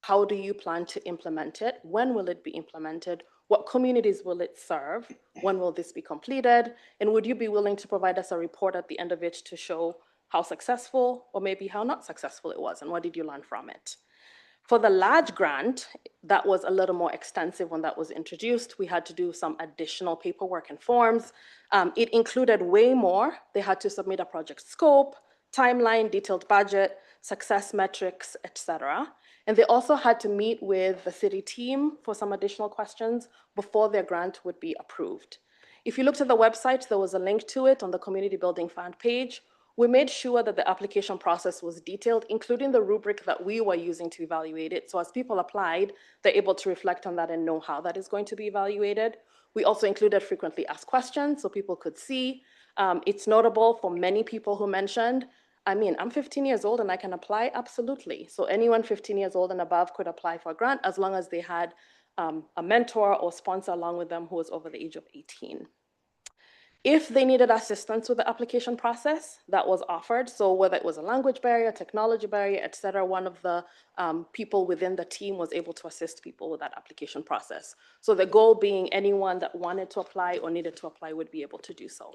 How do you plan to implement it? When will it be implemented? What communities will it serve? When will this be completed? And would you be willing to provide us a report at the end of it to show how successful or maybe how not successful it was, and what did you learn from it? For the large grant, that was a little more extensive when that was introduced. We had to do some additional paperwork and forms. It included way more. They had to submit a project scope, timeline, detailed budget, success metrics, etc. And they also had to meet with the city team for some additional questions before their grant would be approved. If you looked at the website, there was a link to it on the Community Building Fund page. We made sure that the application process was detailed, including the rubric that we were using to evaluate it. So as people applied, they're able to reflect on that and know how that is going to be evaluated. We also included frequently asked questions so people could see. It's notable for many people who mentioned, I mean, I'm 15 years old and I can apply, absolutely. So anyone 15 years old and above could apply for a grant as long as they had a mentor or sponsor along with them who was over the age of 18. If they needed assistance with the application process, that was offered. So whether it was a language barrier, technology barrier, et cetera, one of the people within the team was able to assist people with that application process. So the goal being anyone that wanted to apply or needed to apply would be able to do so.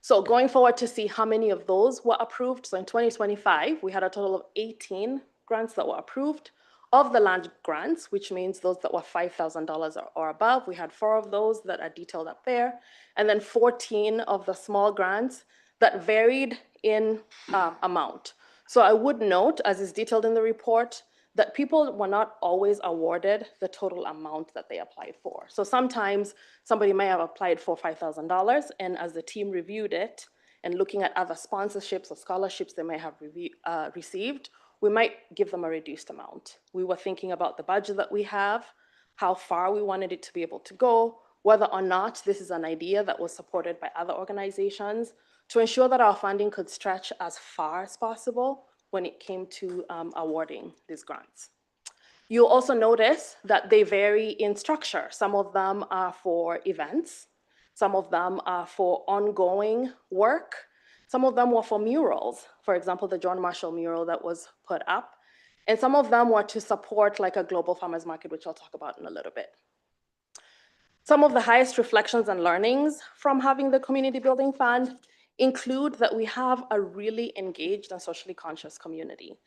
So going forward to see how many of those were approved. So in 2025, we had a total of 18 grants that were approved. Of the large grants, which means those that were $5,000 or above, we had 4 of those that are detailed up there, and then 14 of the small grants that varied in amount. So I would note, as is detailed in the report, that people were not always awarded the total amount that they applied for. So sometimes somebody may have applied for $5,000, and as the team reviewed it and looking at other sponsorships or scholarships they may have received, we might give them a reduced amount. We were thinking about the budget that we have, how far we wanted it to be able to go, whether or not this is an idea that was supported by other organizations, to ensure that our funding could stretch as far as possible when it came to awarding these grants. You'll also notice that they vary in structure. Some of them are for events. Some of them are for ongoing work. Some of them were for murals, for example, the John Marshall mural that was put up. And some of them were to support like a global farmers market, which I'll talk about in a little bit. Some of the highest reflections and learnings from having the Community Building Fund include that we have a really engaged and socially conscious community.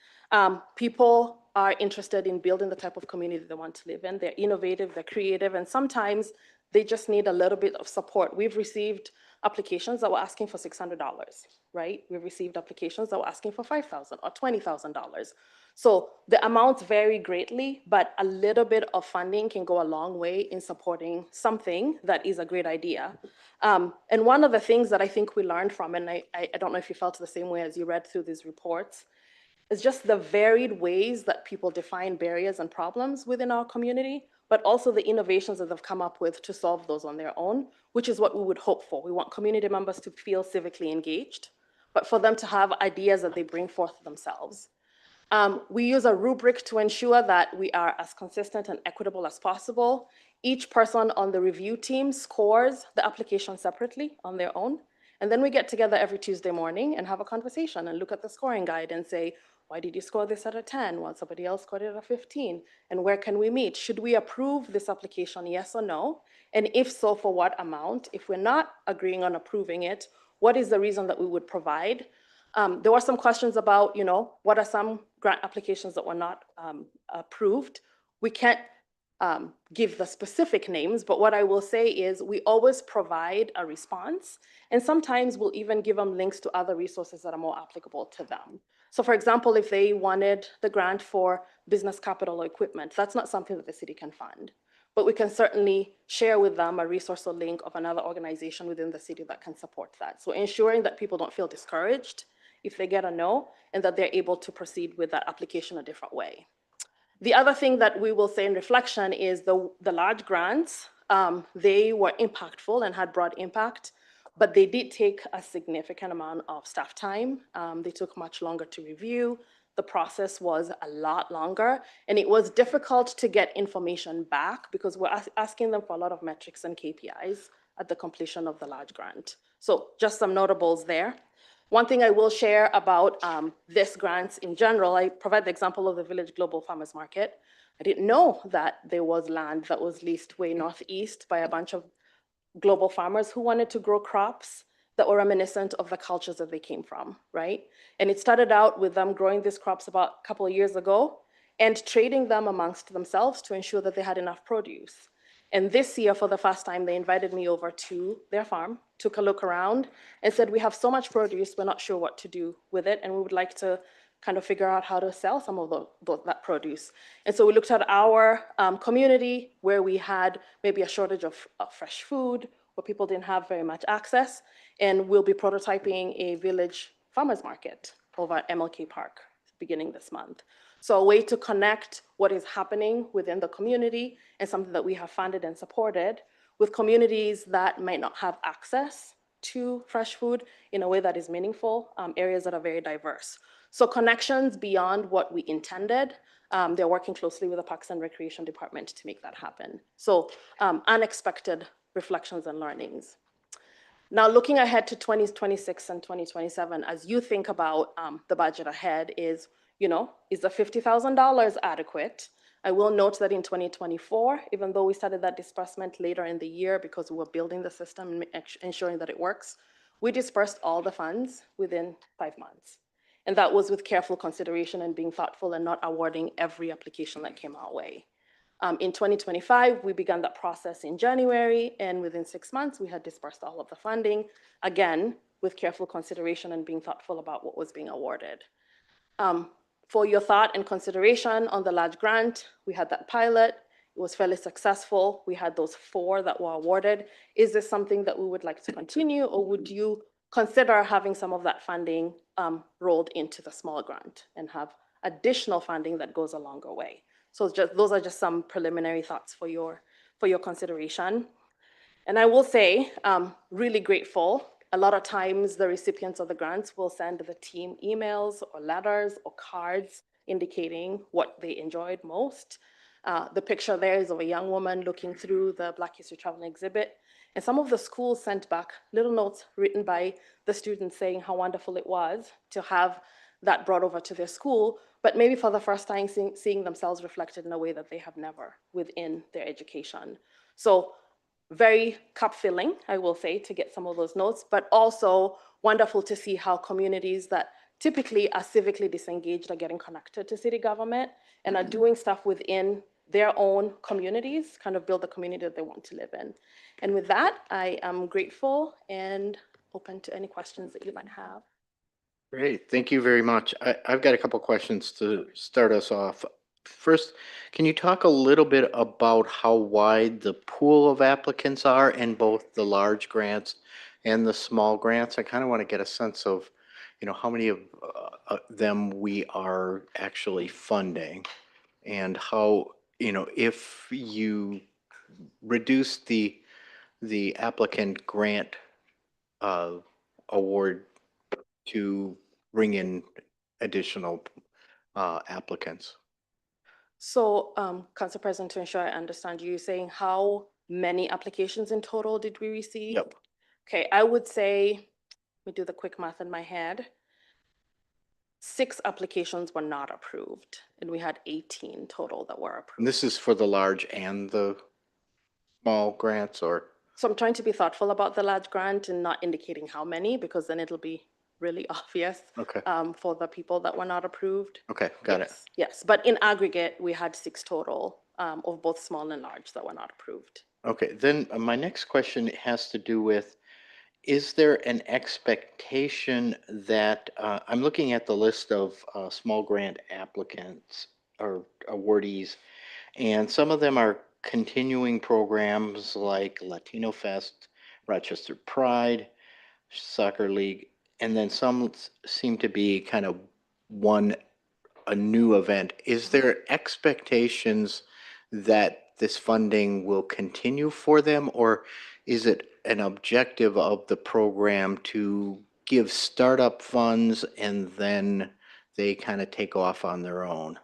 People are interested in building the type of community they want to live in. They're innovative, they're creative, and sometimes they just need a little bit of support. We've received applications that were asking for $600, right? We've received applications that were asking for $5,000 or $20,000. So the amounts vary greatly, but a little bit of funding can go a long way in supporting something that is a great idea. And one of the things that I think we learned from, and I don't know if you felt the same way as you read through these reports, is just the varied ways that people define barriers and problems within our community, but also the innovations that they've come up with to solve those on their own, which is what we would hope for. We want community members to feel civically engaged, but for them to have ideas that they bring forth themselves. We use a rubric to ensure that we are as consistent and equitable as possible. Each person on the review team scores the application separately on their own. And then we get together every Tuesday morning and have a conversation and look at the scoring guide and say, why did you score this at a 10 while somebody else scored it at a 15? And where can we meet? Should we approve this application, yes or no? And if so, for what amount? If we're not agreeing on approving it, what is the reason that we would provide? There were some questions about, what are some grant applications that were not approved? We can't give the specific names, but what I will say is we always provide a response, and sometimes we'll even give them links to other resources that are more applicable to them. So for example, if they wanted the grant for business capital or equipment, that's not something that the city can fund. But we can certainly share with them a resource or link of another organization within the city that can support that. So ensuring that people don't feel discouraged if they get a no, and that they're able to proceed with that application a different way. The other thing that we will say in reflection is the large grants, they were impactful and had broad impact, but they did take a significant amount of staff time. They took much longer to review. The process was a lot longer, and it was difficult to get information back because we're asking them for a lot of metrics and KPIs at the completion of the large grant. So just some notables there. One thing I will share about this grant in general, I provide the example of the Village Global Farmers Market. I didn't know that there was land that was leased way northeast by a bunch of global farmers who wanted to grow crops that were reminiscent of the cultures that they came from, right? And it started out with them growing these crops about a couple of years ago and trading them amongst themselves to ensure that they had enough produce. And this year, for the first time, they invited me over to their farm, took a look around, and said, we have so much produce, we're not sure what to do with it, and we would like to kind of figure out how to sell some of that produce. And so we looked at our community where we had maybe a shortage of fresh food, where people didn't have very much access, and we'll be prototyping a village farmers market over at MLK Park beginning this month. So a way to connect what is happening within the community and something that we have funded and supported with communities that might not have access to fresh food in a way that is meaningful, areas that are very diverse. So connections beyond what we intended. They're working closely with the Parks and Recreation Department to make that happen. So unexpected reflections and learnings. Now, looking ahead to 2026 and 2027, as you think about the budget ahead is, is the $50,000 adequate? I will note that in 2024, even though we started that disbursement later in the year because we were building the system and ensuring that it works, we dispersed all the funds within 5 months. And that was with careful consideration and being thoughtful and not awarding every application that came our way. In 2025, we began that process in January, and within 6 months, we had dispersed all of the funding, again, with careful consideration and being thoughtful about what was being awarded. For your thought and consideration on the large grant, we had that pilot. It was fairly successful. We had those 4 that were awarded. Is this something that we would like to continue, or would you consider having some of that funding rolled into the small grant and have additional funding that goes a longer way? So those are just some preliminary thoughts for your consideration. And I will say, really grateful. A lot of times the recipients of the grants will send the team emails or letters or cards indicating what they enjoyed most. The picture there is of a young woman looking through the Black History Traveling exhibit. And some of the schools sent back little notes written by the students saying how wonderful it was to have that brought over to their school, but maybe for the first time seeing themselves reflected in a way that they have never within their education. So very cup filling, I will say, to get some of those notes, but also wonderful to see how communities that typically are civically disengaged are getting connected to city government and are doing stuff within their own communities, kind of build the community that they want to live in. And with that, I am grateful and open to any questions that you might have. Great, thank you very much. I've got a couple questions to start us off. First, can you talk a little bit about how wide the pool of applicants are in both the large grants and the small grants? I kind of want to get a sense of, how many of them we are actually funding and how, if you reduce the applicant grant award to bring in additional applicants. So, Council President, to ensure I understand, you're saying how many applications in total did we receive? Yep. Okay, I would say, let me do the quick math in my head. 6 applications were not approved, and we had 18 total that were And approved. this is for the large and the small grants, or? So I'm trying to be thoughtful about the large grant and not indicating how many, because then it'll be really obvious Okay. For the people that were not approved. Okay, got it. Yes, but in aggregate, we had 6 total of both small and large that were not approved. Okay, then my next question has to do with, is there an expectation that, I'm looking at the list of small grant applicants or awardees, and some of them are continuing programs like Latino Fest, Rochester Pride, Soccer League, and then some seem to be kind of a new event. Is there expectations that this funding will continue for them, or is it an objective of the program to give startup funds and then they kind of take off on their own?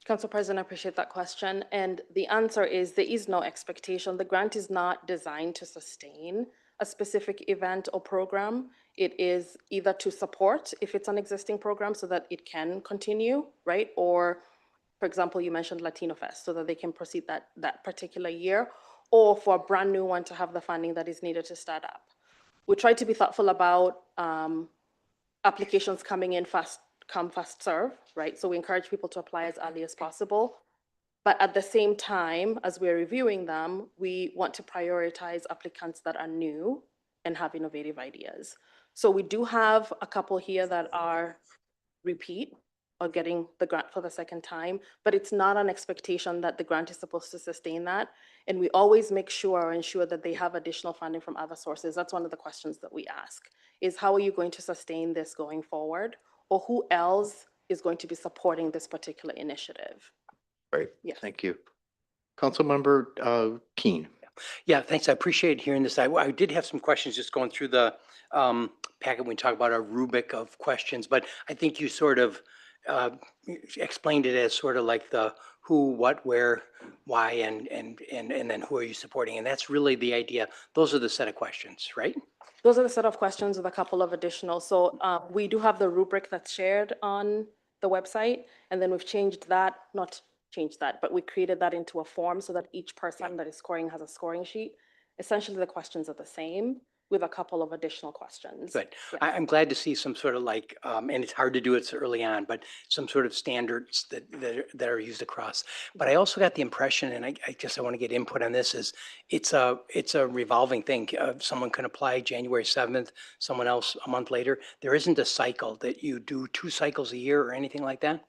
Council President, I appreciate that question. And the answer is there is no expectation. The grant is not designed to sustain a specific event or program, it is either to support if it's an existing program so that it can continue, right? Or, for example, you mentioned Latino Fest so that they can proceed that particular year, or for a brand new one to have the funding that is needed to start up. We try to be thoughtful about applications coming in fast, come fast serve, right? So we encourage people to apply as early as possible. But at the same time, as we're reviewing them, we want to prioritize applicants that are new and have innovative ideas. So we do have a couple here that are repeat or getting the grant for the second time, but it's not an expectation that the grant is supposed to sustain that. And we always make sure or ensure that they have additional funding from other sources. That's one of the questions that we ask, is how are you going to sustain this going forward? Or who else is going to be supporting this particular initiative? Great, Yes. thank you. Councilmember Keen. Yeah, thanks. I appreciate hearing this. I did have some questions just going through the packet when we talk about our rubric of questions, but I think you sort of uh, explained it as sort of like the who, what, where, why, and then who are you supporting? And that's really the idea. Those are the set of questions, right? Those are the set of questions with a couple of additional. So we do have the rubric that's shared on the website, and then we've changed that, not changed that, but we created that into a form so that each person that is scoring has a scoring sheet. Essentially, the questions are the same with a couple of additional questions. Good. Yes. I'm glad to see some sort of like, and it's hard to do it so early on, but some sort of standards that are used across. But I also got the impression, and I guess I want to get input on this, is it's a revolving thing. Someone can apply January 7th, someone else a month later. There isn't a cycle that you do 2 cycles a year or anything like that?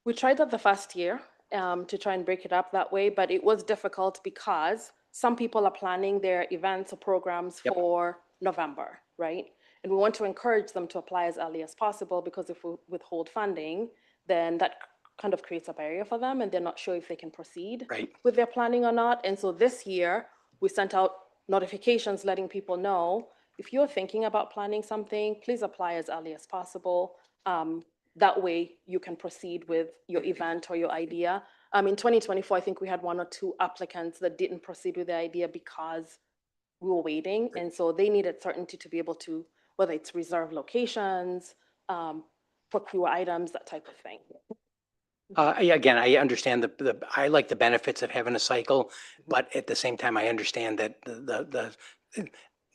We tried that the first year to try and break it up that way, but it was difficult because some people are planning their events or programs Yep. for November, right? And we want to encourage them to apply as early as possible because if we withhold funding, then that kind of creates a barrier for them and they're not sure if they can proceed Right. with their planning or not. And so this year, we sent out notifications letting people know, if you're thinking about planning something, please apply as early as possible. That way you can proceed with your event or your idea. In 2024, I think we had 1 or 2 applicants that didn't proceed with the idea because we were waiting. And so they needed certainty to be able to, whether it's reserve locations, procure items, that type of thing. Again, I understand I like the benefits of having a cycle, but at the same time, I understand that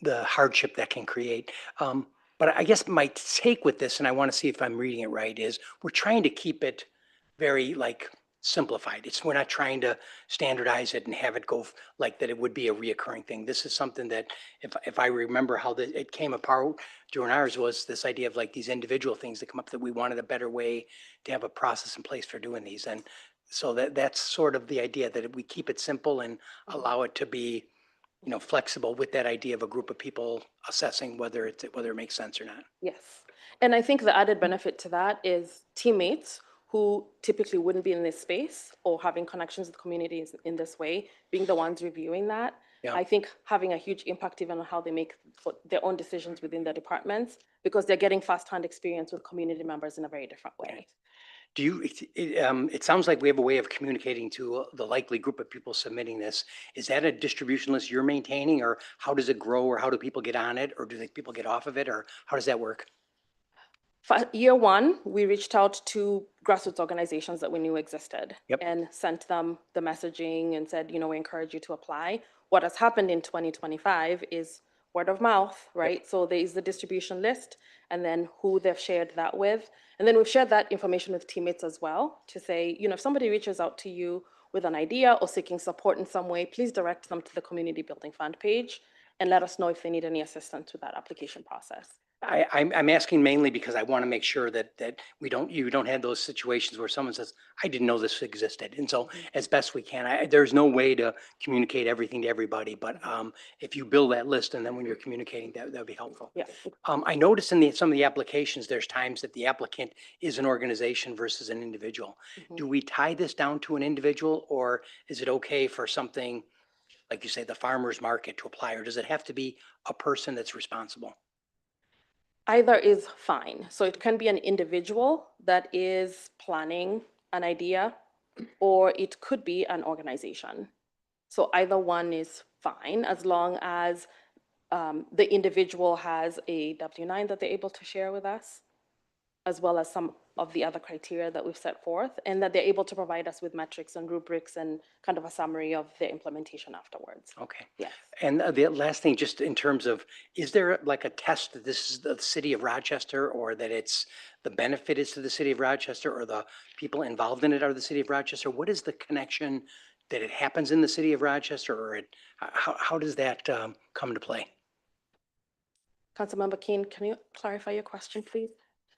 the hardship that can create. But I guess my take with this, and I want to see if I'm reading it right, is we're trying to keep it very like simplified. We're not trying to standardize it and have it go like that it would be a reoccurring thing. This is something that if I remember how it came apart during ours was this idea of like these individual things that come up that we wanted a better way to have a process in place for doing these. And so that's sort of the idea that we keep it simple and allow it to be, flexible with that idea of a group of people assessing whether it makes sense or not. Yes. And I think the added benefit to that is teammates who typically wouldn't be in this space or having connections with communities in this way, being the ones reviewing that. Yeah. I think having a huge impact even on how they make their own decisions within their departments, because they're getting firsthand experience with community members in a very different way. Do you, it sounds like we have a way of communicating to the likely group of people submitting this. Is that a distribution list you're maintaining, or how does it grow, or how do people get on it, or do people get off of it, or how does that work? Year 1, we reached out to grassroots organizations that we knew existed. Yep. And sent them the messaging and said, we encourage you to apply. What has happened in 2025 is word of mouth, right? So there is the distribution list and then who they've shared that with. And then we've shared that information with teammates as well to say, if somebody reaches out to you with an idea or seeking support in some way, please direct them to the Community Building Fund page and let us know if they need any assistance with that application process. I'm asking mainly because I want to make sure that you don't have those situations where someone says, I didn't know this existed. And so as best we can, there's no way to communicate everything to everybody, but if you build that list and then when you're communicating, that would be helpful. Yes. I noticed in some of the applications, there's times that the applicant is an organization versus an individual. Do we tie this down to an individual, or is it okay for something, like you say, the farmer's market to apply, or does it have to be a person that's responsible? Either is fine. So it can be an individual that is planning an idea, or it could be an organization. So either one is fine as long as The individual has a W-9 that they're able to share with us, as well as some of the other criteria that we've set forth, and that they're able to provide us with metrics and rubrics and kind of a summary of the implementation afterwards. Okay. Yes. And the last thing, just in terms of, is there like a test that this is the city of Rochester, or that it's, the benefit is to the city of Rochester, or the people involved in it are the city of Rochester? What is the connection that it happens in the city of Rochester, or it, how does that come to play? Councilmember Keen, can you clarify your question, please?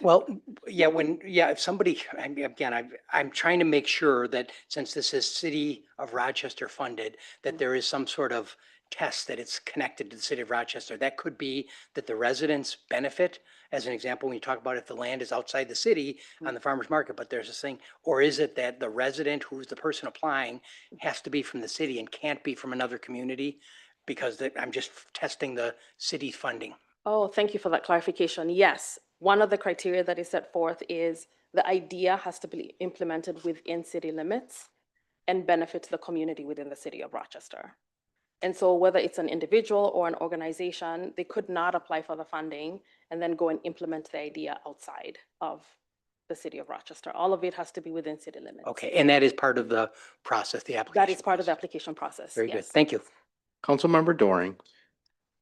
Well, yeah, if somebody, again, I'm trying to make sure that since this is City of Rochester funded, that there is some sort of test that it's connected to the City of Rochester. That could be that the residents benefit, as an example, when you talk about if the land is outside the city on the farmer's market, but there's this thing, or is it that the resident who's the person applying has to be from the city and can't be from another community? Because I'm just testing the city funding. Oh, thank you for that clarification. Yes, one of the criteria that is set forth is the idea has to be implemented within city limits and benefit the community within the city of Rochester. And so whether it's an individual or an organization, they could not apply for the funding and then go and implement the idea outside of the city of Rochester. All of it has to be within city limits. Okay, and that is part of the process, the application? That is part of the process. application process. Very good, yes. thank you. Councilmember Doring.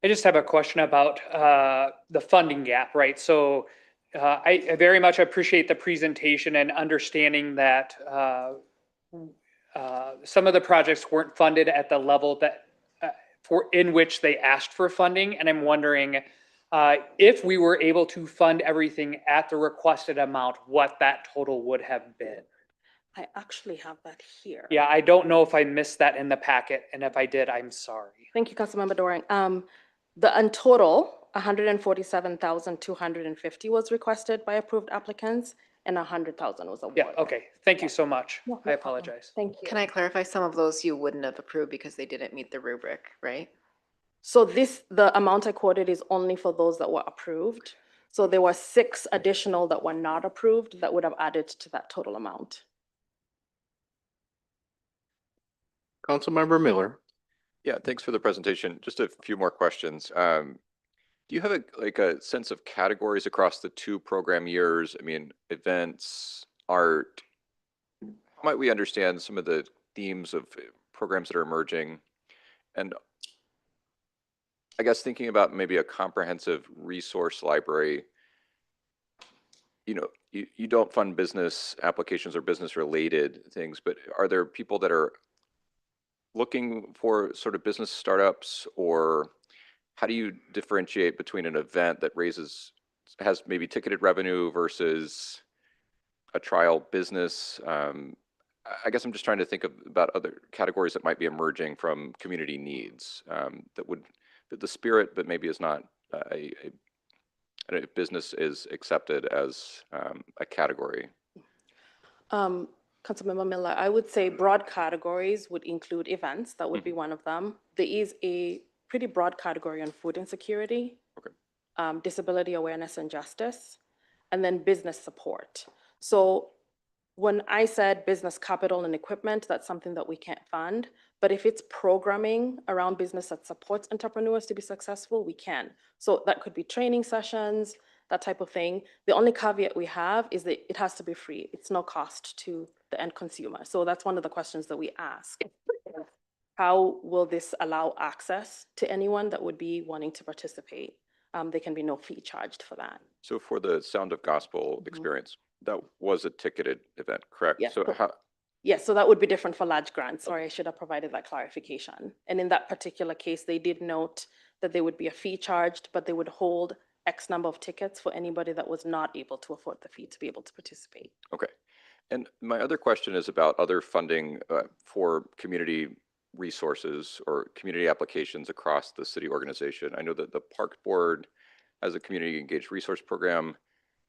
I just have a question about the funding gap, right? So I very much appreciate the presentation and understanding that some of the projects weren't funded at the level that in which they asked for funding. And I'm wondering if we were able to fund everything at the requested amount, what that total would have been. I actually have that here. Yeah, I don't know if I missed that in the packet, and if I did, I'm sorry. Thank you, Councilmember Doring. In total, 147,250 was requested by approved applicants, and 100,000 was awarded. Yeah, okay. Thank you so much. No, no I problem. apologize. Thank you. Can I clarify, some of those you wouldn't have approved because they didn't meet the rubric, right? So the amount I quoted is only for those that were approved. So there were 6 additional that were not approved that would have added to that total amount. Councilmember Miller. Yeah, thanks for the presentation. Just a few more questions. Do you have a sense of categories across the 2 program years? I mean, events, art. How might we understand some of the themes of programs that are emerging? And I guess thinking about maybe a comprehensive resource library, you don't fund business applications or business related things, but are there people that are looking for sort of business startups, or how do you differentiate between an event that has maybe ticketed revenue versus a trial business? I guess I'm just trying to think about other categories that might be emerging from community needs that would fit the spirit, but maybe is not a business is accepted as a category. Councilmember Miller, I would say broad categories would include events. That would be one of them. There is a pretty broad category on food insecurity, Okay. Disability awareness and justice, and then business support. So when I said business capital and equipment, that's something that we can't fund. But if it's programming around business that supports entrepreneurs to be successful, we can. So that could be training sessions, that type of thing. The only caveat we have is that it has to be free. It's no cost to the end consumer. So that's one of the questions that we ask. How will this allow access to anyone that would be wanting to participate? There can be no fee charged for that. So for the Sound of Gospel experience, that was a ticketed event, correct? Yes. So how, Yes, so that would be different for large grants. Sorry, I should have provided that clarification. And in that particular case, they did note that there would be a fee charged, but they would hold X number of tickets for anybody that was not able to afford the fee to be able to participate. okay. And my other question is about other funding for community resources or community applications across the city organization. I know that the Park Board has a community engaged resource program.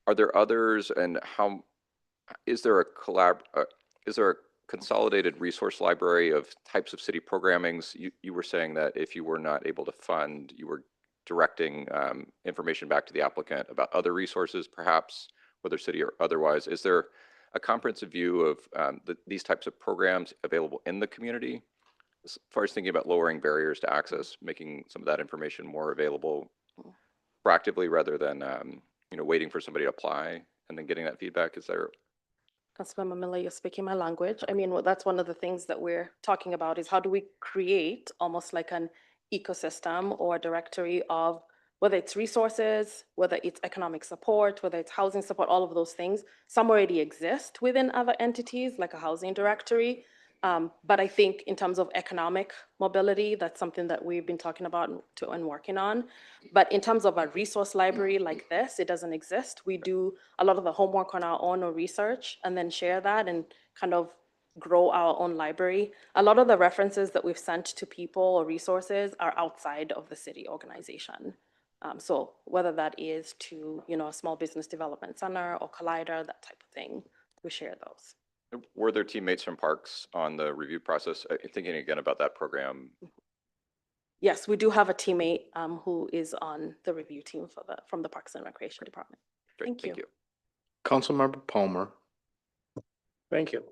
Are there others, and how is there a consolidated resource library of types of city programmings? You were saying that if you were not able to fund, you were directing information back to the applicant about other resources, perhaps, whether city or otherwise. Is there a comprehensive view of these types of programs available in the community? as far as thinking about lowering barriers to access, making some of that information more available proactively rather than, waiting for somebody to apply and then getting that feedback? Is there, Councilmember Miller, you're speaking my language. I mean, that's one of the things that we're talking about is how do we create almost like an ecosystem or a directory of whether it's resources, whether it's economic support, whether it's housing support, all of those things. Some already exist within other entities, like a housing directory. But I think in terms of economic mobility, that's something that we've been talking about and working on. But in terms of a resource library like this, it doesn't exist. We do a lot of the homework on our own or research and then share that and kind of grow our own library. A lot of the references that we've sent to people or resources are outside of the city organization. So whether that is to, a small business development center or Collider, that type of thing, we share those. were there teammates from Parks on the review process? Thinking again about that program. Yes, we do have a teammate who is on the review team from the Parks and Recreation Department. Great, Thank you. Councilmember Palmer. Thank you.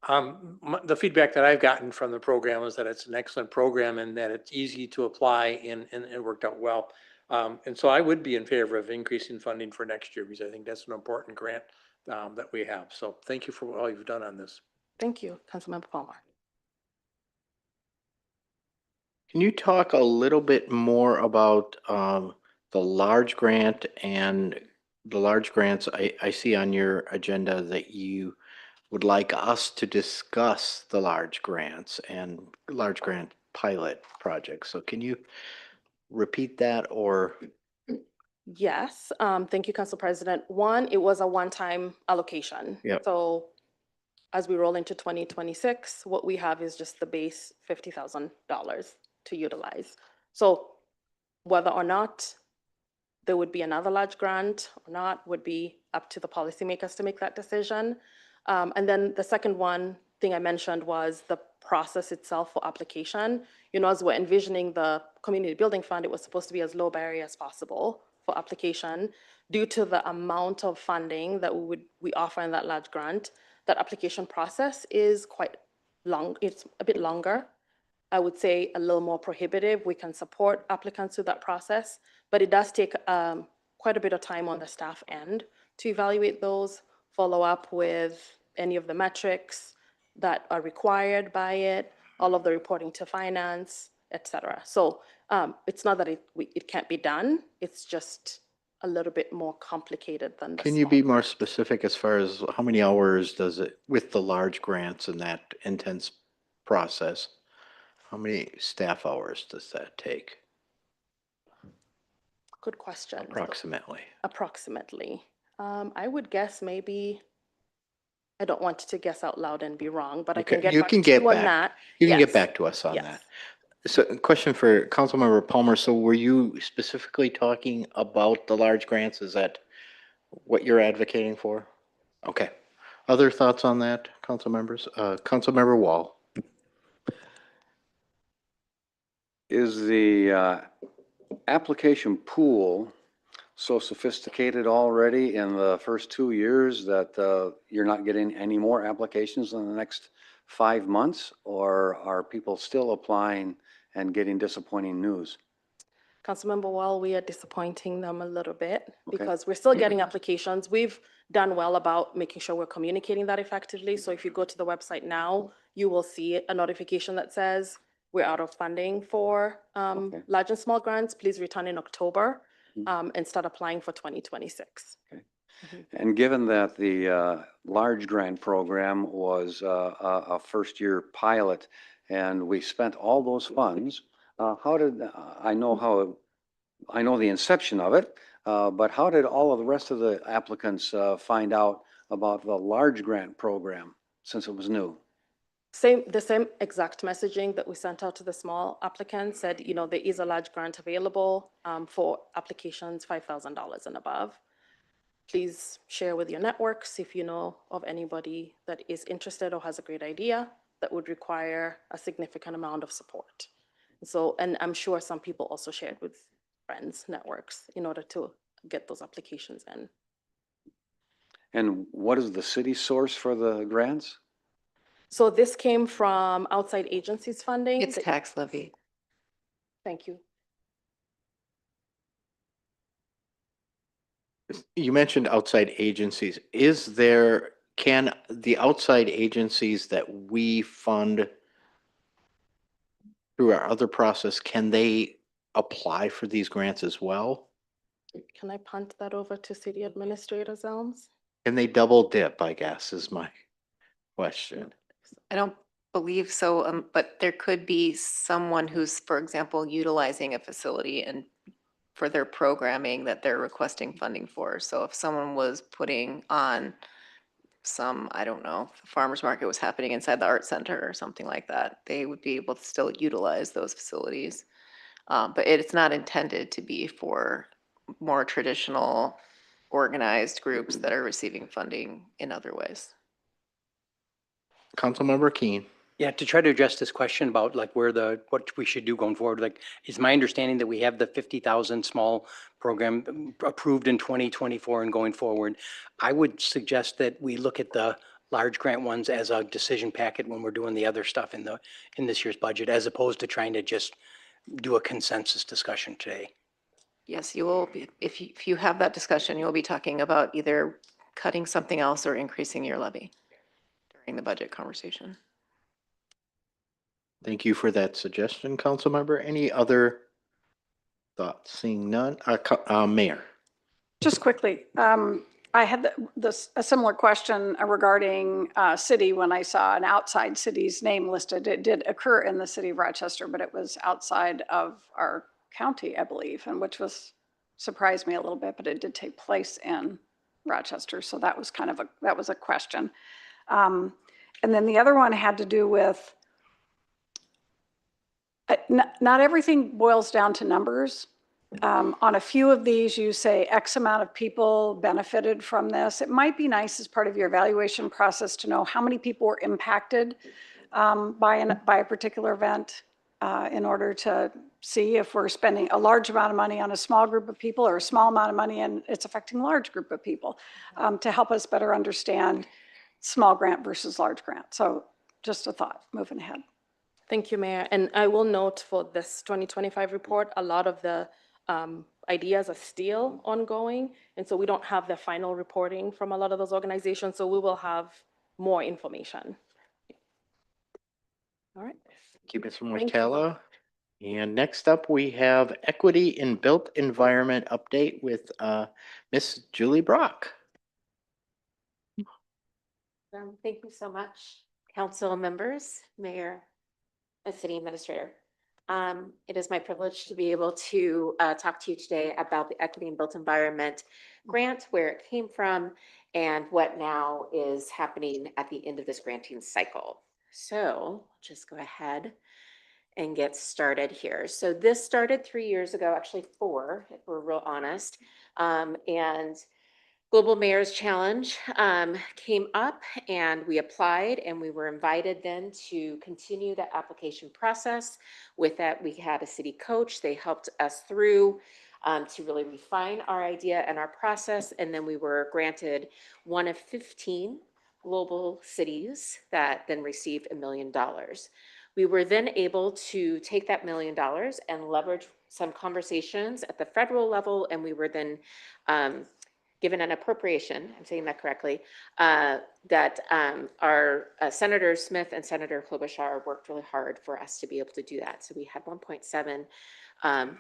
The feedback that I've gotten from the program is that it's an excellent program and that it's easy to apply and it worked out well. And so I would be in favor of increasing funding for next year because I think that's an important grant that we have. So thank you for all you've done on this. Thank you, Councilmember Palmer. Can you talk a little bit more about the large grant and the large grants? I see on your agenda that you would like us to discuss the large grants and large grant pilot projects. So can you repeat that or? Yes, thank you, Council President. One, it was a one-time allocation. Yep. So as we roll into 2026, what we have is just the base $50,000 to utilize. So whether or not there would be another large grant or not would be up to the policymakers to make that decision. And then the second one thing I mentioned was the process itself for application. As we're envisioning the community building fund, it was supposed to be as low barrier as possible for application. Due to the amount of funding that we offer in that large grant, that application process is quite long. It's a bit longer. I would say a little more prohibitive. We can support applicants through that process, but it does take quite a bit of time on the staff end to evaluate those, follow up with any of the metrics that are required by it, all of the reporting to finance, et cetera. So it's not that it can't be done. It's just a little bit more complicated than the Can you small be more grant. specific as far as how many hours does it, with the large grants and that intense process, how many staff hours does that take Good question. approximately? Approximately. I would guess maybe, I don't want to guess out loud and be wrong, but I can Okay, get you back can to get you on back. that. You can get Yes. back to us on Yes. that. So a question for Councilmember Palmer. So were you specifically talking about the large grants? Is that what you're advocating for? Okay. Other thoughts on that, council members? Councilmember Wall. Is the application pool so sophisticated already in the first 2 years that you're not getting any more applications in the next 5 months? Or are people still applying and getting disappointing news? Councilmember Wall, we are disappointing them a little bit Okay. because we're still getting applications. We've done well about making sure we're communicating that effectively. So if you go to the website now, you will see a notification that says we're out of funding for Okay. large and small grants. Please return in October and start applying for 2026. And given that the large grant program was a first-year pilot and we spent all those funds, how did, I know the inception of it, but how did all of the rest of the applicants find out about the large grant program since it was new? The same exact messaging that we sent out to the small applicants said, there is a large grant available for applications $5,000 and above. Please share with your networks if you know of anybody that is interested or has a great idea that would require a significant amount of support. So, and I'm sure some people also shared with friends, networks, in order to get those applications in. And what is the city source for the grants? So this came from outside agencies funding? It's tax levy. Thank you. You mentioned outside agencies. Can the outside agencies that we fund through our other process, can they apply for these grants as well? Can I punt that over to City Administrator Zelms? Can they double dip, I guess, is my question. I don't believe so, but there could be someone who's, for example, utilizing a facility and for their programming that they're requesting funding for. So if someone was putting on some, I don't know, if the farmer's market was happening inside the art center or something like that, they would be able to still utilize those facilities. But it's not intended to be for more traditional organized groups that are receiving funding in other ways. Councilmember Keen. Yeah, to try to address this question about like what we should do going forward, like, it's my understanding that we have the 50,000 small program approved in 2024 and going forward. I would suggest that we look at the large grant ones as a decision packet when we're doing the other stuff in this year's budget, as opposed to trying to just do a consensus discussion today. Yes, you will be, if you have that discussion, you'll be talking about either cutting something else or increasing your levy during the budget conversation. Thank you for that suggestion, Councilmember. Any other thoughts? Seeing none, Mayor. Just quickly, I had a similar question regarding city when I saw an outside city's name listed. It did occur in the city of Rochester, but it was outside of our county, I believe, and which surprised me a little bit, but it did take place in Rochester. So that was that was a question. And then the other one had to do with, not everything boils down to numbers. On a few of these, you say X amount of people benefited from this. It might be nice as part of your evaluation process to know how many people were impacted by a particular event in order to see if we're spending a large amount of money on a small group of people or a small amount of money and it's affecting a large group of people, to help us better understand small grant versus large grant. So just a thought moving ahead. Thank you, Mayor. And I will note for this 2025 report, a lot of the ideas are still ongoing. And so we don't have the final reporting from a lot of those organizations. So we will have more information. All right. Thank you, Ms. Thank you. Martella. And next up, we have Equity in Built Environment update with Ms. Julie Brock. Thank you so much, council members, mayor, and city administrator. It is my privilege to be able to talk to you today about the Equity in Built Environment grant, where it came from, and what now is happening at the end of this granting cycle. So just go ahead and get started here. So this started 3 years ago, actually 4, if we're real honest, and Global Mayor's Challenge came up and we applied and we were invited then to continue the application process. With that, we had a city coach. They helped us through to really refine our idea and our process. And then we were granted one of 15 global cities that then received $1 million. We were then able to take that $1 million and leverage some conversations at the federal level. And we were then given an appropriation, I'm saying that correctly, that our Senator Smith and Senator Klobuchar worked really hard for us to be able to do that. So we had 1.75, how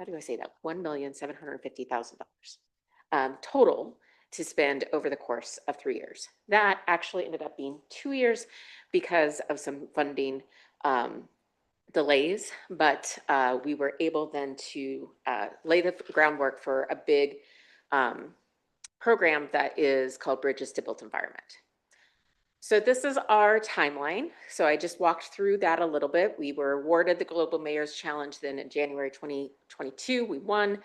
do I say that? $1,750,000 total to spend over the course of 3 years. That actually ended up being 2 years because of some funding delays, but we were able then to lay the groundwork for a big program that is called Bridges to Built Environment. So this is our timeline. So I just walked through that a little bit. We were awarded the Global Mayor's Challenge then in January 2022. We won.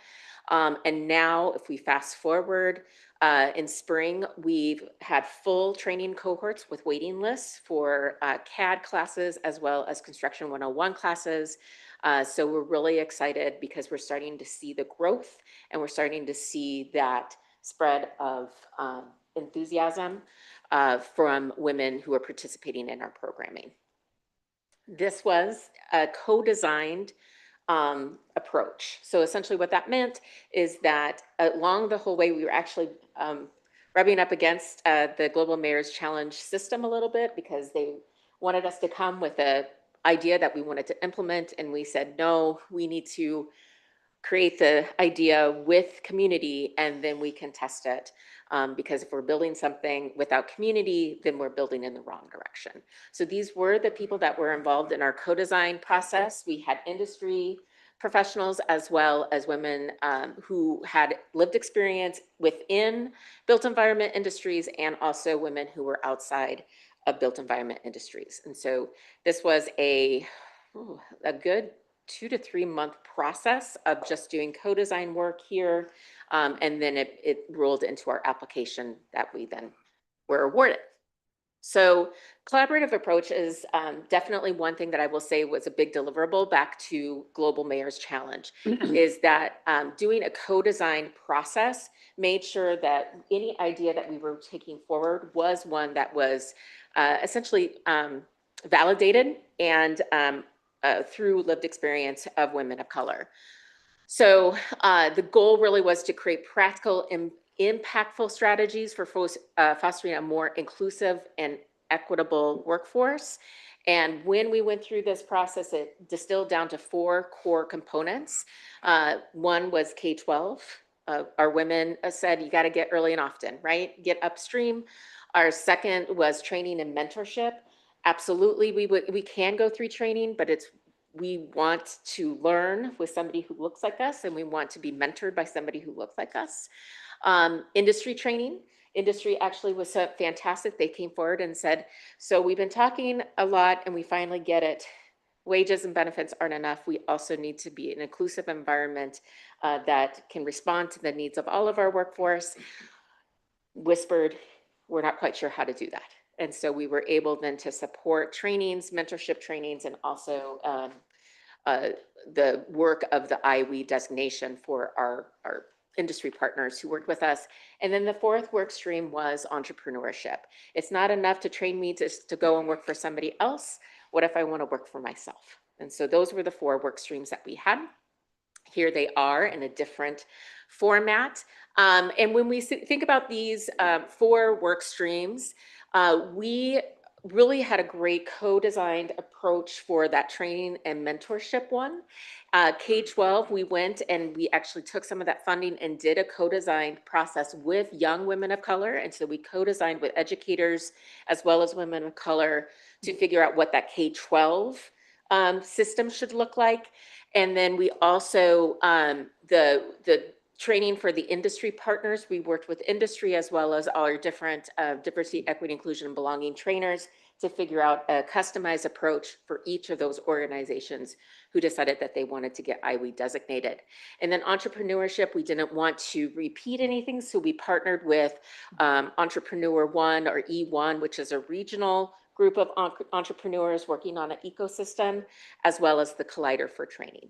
And now if we fast forward, in spring, we've had full training cohorts with waiting lists for CAD classes as well as Construction 101 classes. So we're really excited because we're starting to see the growth and we're starting to see that spread of enthusiasm from women who are participating in our programming. This was a co-designed approach. So essentially what that meant is that along the whole way, we were actually rubbing up against the Global Mayor's Challenge system a little bit, because they wanted us to come with an idea that we wanted to implement. And we said, no, we need to create the idea with community, and then we can test it. Because if we're building something without community, then we're building in the wrong direction. So these were the people that were involved in our co-design process. We had industry professionals as well as women who had lived experience within built environment industries, and also women who were outside of built environment industries. And so this was a good 2 to 3 month process of just doing co-design work here. And then it rolled into our application that we then were awarded. So collaborative approach is definitely one thing that I will say was a big deliverable back to Global Mayor's Challenge, is that doing a co-design process made sure that any idea that we were taking forward was one that was essentially validated and through lived experience of women of color. So the goal really was to create practical and impactful strategies for fostering a more inclusive and equitable workforce. And when we went through this process, it distilled down to 4 core components. One was K-12. Our women said, you got to get early and often, right? Get upstream. Our second was training and mentorship. Absolutely, we can go through training, but we want to learn with somebody who looks like us, and we want to be mentored by somebody who looks like us. Industry training. Industry actually was so fantastic. They came forward and said, so we've been talking a lot and we finally get it. Wages and benefits aren't enough. We also need to be an inclusive environment that can respond to the needs of all of our workforce. Whispered, we're not quite sure how to do that. And so we were able then to support trainings, mentorship trainings, and also the work of the IWE designation for our industry partners who worked with us. And then the 4th work stream was entrepreneurship. It's not enough to train me to go and work for somebody else. What if I want to work for myself? And so those were the 4 work streams that we had. Here they are in a different format. And when we think about these 4 work streams, we really had a great co-designed approach for that training and mentorship one. K-12, we went and we actually took some of that funding and did a co-designed process with young women of color. And so we co-designed with educators as well as women of color to figure out what that K-12 system should look like. And then we also, the training for the industry partners, we worked with industry as well as our different diversity, equity, inclusion, and belonging trainers to figure out a customized approach for each of those organizations who decided that they wanted to get IWE designated. And then entrepreneurship, we didn't want to repeat anything, so we partnered with Entrepreneur One or E1, which is a regional group of entrepreneurs working on an ecosystem, as well as the Collider for training.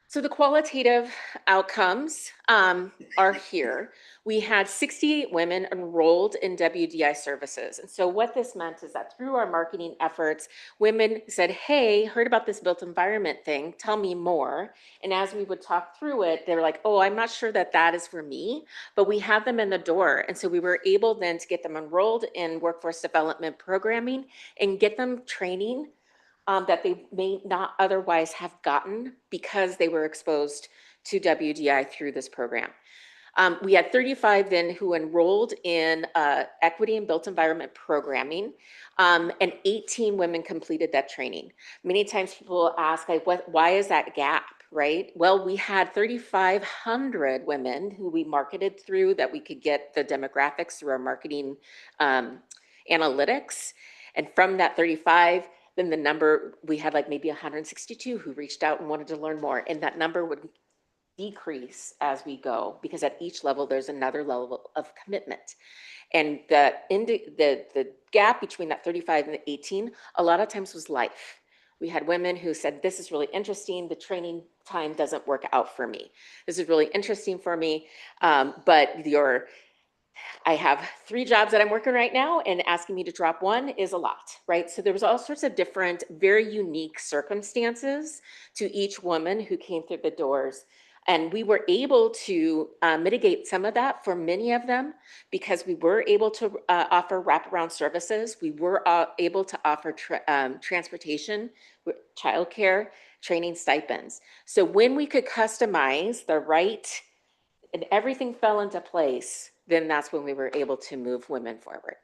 So the qualitative outcomes are here. We had 68 women enrolled in WDI services. And so what this meant is that through our marketing efforts, women said, hey, heard about this built environment thing, tell me more. And as we would talk through it, they were like, oh, I'm not sure that that is for me, but we had them in the door. And so we were able then to get them enrolled in workforce development programming and get them training that they may not otherwise have gotten because they were exposed to WDI through this program. We had 35 then who enrolled in equity and built environment programming, and 18 women completed that training. Many times people ask, like, why is that gap, right? Well, we had 3,500 women who we marketed through that we could get the demographics through our marketing analytics. And from that 35, then the number, we had like maybe 162 who reached out and wanted to learn more. And that number would decrease as we go, because at each level, there's another level of commitment. And the gap between that 35 and the 18, a lot of times was life. We had women who said, this is really interesting. The training time doesn't work out for me. This is really interesting for me, but your I have 3 jobs that I'm working right now, and asking me to drop one is a lot, right? So there was all sorts of different, very unique circumstances to each woman who came through the doors. And we were able to mitigate some of that for many of them because we were able to offer wraparound services. We were able to offer transportation, childcare, training stipends. So when we could customize the right and everything fell into place, then that's when we were able to move women forward.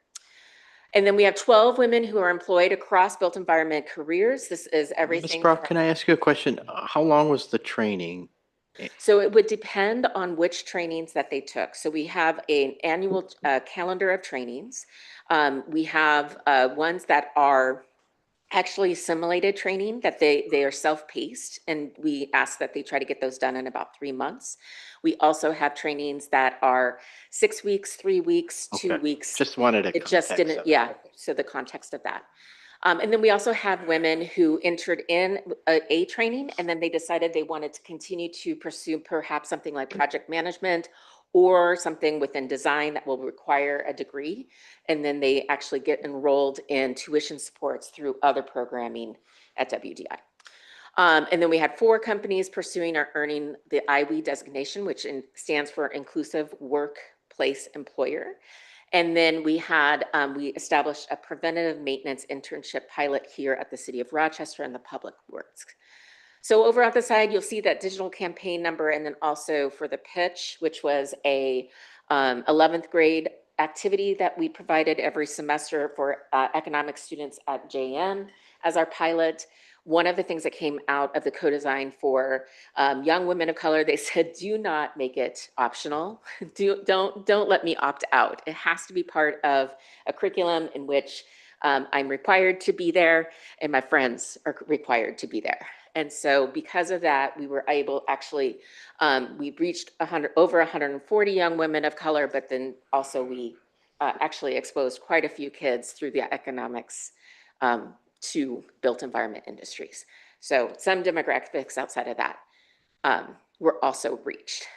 And then we have 12 women who are employed across built environment careers. This is Ms. everything. Brock, can I ask you a question? How long was the training? So it would depend on which trainings that they took. So we have an annual calendar of trainings. We have ones that are actually simulated training that they are self-paced, and we ask that they try to get those done in about 3 months. We also have trainings that are 6 weeks, 3 weeks, 2 Okay. weeks. Just wanted a It just context didn't, of it. yeah, so the context of that. And then we also have women who entered in a training, and then they decided they wanted to continue to pursue perhaps something like project management or something within design that will require a degree. And then they actually get enrolled in tuition supports through other programming at WDI. And then we had 4 companies pursuing or earning the IWE designation, which stands for Inclusive Workplace Employer. And then we had, we established a preventative maintenance internship pilot here at the City of Rochester and the Public Works. So over on the side, you'll see that digital campaign number, and then also for the pitch, which was a 11th grade activity that we provided every semester for economic students at JN as our pilot. One of the things that came out of the co-design for young women of color, they said, do not make it optional. Don't let me opt out. It has to be part of a curriculum in which I'm required to be there and my friends are required to be there. And so because of that, we were able, actually, we reached over 140 young women of color, but then also we actually exposed quite a few kids through the economics to built environment industries. So some demographics outside of that were also reached.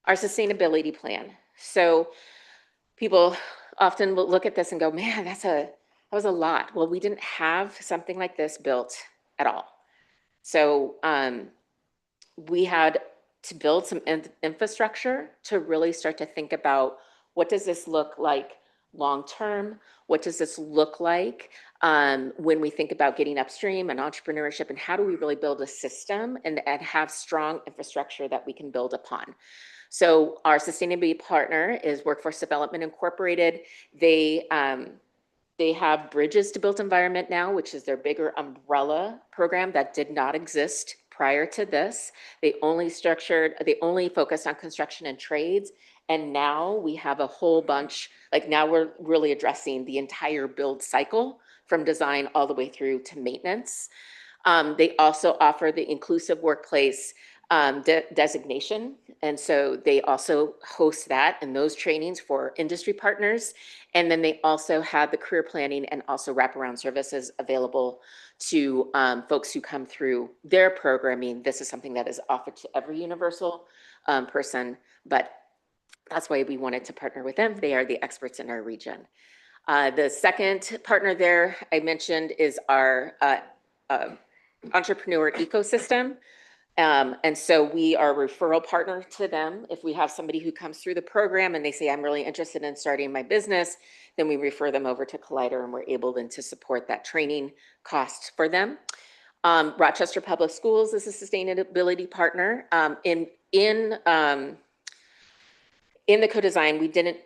Our sustainability plan. So people often will look at this and go, man, that was a lot. Well, we didn't have something like this built at all. So we had to build some infrastructure to really start to think about what does this look like long-term? What does this look like when we think about getting upstream and entrepreneurship, and how do we really build a system and have strong infrastructure that we can build upon? So our sustainability partner is Workforce Development Incorporated. They have Bridges to Built Environment now, which is their bigger umbrella program that did not exist prior to this. They only focused on construction and trades. And now we have a whole bunch, like now we're really addressing the entire build cycle from design all the way through to maintenance. They also offer the Inclusive Workplace designation. And so they also host that and those trainings for industry partners. And then they also have the career planning and also wraparound services available to folks who come through their programming. This is something that is offered to every universal person, but that's why we wanted to partner with them. They are the experts in our region. The second partner there I mentioned is our entrepreneur ecosystem. And so we are a referral partner to them. If we have somebody who comes through the program and they say, I'm really interested in starting my business, then we refer them over to Collider, and we're able then to support that training cost for them. Rochester Public Schools is a sustainability partner. In the co-design, we didn't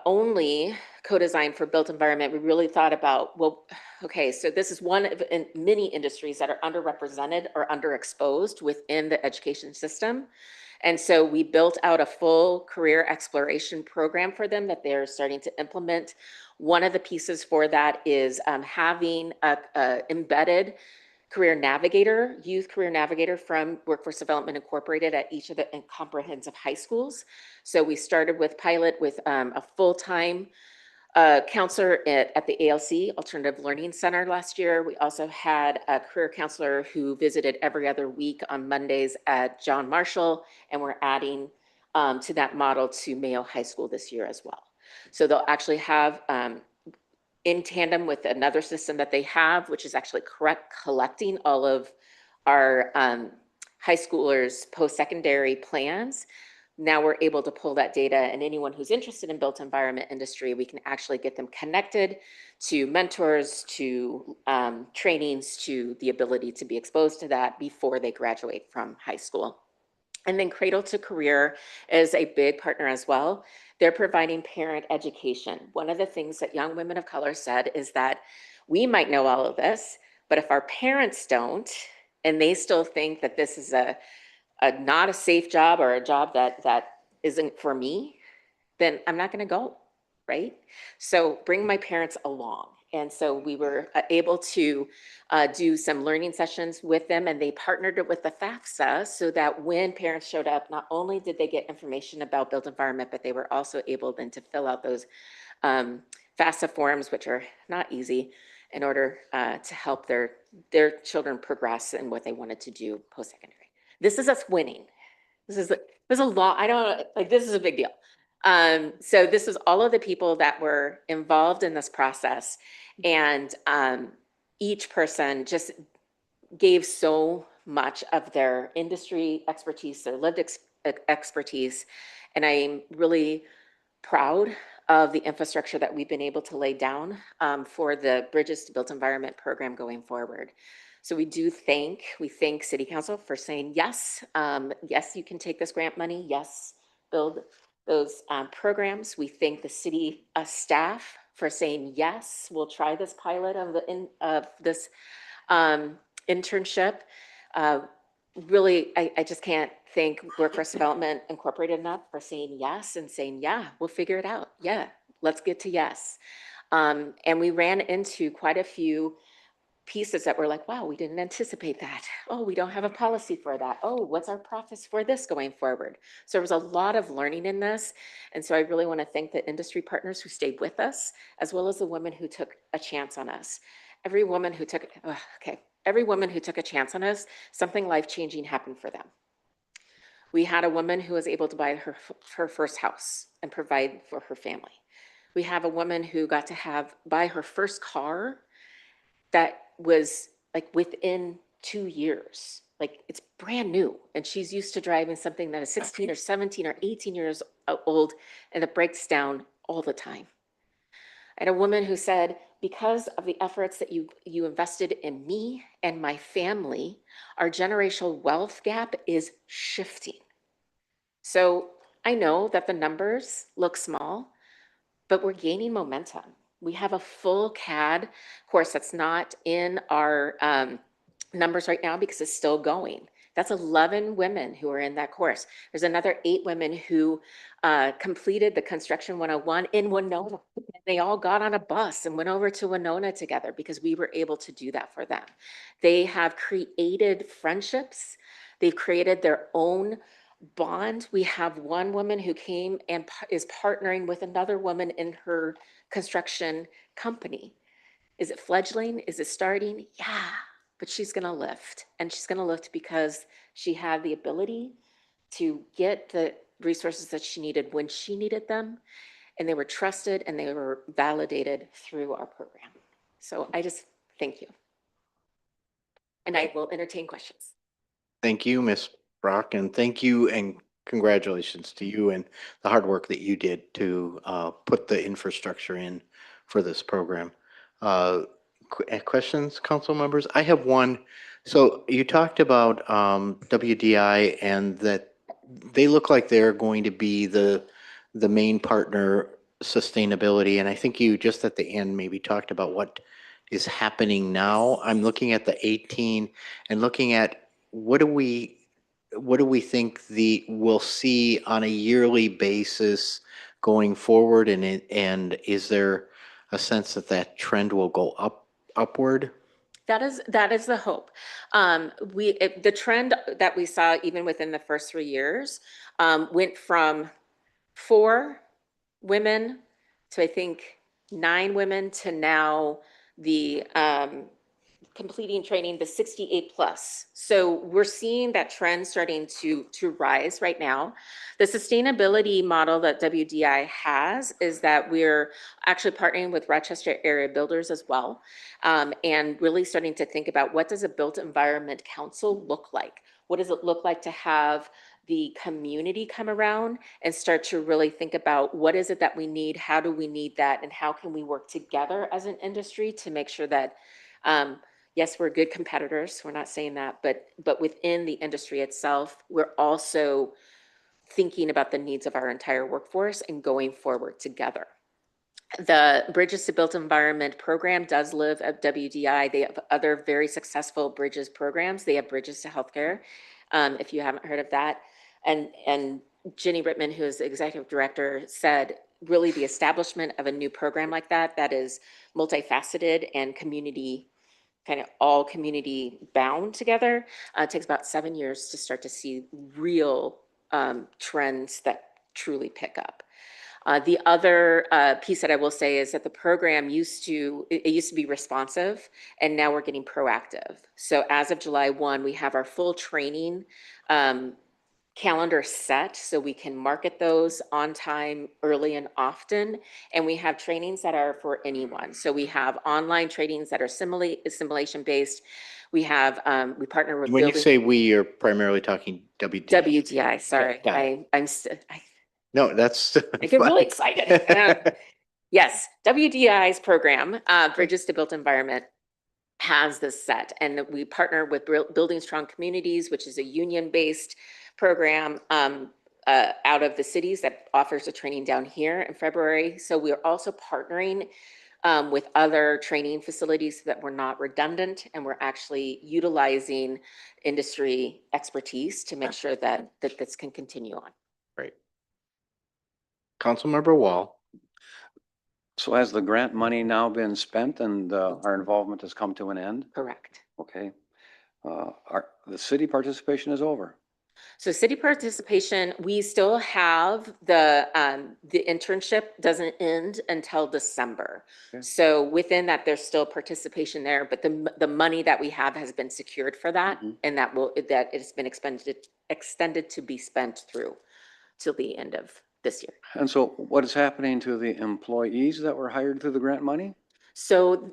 only co-design for built environment. We really thought about, well, okay, so this is one of many industries that are underrepresented or underexposed within the education system. And so we built out a full career exploration program for them that they're starting to implement. One of the pieces for that is having a embedded career navigator, youth career navigator from Workforce Development Incorporated at each of the comprehensive high schools. So we started with pilot with a full-time counselor at the ALC, Alternative Learning Center last year. We also had a career counselor who visited every other week on Mondays at John Marshall, and we're adding to that model to Mayo High School this year as well. So they'll actually have, in tandem with another system that they have, which is actually collecting all of our high schoolers' post-secondary plans. Now we're able to pull that data, and anyone who's interested in built environment industry, we can actually get them connected to mentors, to trainings, to the ability to be exposed to that before they graduate from high school. And then Cradle to Career is a big partner as well. They're providing parent education. One of the things that young women of color said is that we might know all of this, but if our parents don't, and they still think that this is a not a safe job or a job that isn't for me, then I'm not going to go, right? So bring my parents along. And so we were able to do some learning sessions with them, and they partnered it with the FAFSA so that when parents showed up, not only did they get information about built environment, but they were also able then to fill out those FAFSA forms, which are not easy, in order to help their children progress in what they wanted to do post-secondary. This is us winning. There's a lot, I don't, like, this is a big deal. So this is all of the people that were involved in this process, and each person just gave so much of their industry expertise, their lived expertise, and I'm really proud of the infrastructure that we've been able to lay down for the Bridges to Built Environment program going forward. So we thank City Council for saying yes. Yes, you can take this grant money. Yes, build those programs. We thank the city staff for saying yes, we'll try this pilot of this internship. Really, I just can't thank Workforce Development Incorporated enough for saying yes and saying, yeah, we'll figure it out. Yeah, let's get to yes. And we ran into quite a few pieces that were like, wow, we didn't anticipate that. Oh, we don't have a policy for that. Oh, what's our process for this going forward? So there was a lot of learning in this. And so I really want to thank the industry partners who stayed with us, as well as the women who took a chance on us. Every woman who took a chance on us, something life-changing happened for them. We had a woman who was able to buy her first house and provide for her family. We have a woman who got to buy her first car that was like within 2 years. Like, it's brand new, and she's used to driving something that is 16 or 17 or 18 years old, and it breaks down all the time. I had a woman who said, because of the efforts that you invested in me and my family, our generational wealth gap is shifting. So I know that the numbers look small, but we're gaining momentum. We have a full CAD course that's not in our numbers right now because it's still going. That's 11 women who are in that course. There's another 8 women who completed the Construction 101 in Winona. They all got on a bus and went over to Winona together because we were able to do that for them. They have created friendships. They've created their own bond. We have one woman who came and is partnering with another woman in her construction company. Is it fledgling? Is it starting? Yeah, but she's going to lift, and she's going to lift because she had the ability to get the resources that she needed when she needed them, and they were trusted and they were validated through our program. So I just thank you. And I will entertain questions. Thank you, Ms. Brock, and thank you and congratulations to you and the hard work that you did to put the infrastructure in for this program. Questions, council members? I have one. So you talked about WDI and that they look like they're going to be the main partner sustainability. And I think you just at the end maybe talked about what is happening now. I'm looking at the 18 and looking at what do we think we'll see on a yearly basis going forward, and is there a sense that trend will go upward? That is the hope. The trend that we saw even within the first 3 years went from 4 women to I think 9 women to now the completing training, the 68 plus. So we're seeing that trend starting to rise right now. The sustainability model that WDI has is that we're actually partnering with Rochester area builders as well, and really starting to think about what does a built environment council look like? What does it look like to have the community come around and start to really think about what is it that we need, how do we need that, and how can we work together as an industry to make sure that, yes, we're good competitors, we're not saying that, but within the industry itself, we're also thinking about the needs of our entire workforce and going forward together. The Bridges to Built Environment program does live at WDI. They have other very successful bridges programs. They have Bridges to Healthcare, if you haven't heard of that. And Jenny Rittman, who is the executive director, said really the establishment of a new program like that, that is multifaceted and community, kind of all community bound together, takes about 7 years to start to see real trends that truly pick up. The other piece that I will say is that the program used to be responsive, and now we're getting proactive. So as of July 1, we have our full training calendar set so we can market those on time, early and often. And we have trainings that are for anyone. So we have online trainings that are simulation based. We have, we partner with When you building- say we, you're primarily talking WD. WDI, sorry. got it. I No, that's. I get really excited. Yes, WDI's program, Bridges to Built Environment, has this set, and we partner with Building Strong Communities, which is a union-based program out of the cities that offers a training down here in February. So we're also partnering with other training facilities so that we're not redundant, and we're actually utilizing industry expertise to make sure that this can continue on. Right. Councilmember Wall. So has the grant money now been spent and our involvement has come to an end? Correct. Okay. The city participation is over. So city participation, we still have the internship doesn't end until December. Okay. So within that, there's still participation there, but the money that we have has been secured for that, and that it's been extended to be spent through till the end of this year. And so what is happening to the employees that were hired through the grant money? So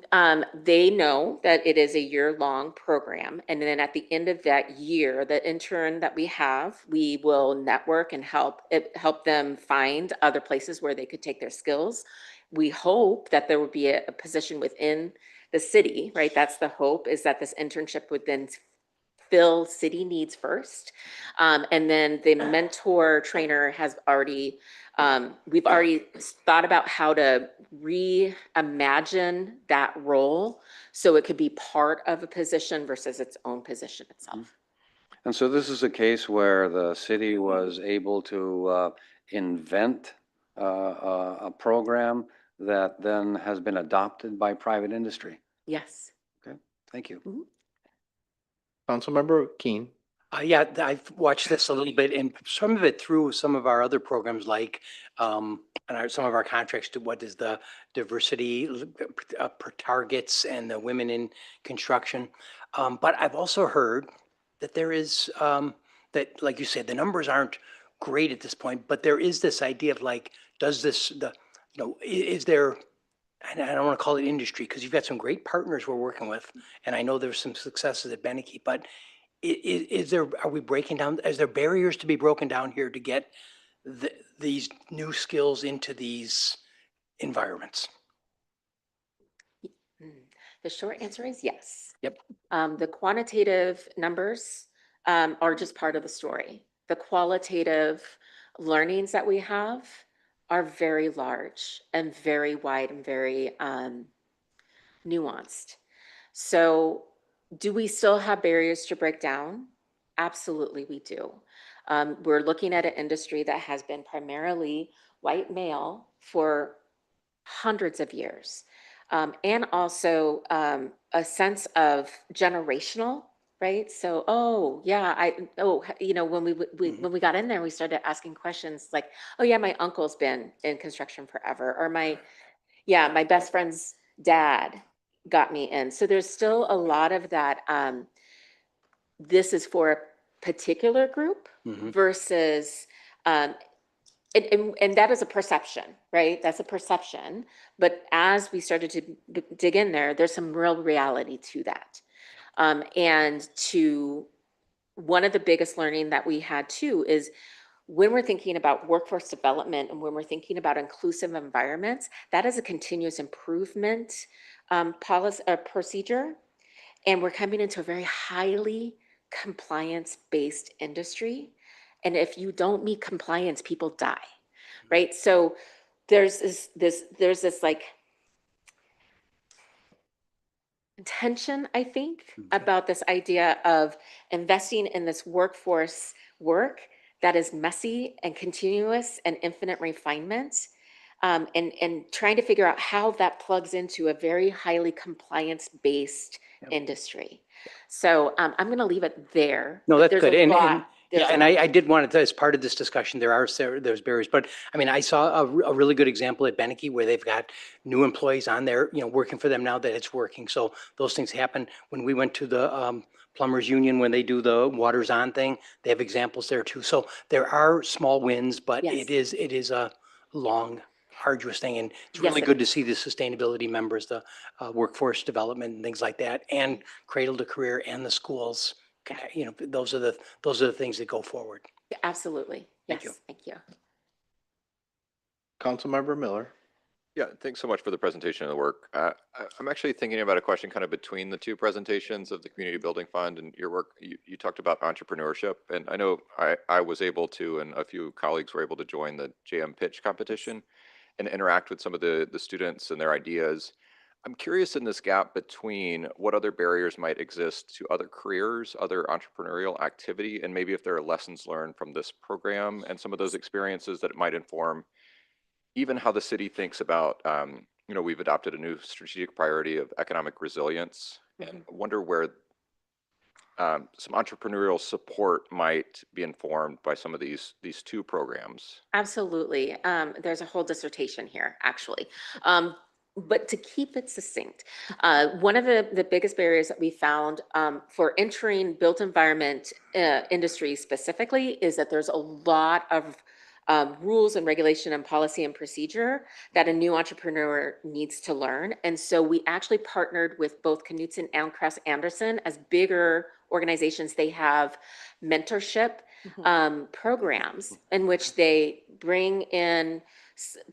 they know that it is a year-long program. And then at the end of that year, the intern that we have, we will network and help them find other places where they could take their skills. We hope that there would be a position within the city, right? That's the hope, is that this internship would then fill city needs first. And then the mentor trainer has already, we've already thought about how to reimagine that role so it could be part of a position versus its own position itself. And so this is a case where the city was able to invent a program that then has been adopted by private industry. Yes. Okay, thank you. Councilmember Keen. Yeah, I've watched this a little bit, and some of it through some of our other programs, like some of our contracts to what is the diversity targets and the women in construction. But I've also heard that there is that, like you said, the numbers aren't great at this point, but there is this idea of like, does this is there? And I don't want to call it industry because you've got some great partners we're working with, and I know there's some successes at Beneke, but are we breaking down, is there barriers to be broken down here to get these new skills into these environments? The short answer is yes. Yep. The quantitative numbers are just part of the story. The qualitative learnings that we have are very large and very wide and very nuanced. So do we still have barriers to break down? Absolutely, we do. We're looking at an industry that has been primarily white male for hundreds of years. And also a sense of generational, right? So, when we got in there, we started asking questions like, oh yeah, my uncle's been in construction forever, or my best friend's dad got me in. So there's still a lot of that, this is for a particular group Mhm. versus, and that is a perception, right? That's a perception. But as we started to dig in there, there's some real reality to that. And to one of the biggest learning that we had too is when we're thinking about workforce development and when we're thinking about inclusive environments, that is a continuous improvement policy procedure. And we're coming into a very highly compliance-based industry. And if you don't meet compliance, people die, right? So there's this like tension, I think, about this idea of investing in this workforce work that is messy and continuous and infinite refinement, and trying to figure out how that plugs into a very highly compliance-based industry. So I'm going to leave it there. No, but that's there's good. a And, lot- there's yeah, a and lot. I did want to, as part of this discussion, there's barriers, but I mean, I saw a really good example at Beneke where they've got new employees on there, working for them now that it's working. So those things happen. When we went to the plumbers union, when they do the waters on thing, they have examples there too. So there are small wins, but Yes. it is a long, arduous thing. And it's Yes, really it good to see the sustainability members, the workforce development and things like that, and cradle to career and the schools. Those are the things that go forward. Absolutely. Thank you. Yes, thank you. Councilmember Miller. Yeah, thanks so much for the presentation of the work. I'm actually thinking about a question kind of between the two presentations of the Community Building Fund and your work. You talked about entrepreneurship, and I know I was able to, and a few colleagues were able to join the JM pitch competition and interact with some of the students and their ideas. I'm curious in this gap between what other barriers might exist to other careers, other entrepreneurial activity, and maybe if there are lessons learned from this program and some of those experiences that it might inform even how the city thinks about, we've adopted a new strategic priority of economic resilience, and I wonder where some entrepreneurial support might be informed by some of these two programs. Absolutely. There's a whole dissertation here, actually. But to keep it succinct, one of the biggest barriers that we found for entering built environment industry specifically is that there's a lot of rules and regulation and policy and procedure that a new entrepreneur needs to learn. And so we actually partnered with both Knudsen and Kress Anderson as bigger organizations. They have mentorship programs in which they bring in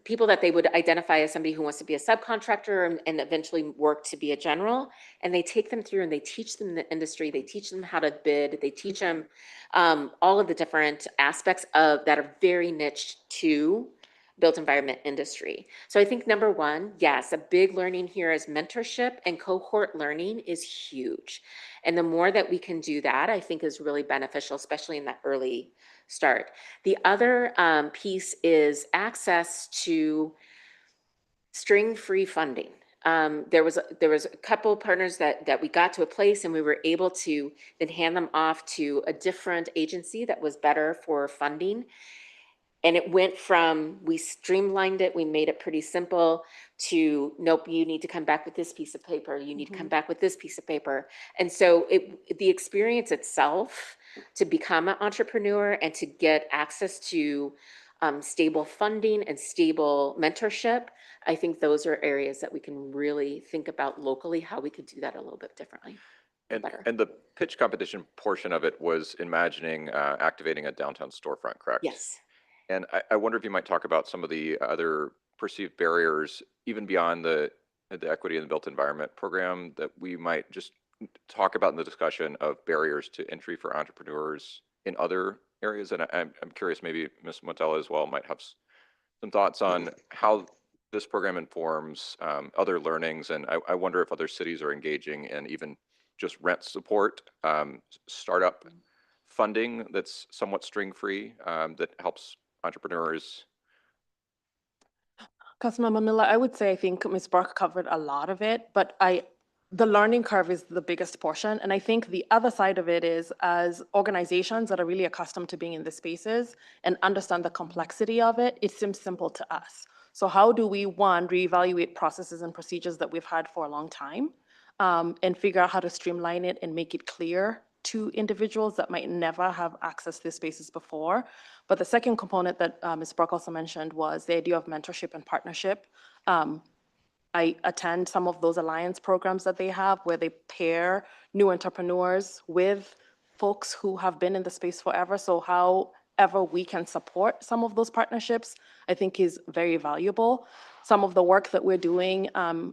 people that they would identify as somebody who wants to be a subcontractor and eventually work to be a general. And they take them through and they teach them the industry. They teach them how to bid. They teach them all of the different aspects of that are very niche to built environment industry. So I think number one, yes, a big learning here is mentorship, and cohort learning is huge. And the more that we can do that, I think is really beneficial, especially in that early start. The other piece is access to string-free funding. There was a couple partners that we got to a place and we were able to then hand them off to a different agency that was better for funding. And it went from, we streamlined it, we made it pretty simple, to, nope, you need to come back with this piece of paper, you need to come back with this piece of paper. And so the experience itself to become an entrepreneur and to get access to stable funding and stable mentorship, I think those are areas that we can really think about locally, how we could do that a little bit differently. Better. And the pitch competition portion of it was imagining activating a downtown storefront, correct? Yes. And I wonder if you might talk about some of the other perceived barriers, even beyond the equity in the built environment program, that we might just talk about in the discussion of barriers to entry for entrepreneurs in other areas. And I'm curious, maybe Ms. Montella as well might have some thoughts on how this program informs other learnings. And I wonder if other cities are engaging in even just rent support, startup funding that's somewhat string-free, that helps entrepreneurs. Councilmember Miller, I would say I think Ms. Burke covered a lot of it, but the learning curve is the biggest portion. And I think the other side of it is, as organizations that are really accustomed to being in the spaces and understand the complexity of it, it seems simple to us. So how do we, one, reevaluate processes and procedures that we've had for a long time and figure out how to streamline it and make it clear to individuals that might never have access to these spaces before. But the second component that Ms. Brock also mentioned was the idea of mentorship and partnership. I attend some of those alliance programs that they have where they pair new entrepreneurs with folks who have been in the space forever. So however we can support some of those partnerships, I think is very valuable. Some of the work that we're doing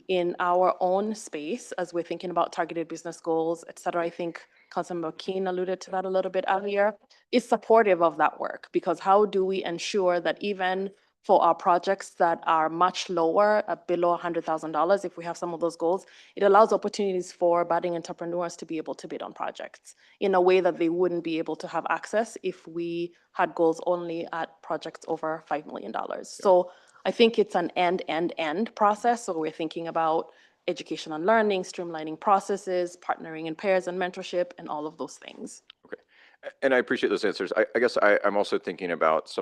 in our own space as we're thinking about targeted business goals, et cetera, I think Councilmember Keen alluded to that a little bit earlier, is supportive of that work, because how do we ensure that even for our projects that are much lower, below $100,000, if we have some of those goals, it allows opportunities for budding entrepreneurs to be able to bid on projects in a way that they wouldn't be able to have access if we had goals only at projects over $5 million. So I think it's an end process. So we're thinking about education and learning, streamlining processes, partnering in pairs and mentorship, and all of those things. Okay. And I appreciate those answers. I guess I'm also thinking about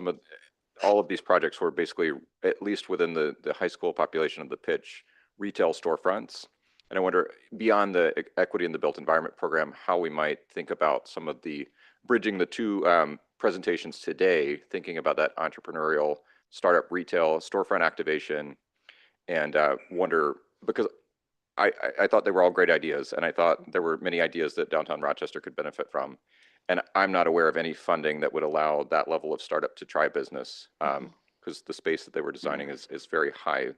all of these projects were basically, at least within the high school population of the pitch, retail storefronts. And I wonder, beyond the equity in the built environment program, how we might think about some of the bridging the two presentations today, thinking about that entrepreneurial startup retail storefront activation, and wonder, because I thought they were all great ideas, and I thought there were many ideas that downtown Rochester could benefit from. And I'm not aware of any funding that would allow that level of startup to try business, because the space that they were designing is very high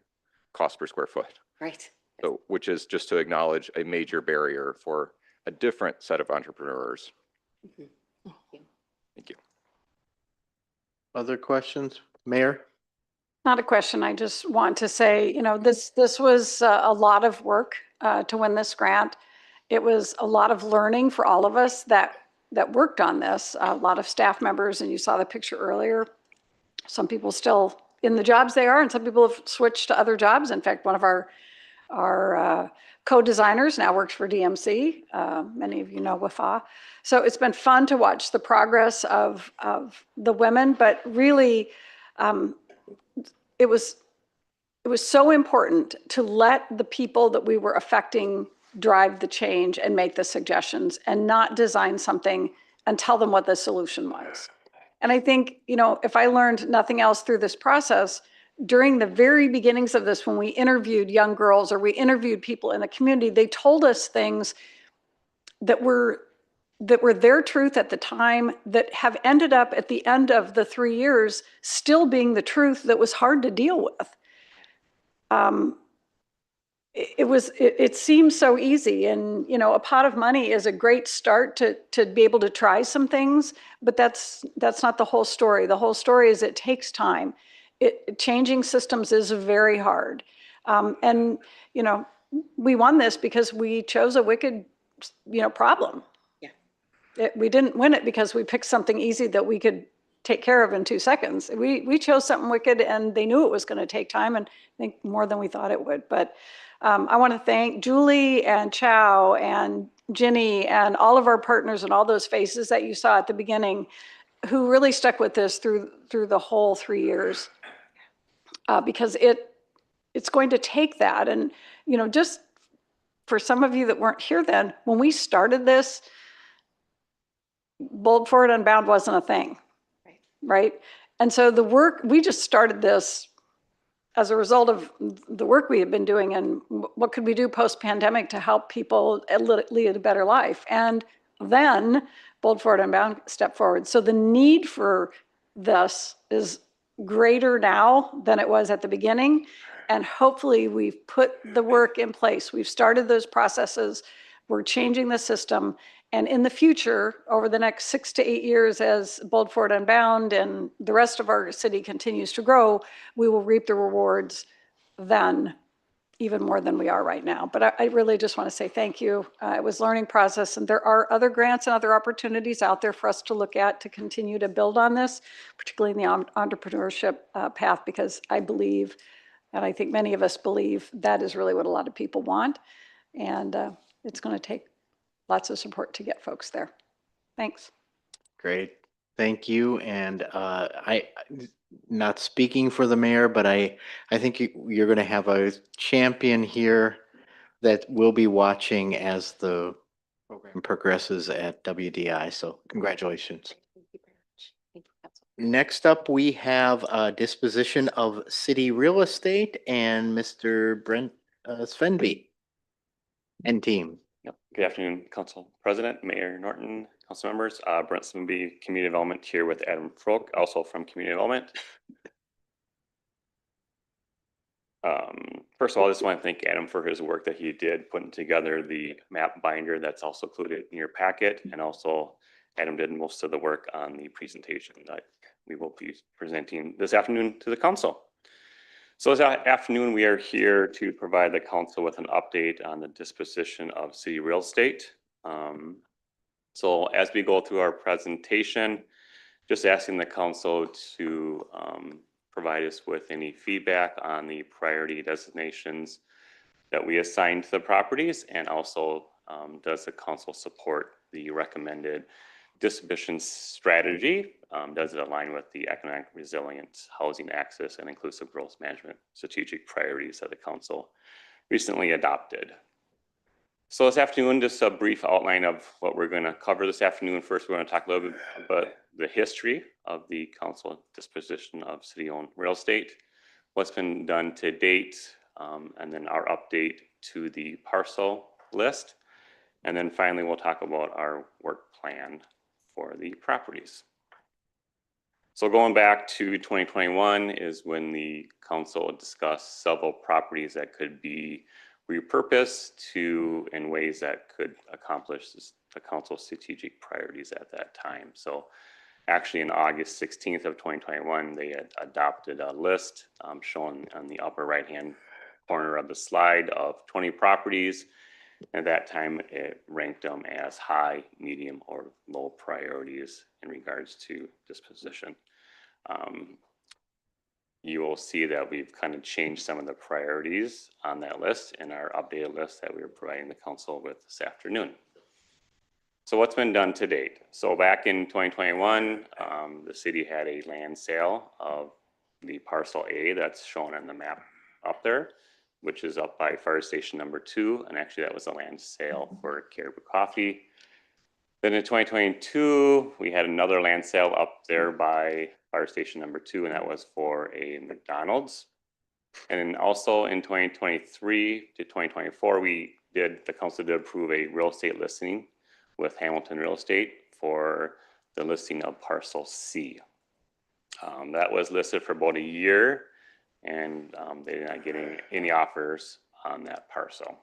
cost per square foot. Right. So, which is just to acknowledge a major barrier for a different set of entrepreneurs. Thank you. Other questions? Mayor? Not a question. I just want to say, this was a lot of work to win this grant. It was a lot of learning for all of us that worked on this, a lot of staff members, and you saw the picture earlier. Some people still in the jobs they are, and some people have switched to other jobs. In fact, one of our co-designers now works for DMC. Many of you know Wafa. So it's been fun to watch the progress of the women, but really it was so important to let the people that we were affecting drive the change and make the suggestions, and not design something and tell them what the solution was. And I think, if I learned nothing else through this process, during the very beginnings of this, when we interviewed young girls or we interviewed people in the community, they told us things that were their truth at the time, that have ended up at the end of the 3 years still being the truth that was hard to deal with. It seems so easy, and a pot of money is a great start to be able to try some things, but that's not the whole story. The whole story is it takes time. Changing systems is very hard, and we won this because we chose a wicked problem. Yeah, we didn't win it because we picked something easy that we could take care of in 2 seconds. We chose something wicked, and they knew it was going to take time, and I think more than we thought it would. But I want to thank Julie and Chow and Ginny and all of our partners and all those faces that you saw at the beginning who really stuck with this through the whole 3 years, because it's going to take that. And, just for some of you that weren't here then, when we started this, Bold Forward Unbound wasn't a thing, right? And so we just started this as a result of the work we had been doing, and what could we do post-pandemic to help people lead a better life. And then Bold Forward Unbound stepped forward. So the need for this is greater now than it was at the beginning. And hopefully we've put the work in place. We've started those processes. We're changing the system. And in the future, over the next 6 to 8 years, as Bold Forward Unbound and the rest of our city continues to grow, we will reap the rewards then even more than we are right now. But I really just want to say thank you. It was a learning process, and there are other grants and other opportunities out there for us to look at to continue to build on this, particularly in the entrepreneurship path, because I believe, and I think many of us believe, that is really what a lot of people want. And it's going to take lots of support to get folks there. Thanks. Great. Thank you. And I, not speaking for the mayor, but I think you're going to have a champion here that we'll be watching as the program progresses at WDI. So congratulations. Thank you very much. Thank you, Council. Next up, we have disposition of city real estate and Mr. Brent Svenby and team. Yep. Good afternoon, Council President, Mayor Norton, council members. Brent Smoothby, Community Development here with Adam Frook, also from Community Development. First of all, I just want to thank Adam for his work that he did putting together the map binder that's also included in your packet. And also Adam did most of the work on the presentation that we will be presenting this afternoon to the council. So this afternoon, we are here to provide the council with an update on the disposition of city real estate. So as we go through our presentation, just asking the council to provide us with any feedback on the priority designations that we assign to the properties, and also does the council support the recommended disposition strategy? Does it align with the economic resilience, housing access, and inclusive growth management strategic priorities that the council recently adopted? So this afternoon, just a brief outline of what we're going to cover this afternoon. First, we're going to talk a little bit about the history of the council disposition of city-owned real estate, what's been done to date, and then our update to the parcel list. And then finally, we'll talk about our work plan for the properties. So going back to 2021 is when the council discussed several properties that could be repurposed in ways that could accomplish the council's strategic priorities at that time. So actually, in August 16th of 2021, they had adopted a list shown on the upper right-hand corner of the slide of 20 properties. At that time, it ranked them as high, medium, or low priorities in regards to disposition. You will see that we've kind of changed some of the priorities on that list in our updated list that we are providing the council with this afternoon. So what's been done to date? So back in 2021, the city had a land sale of the parcel A that's shown on the map up there, which is up by fire station number 2. And actually that was a land sale for Caribou Coffee. Then in 2022, we had another land sale up there by fire station number 2, and that was for a McDonald's. And then also in 2023 to 2024, the council did approve a real estate listing with Hamilton Real Estate for the listing of parcel C. That was listed for about a year, and they did not get any offers on that parcel.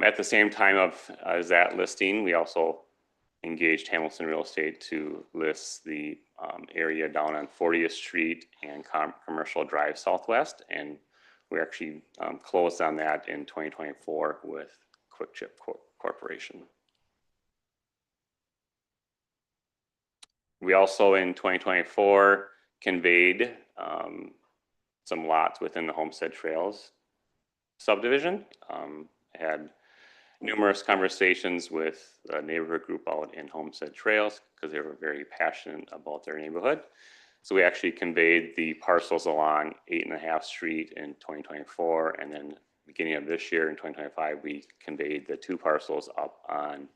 At the same time as that listing, we also engaged Hamilton Real Estate to list the area down on 40th Street and Commercial Drive Southwest, and we actually closed on that in 2024 with Quick Chip Corporation. We also in 2024 conveyed some lots within the Homestead Trails subdivision. Had numerous conversations with the neighborhood group out in Homestead Trails because they were very passionate about their neighborhood. So we actually conveyed the parcels along 8.5 Street in 2024, and then beginning of this year in 2025, we conveyed the 2 parcels up on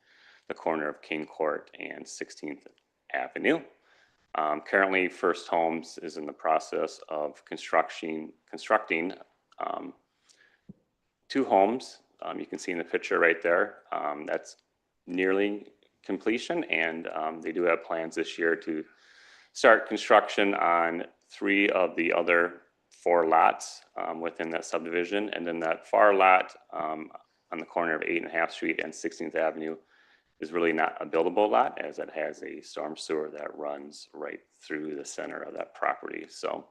the corner of King Court and 16th Avenue. Currently, First Homes is in the process of constructing 2 homes. You can see in the picture right there, that's nearly completion, and they do have plans this year to start construction on 3 of the other 4 lots within that subdivision. And then that far lot on the corner of 8.5 Street and 16th Avenue is really not a buildable lot, as it has a storm sewer that runs right through the center of that property. So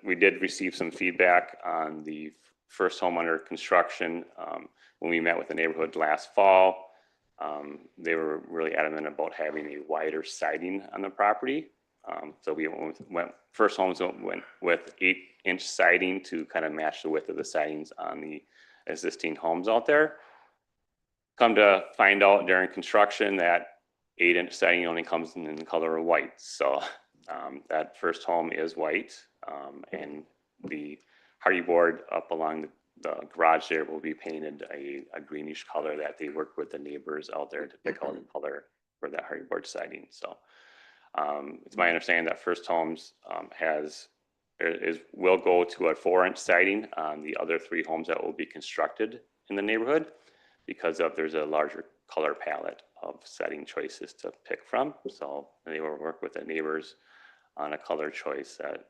we did receive some feedback on the first home under construction. When we met with the neighborhood last fall, they were really adamant about having a wider siding on the property. So we First Homes went with 8-inch siding to kind of match the width of the sidings on the existing homes out there. Come to find out during construction that 8-inch siding only comes in the color of white. So that first home is white, and the hardy board up along the garage there will be painted a greenish color that they work with the neighbors out there to pick out the color for that hardy board siding. So it's my understanding that First Homes will go to a 4-inch siding on the other 3 homes that will be constructed in the neighborhood because there's a larger color palette of siding choices to pick from. So they will work with the neighbors on a color choice that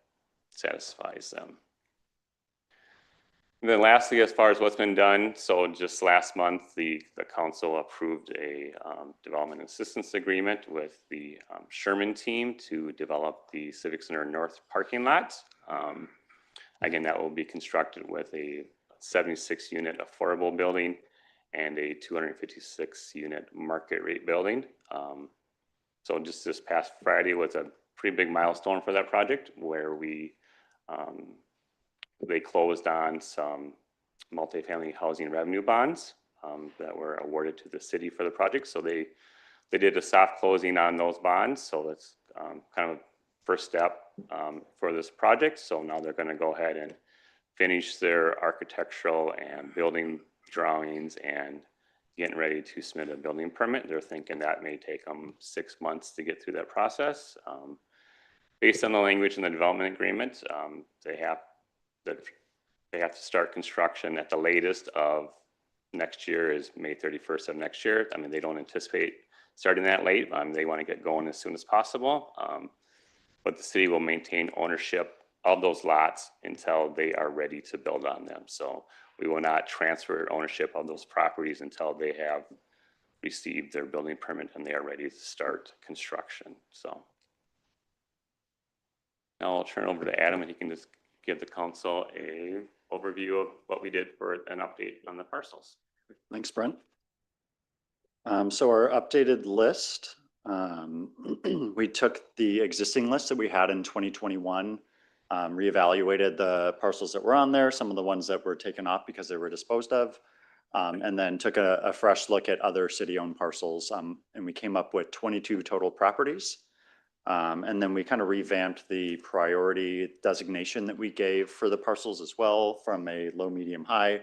satisfies them. And then lastly, as far as what's been done, so just last month, the council approved a development assistance agreement with the Sherman team to develop the Civic Center North parking lot. Again, that will be constructed with a 76-unit affordable building and a 256-unit market rate building. So just this past Friday was a pretty big milestone for that project where they closed on some multifamily housing revenue bonds that were awarded to the city for the project. So they did a soft closing on those bonds. So that's kind of first step for this project. So now they're going to go ahead and finish their architectural and building drawings and getting ready to submit a building permit. They're thinking that may take them 6 months to get through that process. Based on the language in the development agreement, they have to start construction at the latest of next year is May 31st of next year. I mean, they don't anticipate starting that late. They want to get going as soon as possible. But the city will maintain ownership of those lots until they are ready to build on them. So we will not transfer ownership of those properties until they have received their building permit and they are ready to start construction. So now I'll turn it over to Adam and he can just give the council a overview of what we did for an update on the parcels. Thanks, Brent. So our updated list, we took the existing list that we had in 2021, reevaluated the parcels that were on there, some of the ones that were taken off because they were disposed of, and then took a fresh look at other city-owned parcels, and we came up with 22 total properties. And then we kind of revamped the priority designation that we gave for the parcels as well, from a low, medium, high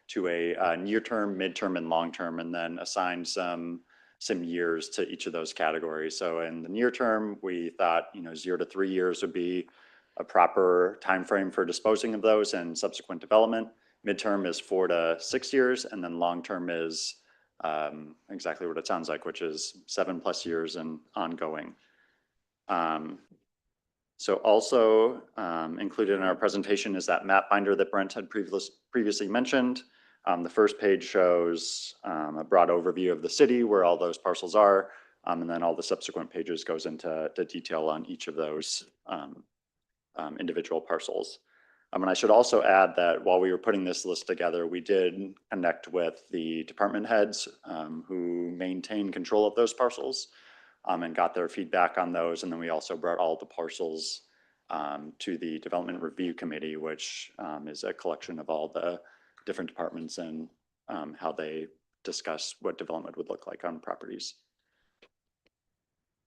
to a near term, midterm, and long term, and then assigned some years to each of those categories. So in the near term, we thought 0 to 3 years would be a proper time frame for disposing of those and subsequent development. Midterm is 4 to 6 years, and then long term is exactly what it sounds like, which is 7+ years and ongoing. So also included in our presentation is that map binder that Brent had previously mentioned. The first page shows a broad overview of the city, where all those parcels are, and then all the subsequent pages goes into the detail on each of those individual parcels. And I should also add that while we were putting this list together, we did connect with the department heads who maintain control of those parcels. And got their feedback on those. And then we also brought all the parcels to the Development Review Committee, which is a collection of all the different departments and how they discuss what development would look like on properties.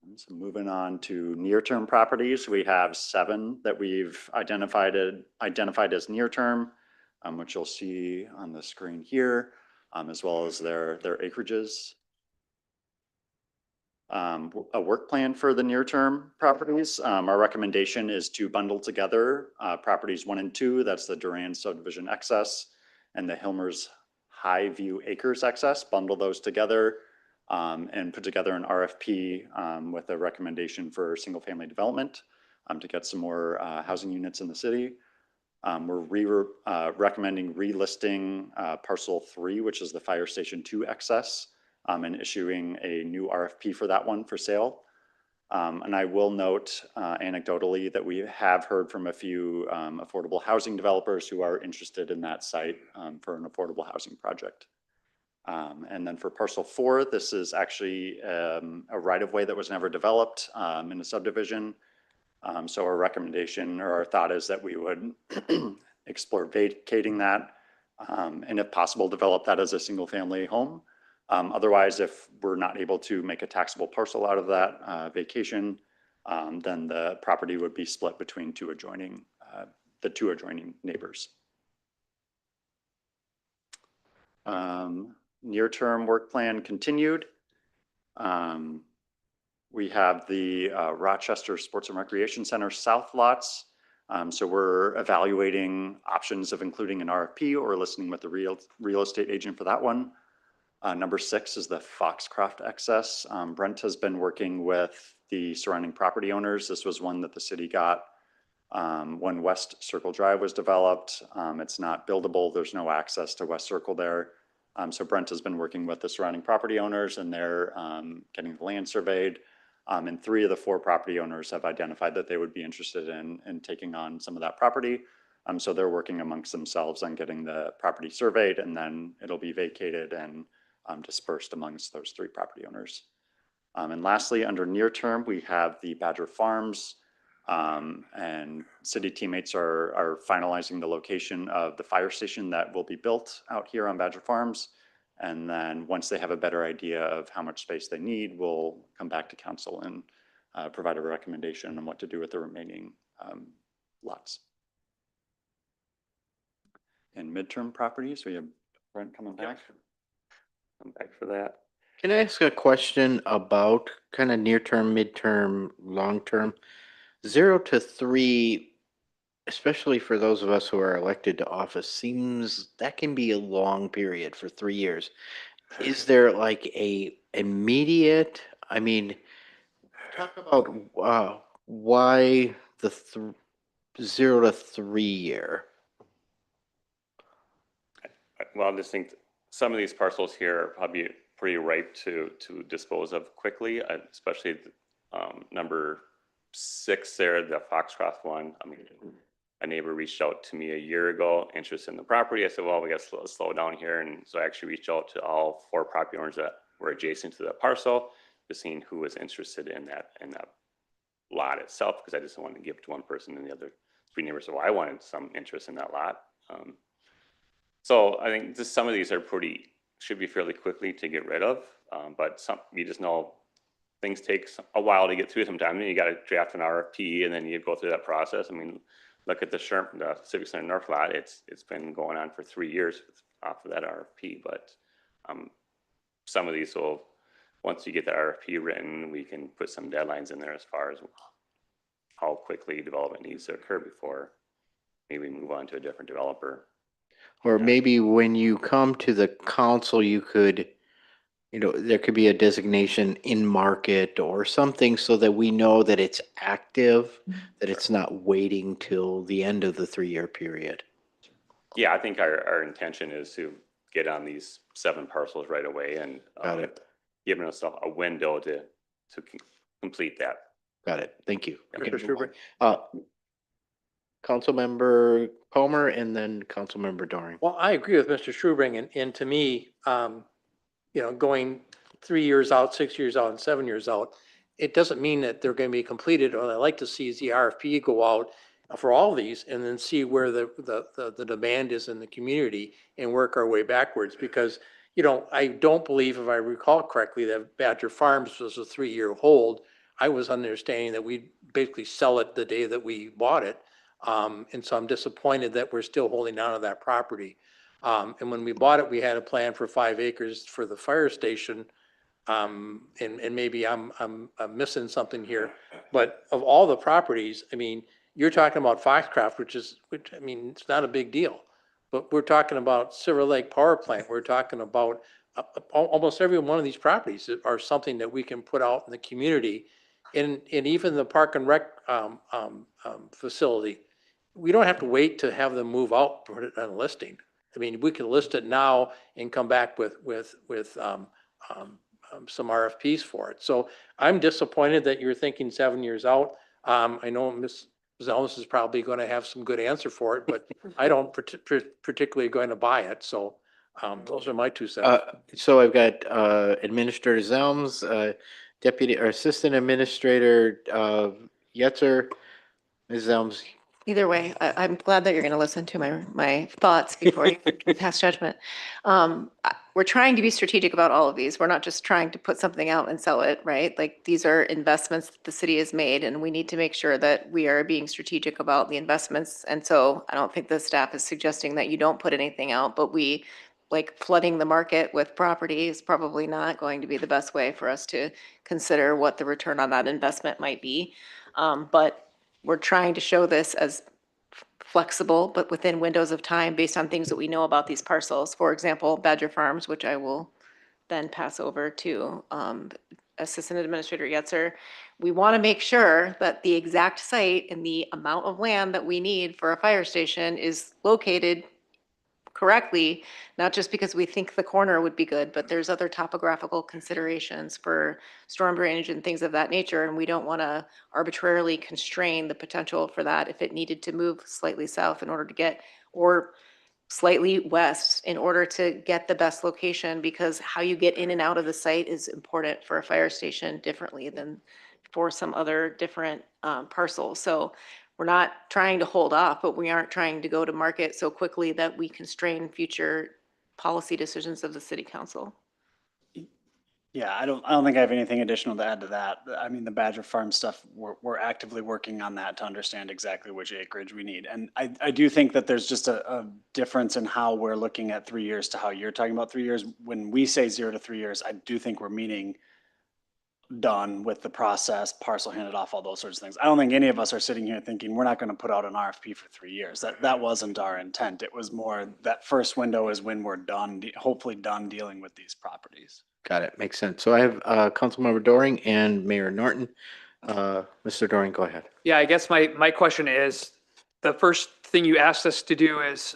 And so moving on to near-term properties, we have 7 that we've identified as near-term, which you'll see on the screen here, as well as their acreages. A work plan for the near-term properties. Our recommendation is to bundle together properties 1 and 2. That's the Duran Subdivision Excess and the Hilmers High View Acres Excess. Bundle those together and put together an RFP with a recommendation for single-family development to get some more housing units in the city. We're recommending relisting Parcel 3, which is the Fire Station 2 Excess. And issuing a new RFP for that one for sale. And I will note anecdotally that we have heard from a few affordable housing developers who are interested in that site for an affordable housing project. And then for Parcel 4, this is actually a right-of-way that was never developed in a subdivision. So our recommendation or our thought is that we would explore vacating that and if possible, develop that as a single-family home. Otherwise, if we're not able to make a taxable parcel out of that vacation, then the property would be split between the two adjoining neighbors. Near-term work plan continued. We have the Rochester Sports and Recreation Center South lots. So we're evaluating options of including an RFP or listening with the real estate agent for that one. Number 6 is the Foxcroft excess. Brent has been working with the surrounding property owners. This was one that the city got when West Circle Drive was developed. It's not buildable. There's no access to West Circle there. So Brent has been working with the surrounding property owners, and they're getting the land surveyed. And 3 of the 4 property owners have identified that they would be interested in taking on some of that property. So they're working amongst themselves on getting the property surveyed, and then it'll be vacated and dispersed amongst those 3 property owners. And lastly, under near term, we have the Badger Farms, and city teammates are finalizing the location of the fire station that will be built out here on Badger Farms. And then once they have a better idea of how much space they need, we'll come back to council and provide a recommendation on what to do with the remaining lots. And midterm properties, we have Brent coming back. I'm back for that. Can I ask a question about kind of near term, midterm, long term? 0 to 3, especially for those of us who are elected to office, seems that can be a long period for 3 years. Is there like a immediate, I mean, talk about why the 0 to 3 year? Well, I just think some of these parcels here are probably pretty ripe to dispose of quickly, especially number 6 there, the Foxcroft one. I mean, a neighbor reached out to me a year ago, interested in the property. I said, well, we got to slow down here. And so I actually reached out to all 4 property owners that were adjacent to that parcel, just seeing who was interested in that lot itself, because I just wanted to give it to one person, and the other 3 neighbors said, well, I wanted some interest in that lot. So I think just some of these are should be fairly quickly to get rid of, but you just know things take a while to get through sometimes, and you got to draft an RFP, and then you go through that process. I mean, look at the Civic Center North lot. It's been going on for 3 years off of that RFP, but some of these will, once you get the RFP written, we can put some deadlines in there as far as how quickly development needs to occur before maybe move on to a different developer. Or maybe when you come to the council, you could, there could be a designation in market or something so that we know that it's active, that it's not waiting till the end of the 3-year period. Yeah, I think our intention is to get on these 7 parcels right away and giving us a window to complete that. Got it. Thank you. Mr. Schubert? Councilmember Palmer and then Councilmember Doring. Well, I agree with Mr. Schubring, and to me, going 3 years out, 6 years out, and 7 years out, it doesn't mean that they're going to be completed. What I like to see is the RFP go out for all these, and then see where the demand is in the community and work our way backwards. Because I don't believe, if I recall correctly, that Badger Farms was a 3-year hold. I was understanding that we'd basically sell it the day that we bought it. And so I'm disappointed that we're still holding on to that property. And when we bought it, we had a plan for 5 acres for the fire station. And maybe I'm missing something here, but of all the properties, I mean, you're talking about Foxcroft, which I mean, it's not a big deal, but we're talking about Silver Lake Power Plant. We're talking about almost every one of these properties are something that we can put out in the community. And even the Park and Rec facility, we don't have to wait to have them move out, put it on a listing. I mean, we can list it now and come back with some RFPs for it. So I'm disappointed that you're thinking 7 years out. I know Ms. Zelms is probably going to have some good answer for it, but I don't particularly going to buy it. So those are my 2 cents. So I've got Administrator Zelms, Deputy or Assistant Administrator Yetzer, Ms. Zelms. Either way, I'm glad that you're going to listen to my thoughts before you pass judgment. We're trying to be strategic about all of these. We're not just trying to put something out and sell it, right? Like, these are investments that the city has made, and we need to make sure that we are being strategic about the investments. And so I don't think the staff is suggesting that you don't put anything out, but we like flooding the market with property is probably not going to be the best way for us to consider what the return on that investment might be. But we're trying to show this as flexible, but within windows of time based on things that we know about these parcels. For example, Badger Farms, which I will then pass over to Assistant Administrator Yetzer. We want to make sure that the exact site and the amount of land that we need for a fire station is located correctly, not just because we think the corner would be good, but there's other topographical considerations for storm drainage and things of that nature, and we don't want to arbitrarily constrain the potential for that if it needed to move slightly south in order to get, or slightly west in order to get the best location, because how you get in and out of the site is important for a fire station differently than for some other different parcels. So we're not trying to hold off, but we aren't trying to go to market so quickly that we constrain future policy decisions of the city council. Yeah, I don't think I have anything additional to add to that. I mean, the Badger Farm stuff, we're actively working on that to understand exactly which acreage we need. And I do think that there's just a difference in how we're looking at 3 years to how you're talking about 3 years. When we say 0 to 3 years, I do think we're meaning done with the process, parcel handed off, all those sorts of things. I don't think any of us are sitting here thinking we're not going to put out an RFP for 3 years. That wasn't our intent. It was more that first window is when we're done, hopefully done dealing with these properties. Got it. Makes sense. So I have Councilmember Doring and Mayor Norton. Mr. Doring, go ahead. Yeah, I guess my question is, the first thing you asked us to do is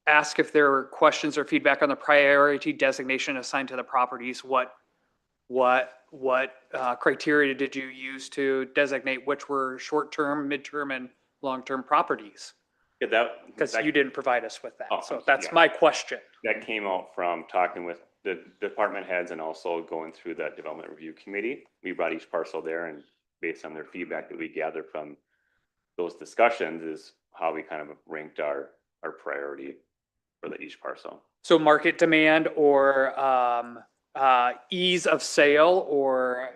ask if there were questions or feedback on the priority designation assigned to the properties. What criteria did you use to designate which were short-term, mid-term, and long-term properties? Yeah, Because you didn't provide us with that. Oh, So that's yeah. my question. That came out from talking with the department heads and also going through that development review committee. We brought each parcel there, and based on their feedback that we gathered from those discussions is how we kind of ranked our priority for each parcel. So market demand or ease of sale, or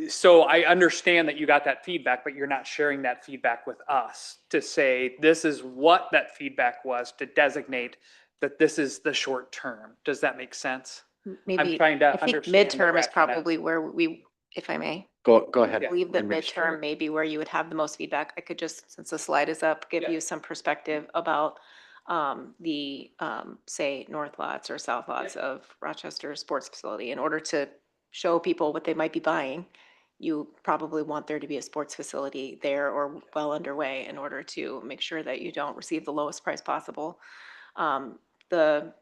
so I understand that you got that feedback, but you're not sharing that feedback with us to say this is what that feedback was to designate that this is the short term. Does that make sense? Maybe, I'm trying to I think understand the midterm is rationale. probably where we, if I may. Go ahead. I believe that Administrator. midterm may be where you would have the most feedback. I could just, since the slide is up, give Yeah. you some perspective about the, say, north lots or south lots of Rochester Sports Facility. In order to show people what they might be buying, you probably want there to be a sports facility there or well underway in order to make sure that you don't receive the lowest price possible. The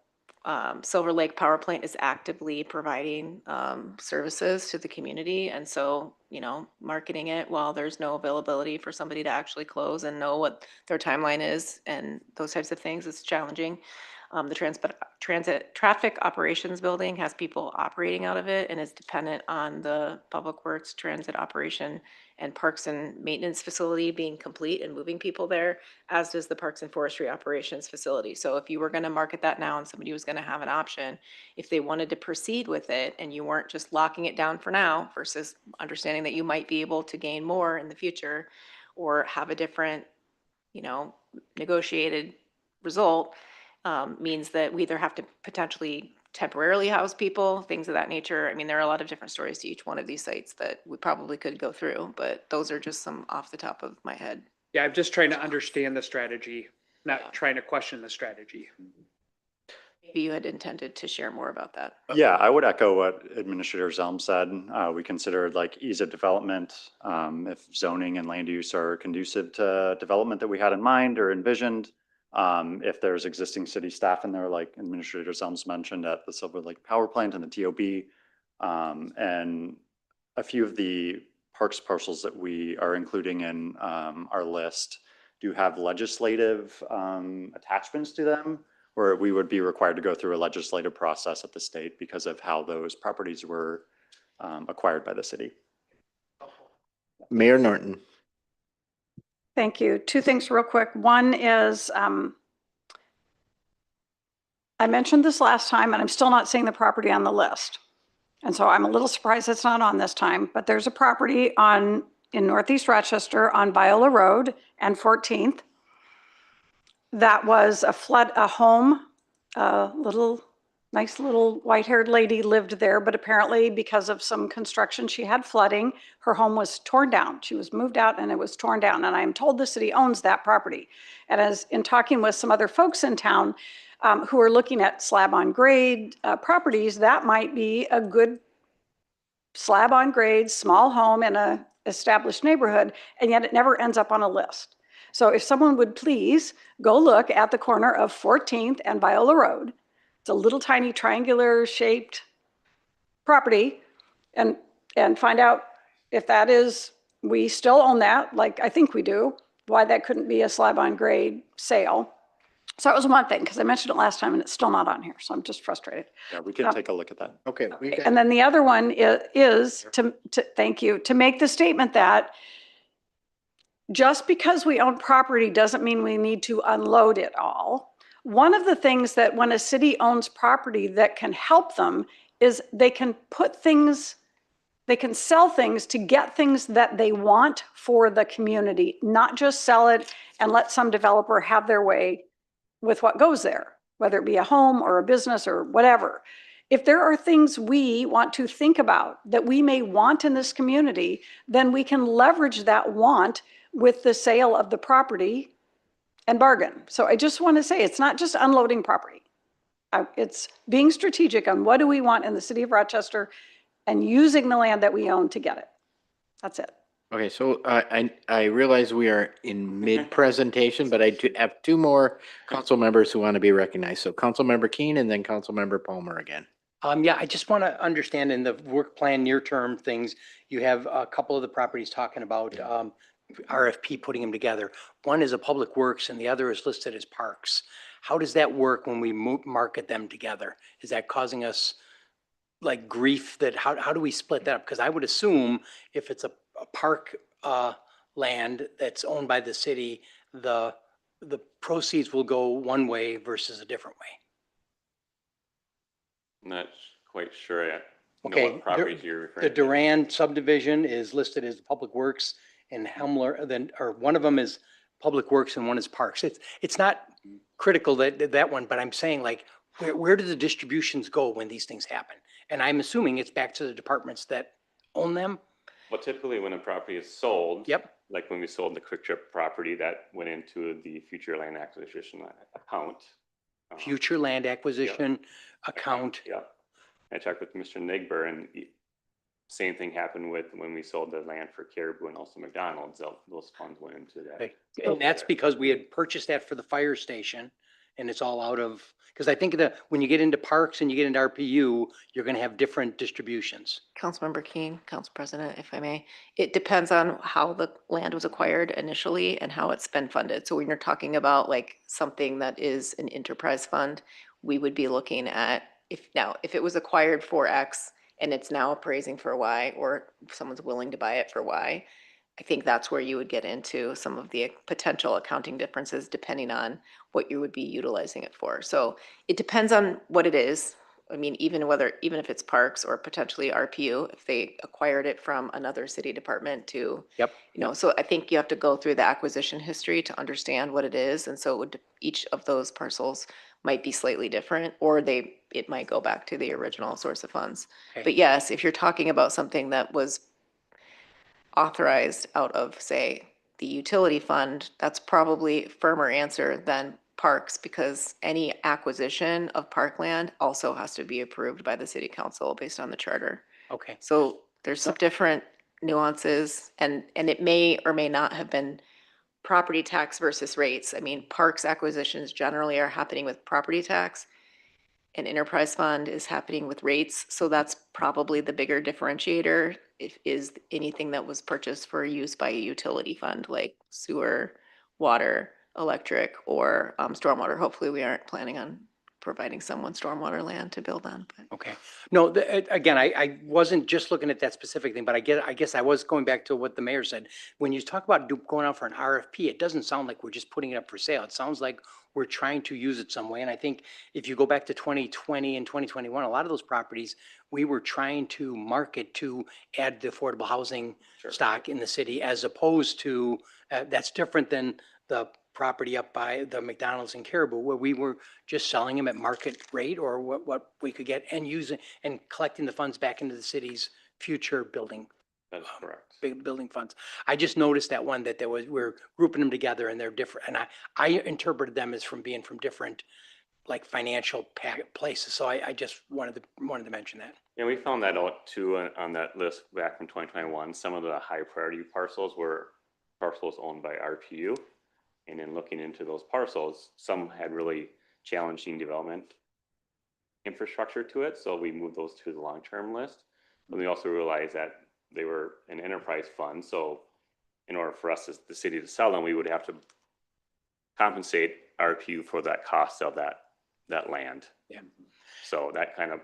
Silver Lake Power Plant is actively providing services to the community. And so, you know, marketing it while there's no availability for somebody to actually close and know what their timeline is and those types of things is challenging. The traffic operations building has people operating out of it and is dependent on the Public Works transit operation and Parks and Maintenance facility being complete and moving people there, as does the Parks and Forestry operations facility. So if you were going to market that now and somebody was going to have an option, if they wanted to proceed with it and you weren't just locking it down for now versus understanding that you might be able to gain more in the future or have a different, you know, negotiated result, means that we either have to potentially temporarily house people, things of that nature. I mean, there are a lot of different stories to each one of these sites that we probably could go through, but those are just some off the top of my head. Yeah, I'm just trying to understand the strategy, not trying to question the strategy. Maybe you had intended to share more about that. Yeah, I would echo what Administrator Zelm said. We considered like ease of development, if zoning and land use are conducive to development that we had in mind or envisioned. If there's existing city staff in there, like Administrator Zelms mentioned at the Silver Lake Power Plant and the TOB, and a few of the parks parcels that we are including in our list do have legislative attachments to them, where we would be required to go through a legislative process at the state because of how those properties were acquired by the city. Mayor Norton. Thank you. Two things real quick. One is, I mentioned this last time and I'm still not seeing the property on the list. And so I'm a little surprised it's not on this time, but there's a property in Northeast Rochester on Viola Road and 14th. That was a home a nice little white-haired lady lived there, but apparently because of some construction, she had flooding. Her home was torn down. She was moved out and it was torn down. And I am told the city owns that property. And as in talking with some other folks in town who are looking at slab on grade properties, that might be a good slab on grade, small home in a established neighborhood, and yet it never ends up on a list. So if someone would please go look at the corner of 14th and Viola Road. It's a little tiny triangular shaped property and find out if that is, we still own that, like I think we do, why that couldn't be a slab on grade sale. So that was one thing, because I mentioned it last time and it's still not on here, so I'm just frustrated. Yeah, we can take a look at that. Okay. And then the other one is to thank you, to make the statement that just because we own property doesn't mean we need to unload it all. One of the things that when a city owns property that can help them is they can put things, they can sell things to get things that they want for the community, not just sell it and let some developer have their way with what goes there, whether it be a home or a business or whatever. If there are things we want to think about that we may want in this community, then we can leverage that want with the sale of the property and bargain. So I just want to say, it's not just unloading property. It's being strategic on what do we want in the city of Rochester and using the land that we own to get it. That's it. Okay, so I realize we are in mid-presentation, but I do have two more council members who want to be recognized. So Councilmember Keen and then Councilmember Palmer again. Yeah, I just want to understand in the work plan, near-term things, you have a couple of the properties talking about RFP, putting them together. One is a public works and the other is listed as parks. How does that work when we market them together? Is that causing us like grief that, how do we split that up? Because I would assume if it's a park land that's owned by the city, the proceeds will go one way versus a different way. I'm not quite sure yet. Okay, What properties you're referring the to. Durand subdivision is listed as Public Works and Helmler, then, or one of them is Public Works and one is Parks. It's not critical that one, but I'm saying like, where do the distributions go when these things happen? And I'm assuming it's back to the departments that own them. Well, typically when a property is sold. Yep. Like when we sold the Quick Trip property, that went into the future land acquisition account. Future land acquisition account. Yeah. I checked with Mr. Nigber and same thing happened with when we sold the land for Caribou and also McDonald's. Those funds went into that. Okay. And that's because we had purchased that for the fire station and it's all out of, because I think that when you get into parks and you get into RPU, you're going to have different distributions. Councilmember Keen, Council President, if I may, it depends on how the land was acquired initially and how it's been funded. So when you're talking about like something that is an enterprise fund, we would be looking at if it was acquired for X and it's now appraising for Y, or someone's willing to buy it for Y, I think that's where you would get into some of the potential accounting differences depending on what you would be utilizing it for. So it depends on what it is. I mean, even if it's parks or potentially RPU, if they acquired it from another city department to, Yep. So I think you have to go through the acquisition history to understand what it is. And so each of those parcels might be slightly different, or it might go back to the original source of funds. Okay. But yes, if you're talking about something that was authorized out of, say, the utility fund, that's probably a firmer answer than parks, because any acquisition of parkland also has to be approved by the city council based on the charter. Okay. So there's some different nuances, and it may or may not have been property tax versus rates. I mean, parks acquisitions generally are happening with property tax. An enterprise fund is happening with rates. So that's probably the bigger differentiator, is anything that was purchased for use by a utility fund like sewer, water, electric, or stormwater. Hopefully we aren't planning on providing someone stormwater land to build on. But. Okay. No, again, I wasn't just looking at that specific thing, but I guess I was going back to what the mayor said. When you talk about going out for an RFP, it doesn't sound like we're just putting it up for sale. It sounds like we're trying to use it some way. And I think if you go back to 2020 and 2021, a lot of those properties, we were trying to market to add the affordable housing stock in the city, as opposed to, that's different than the property up by the McDonald's in Caribou, where we were just selling them at market rate or what we could get and using and collecting the funds back into the city's future building. That is correct. Big building funds. I just noticed that one that there was, we're grouping them together and they're different. And I interpreted them as from being from different like financial places. So I just wanted to mention that. Yeah, we found that out too on that list back from 2021. Some of the high priority parcels were parcels owned by RPU. And in looking into those parcels, some had really challenging development infrastructure to it. So we moved those to the long-term list. But we also realized that they were an enterprise fund. So in order for us as the city to sell them, we would have to compensate RPU for that cost of that land. Yeah. So that kind of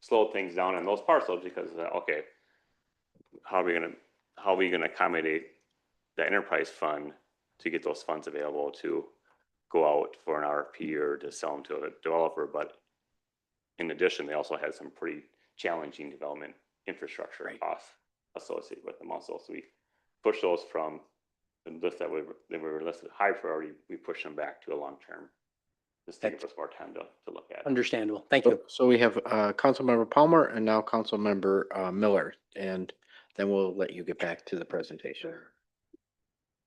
slowed things down in those parcels because, okay, how are we gonna accommodate the enterprise fund to get those funds available to go out for an RFP or to sell them to a developer? But in addition, they also had some pretty challenging development infrastructure costs associated with them also. So we pushed those from the list that were listed high priority, we pushed them back to a long-term. Just to give us more time to look at it. Understandable. Thank you. So we have Councilmember Palmer and now Councilmember Miller, and then we'll let you get back to the presentation.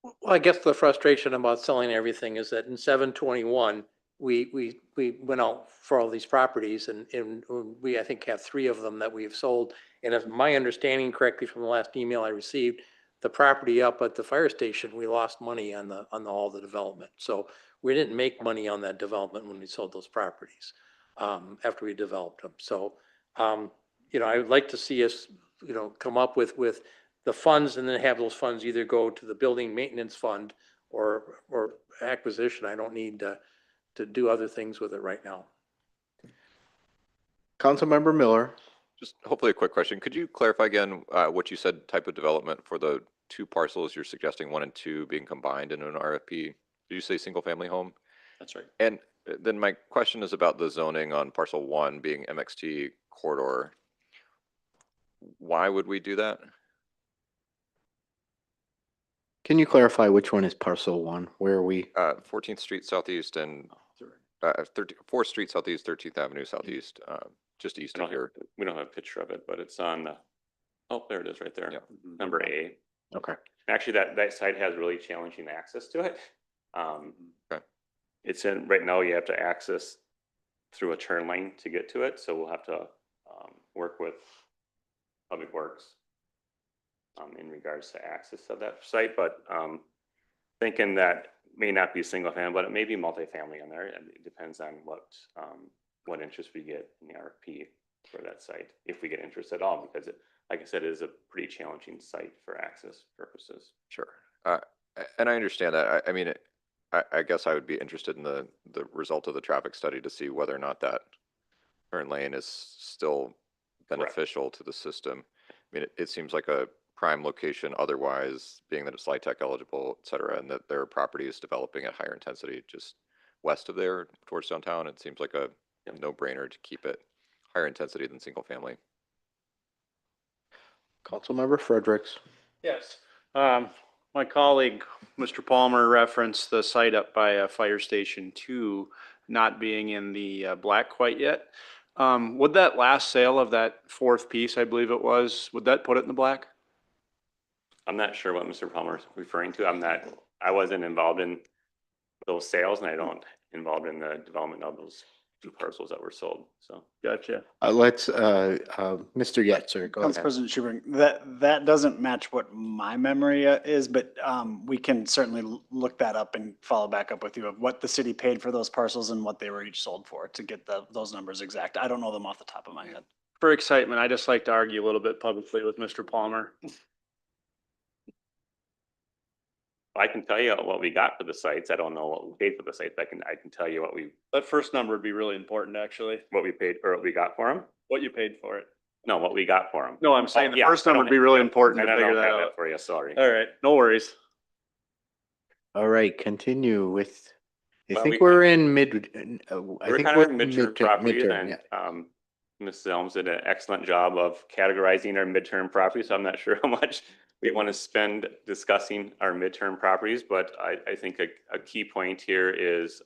Well, I guess the frustration about selling everything is that in 721, we went out for all these properties and we, I think, have 3 of them that we've sold. And if my understanding correctly from the last email I received, the property up at the fire station, we lost money on all the development. So we didn't make money on that development when we sold those properties after we developed them. So, you know, I would like to see us, you know, come up with the funds and then have those funds either go to the building maintenance fund or acquisition. I don't need to do other things with it right now. Councilmember Miller. Just hopefully a quick question. Could you clarify again what you said type of development for the 2 parcels you're suggesting 1 and 2 being combined in an RFP? Did you say single family home? That's right. And then my question is about the zoning on parcel 1 being MXT corridor. Why would we do that? Can you clarify which one is parcel 1? Where are we? 14th Street Southeast and 4th Street Southeast, 13th Avenue Southeast, just east of here. We don't have a picture of it, but it's on the, oh, there it is right there. Yeah. Number A. Okay. Actually, that site has really challenging access to it. Okay. It's in, right now you have to access through a turn lane to get to it. So we'll have to work with Public Works in regards to access of that site. But thinking that may not be single family, but it may be multifamily on there. And it depends on what interest we get in the RFP for that site, if we get interest at all, because it, like I said, it is a pretty challenging site for access purposes. Sure. And I understand that. I mean, I guess I would be interested in the result of the traffic study to see whether or not that turn lane is still beneficial to the system. I mean, it seems like a prime location otherwise, being that it's LIHTC eligible, et cetera, and that their property is developing at higher intensity just west of there towards downtown. It seems like a no-brainer to keep it higher intensity than single family. Councilmember Fredericks. Yes. My colleague, Mr. Palmer, referenced the site up by Fire Station 2 not being in the black quite yet. Would that last sale of that 4th piece, I believe it was, would that put it in the black? I'm not sure what Mr. Palmer is referring to. I wasn't involved in those sales and I don't involved in the development of those 2 parcels that were sold. So. Gotcha. Let's, Mr. Yetzer, go Council ahead. President Schubert, that doesn't match what my memory is, but we can certainly look that up and follow back up with you of what the city paid for those parcels and what they were each sold for to get those numbers exact. I don't know them off the top of my head. For excitement, I just like to argue a little bit publicly with Mr. Palmer. I can tell you what we got for the sites. I don't know what we paid for the sites. I can tell you That first number would be really important, actually. what we paid or what we got for them. What you paid for it. No, what we got for them. No, I'm saying the yeah, first I number don't- would be really important And to I figure don't that have out. that for you. Sorry. All right, no worries. All right, continue with, I Well, think we- we're in mid, I We're think kind we're of in midterm midterm, properties midterm, and Mrs. Elms did an excellent job of categorizing our midterm properties. So I'm not sure how much we want to spend discussing our midterm properties, but I think a key point here is,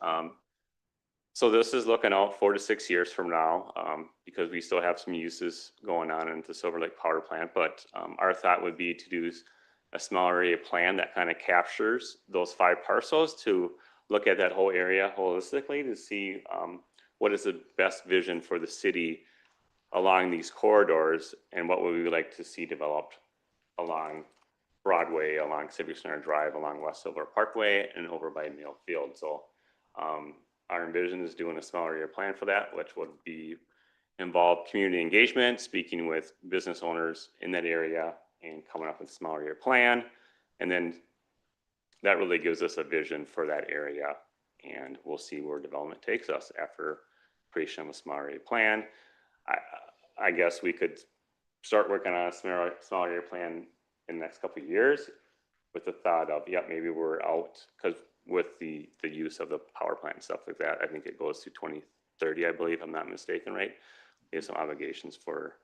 so this is looking out 4 to 6 years from now, because we still have some uses going on in the Silver Lake Power Plant, but our thought would be to do a small area plan that kind of captures those 5 parcels to look at that whole area holistically to see what is the best vision for the city along these corridors and what would we like to see developed along Broadway, along Civic Center Drive, along West Silver Parkway, and over by Mill Field. So our envision is doing a small area plan for that, which would be involve community engagement, speaking with business owners in that area and coming up with a small area plan. And then that really gives us a vision for that area, and we'll see where development takes us after creation of a small area plan. I guess we could start working on a small area plan in the next couple of years with the thought of, yeah, maybe we're out, because with the use of the power plant and stuff like that, I think it goes to 2030, I believe, I'm not mistaken, right? We have some obligations for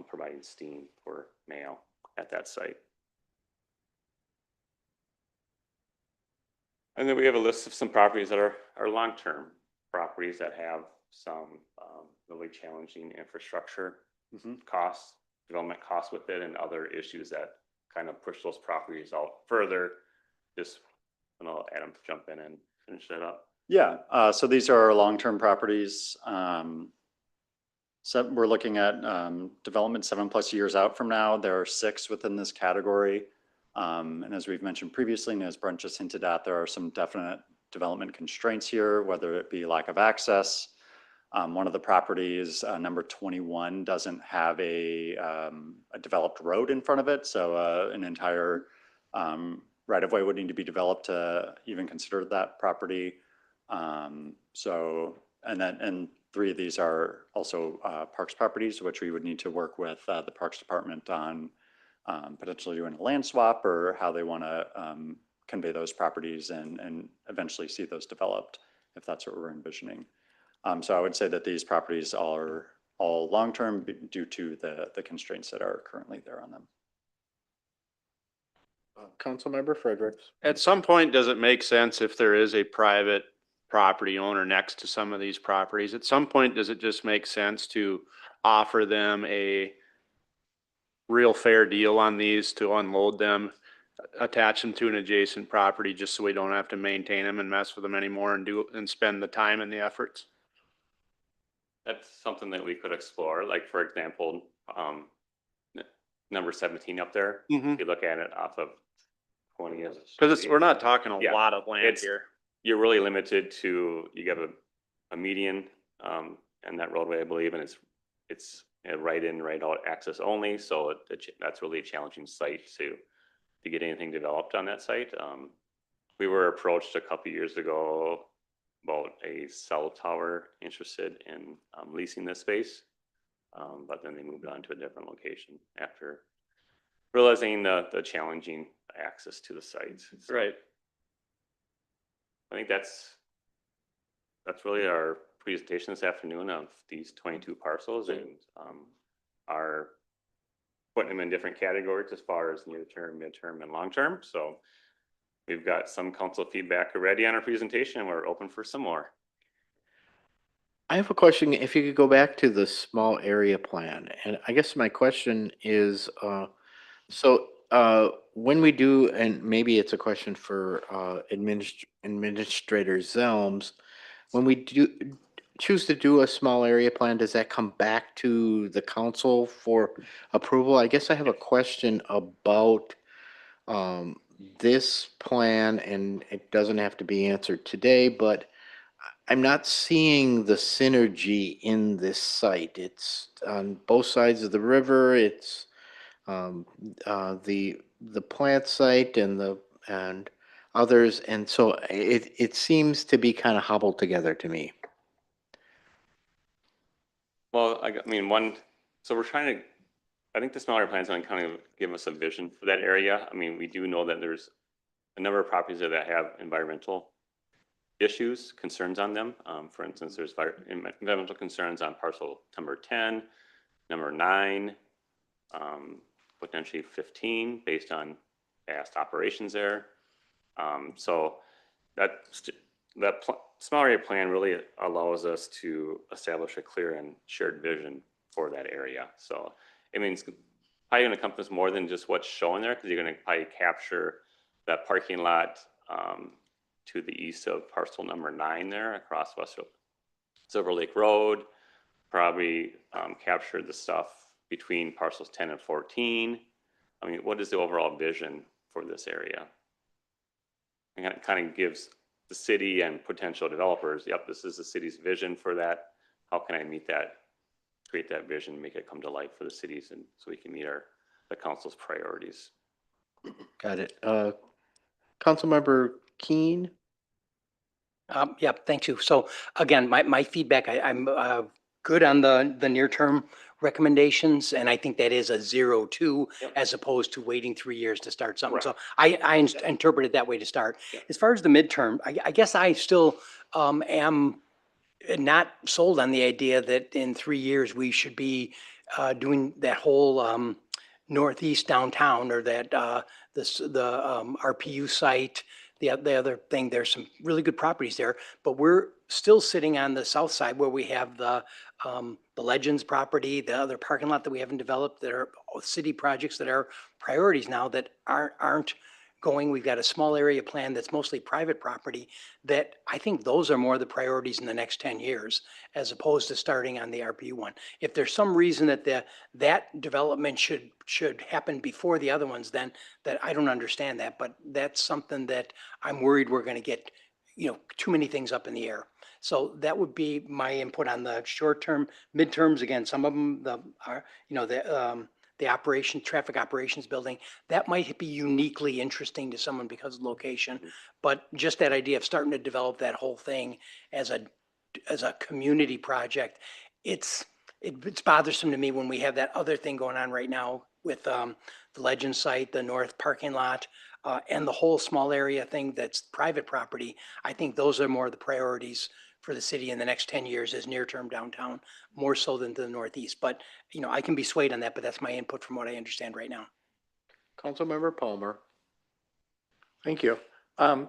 providing steam for Mayo at that site. And then we have a list of some properties that are long-term properties that have some really challenging infrastructure costs, development costs with it, and other issues that kind of push those properties out further. Just, I'll Adam jump in and finish that up. Yeah, so these are our long-term properties. So we're looking at development 7+ years out from now. There are 6 within this category. And as we've mentioned previously, and as Brent just hinted at, there are some definite development constraints here, whether it be lack of access. One of the properties, number 21, doesn't have a developed road in front of it. So an entire right-of-way would need to be developed to even consider that property. And 3 of these are also parks properties, which we would need to work with the Parks Department on potentially doing a land swap or how they want to convey those properties and eventually see those developed, if that's what we're envisioning. So I would say that these properties are all long-term due to the constraints that are currently there on them. Councilmember Fredericks. At some point, does it make sense if there is a private property owner next to some of these properties? At some point, does it just make sense to offer them a real fair deal on these, to unload them, attach them to an adjacent property, just so we don't have to maintain them and mess with them anymore and spend the time and the efforts? That's something that we could explore. Like, for example, number 17 up there, if you look at it off of 20. Because we're not talking a Yeah, lot of land here. You're really limited to, you have a median and that roadway, I believe, and it's a right in, right out access only. So that's really a challenging site to get anything developed on that site. We were approached a couple years ago about a cell tower interested in leasing this space, but then they moved on to a different location after realizing the challenging access to the site. So Right. I think that's really our presentation this afternoon of these 22 parcels, and are putting them in different categories as far as near term, midterm, and long term. So we've got some council feedback already on our presentation, and we're open for some more. I have a question. If you could go back to the small area plan, and I guess my question is, when we do, and maybe it's a question for Administrator Zelms, when we do choose to do a small area plan, does that come back to the council for approval? I guess I have a question about this plan, and it doesn't have to be answered today, but I'm not seeing the synergy in this site. It's on both sides of the river. It's the plant site and others, and so it seems to be kind of hobbled together to me. Well, I mean, so we're trying to, I think the smaller plan is going to kind of give us a vision for that area. I mean, we do know that there's a number of properties there that have environmental issues, concerns on them. For instance, there's environmental concerns on parcel number 10, number 9, potentially 15 based on past operations there. So that small area plan really allows us to establish a clear and shared vision for that area. So it means probably going to encompass more than just what's shown there, because you're going to probably capture that parking lot to the east of parcel number 9 there across West Silver Lake Road, probably capture the stuff between parcels 10 and 14. I mean, what is the overall vision for this area? And it kind of gives the city and potential developers, yep, this is the city's vision for that. How can I meet that, create that vision, make it come to life for the cities, and so we can meet the council's priorities. Got it. Councilmember Keen? Yeah, thank you. So again, my feedback, I'm good on the near-term recommendations, and I think that is a 0-2 Yep. as opposed to waiting 3 years to start something. Correct. So I interpret it that way to start. Yep. As far as the midterm, I guess I still am not sold on the idea that in 3 years we should be doing that whole northeast downtown, or that the RPU site. The other thing, there's some really good properties there, but we're still sitting on the south side where we have the Legends property, the other parking lot that we haven't developed, that are city projects that are priorities now that aren't going. We've got a small area plan that's mostly private property, that I think those are more the priorities in the next 10 years, as opposed to starting on the RPU one. If there's some reason that that development should happen before the other ones, then that I don't understand that, but that's something that I'm worried we're going to get, too many things up in the air. So that would be my input on the short term. Midterms, again, some of them, the traffic operations building, that might be uniquely interesting to someone because of location. But just that idea of starting to develop that whole thing as a community project, it's bothersome to me when we have that other thing going on right now with the Legend site, the north parking lot, and the whole small area thing that's private property. I think those are more the priorities for the city in the next 10 years as near-term downtown, more so than the northeast. But, I can be swayed on that, but that's my input from what I understand right now. Councilmember Palmer? Thank you. I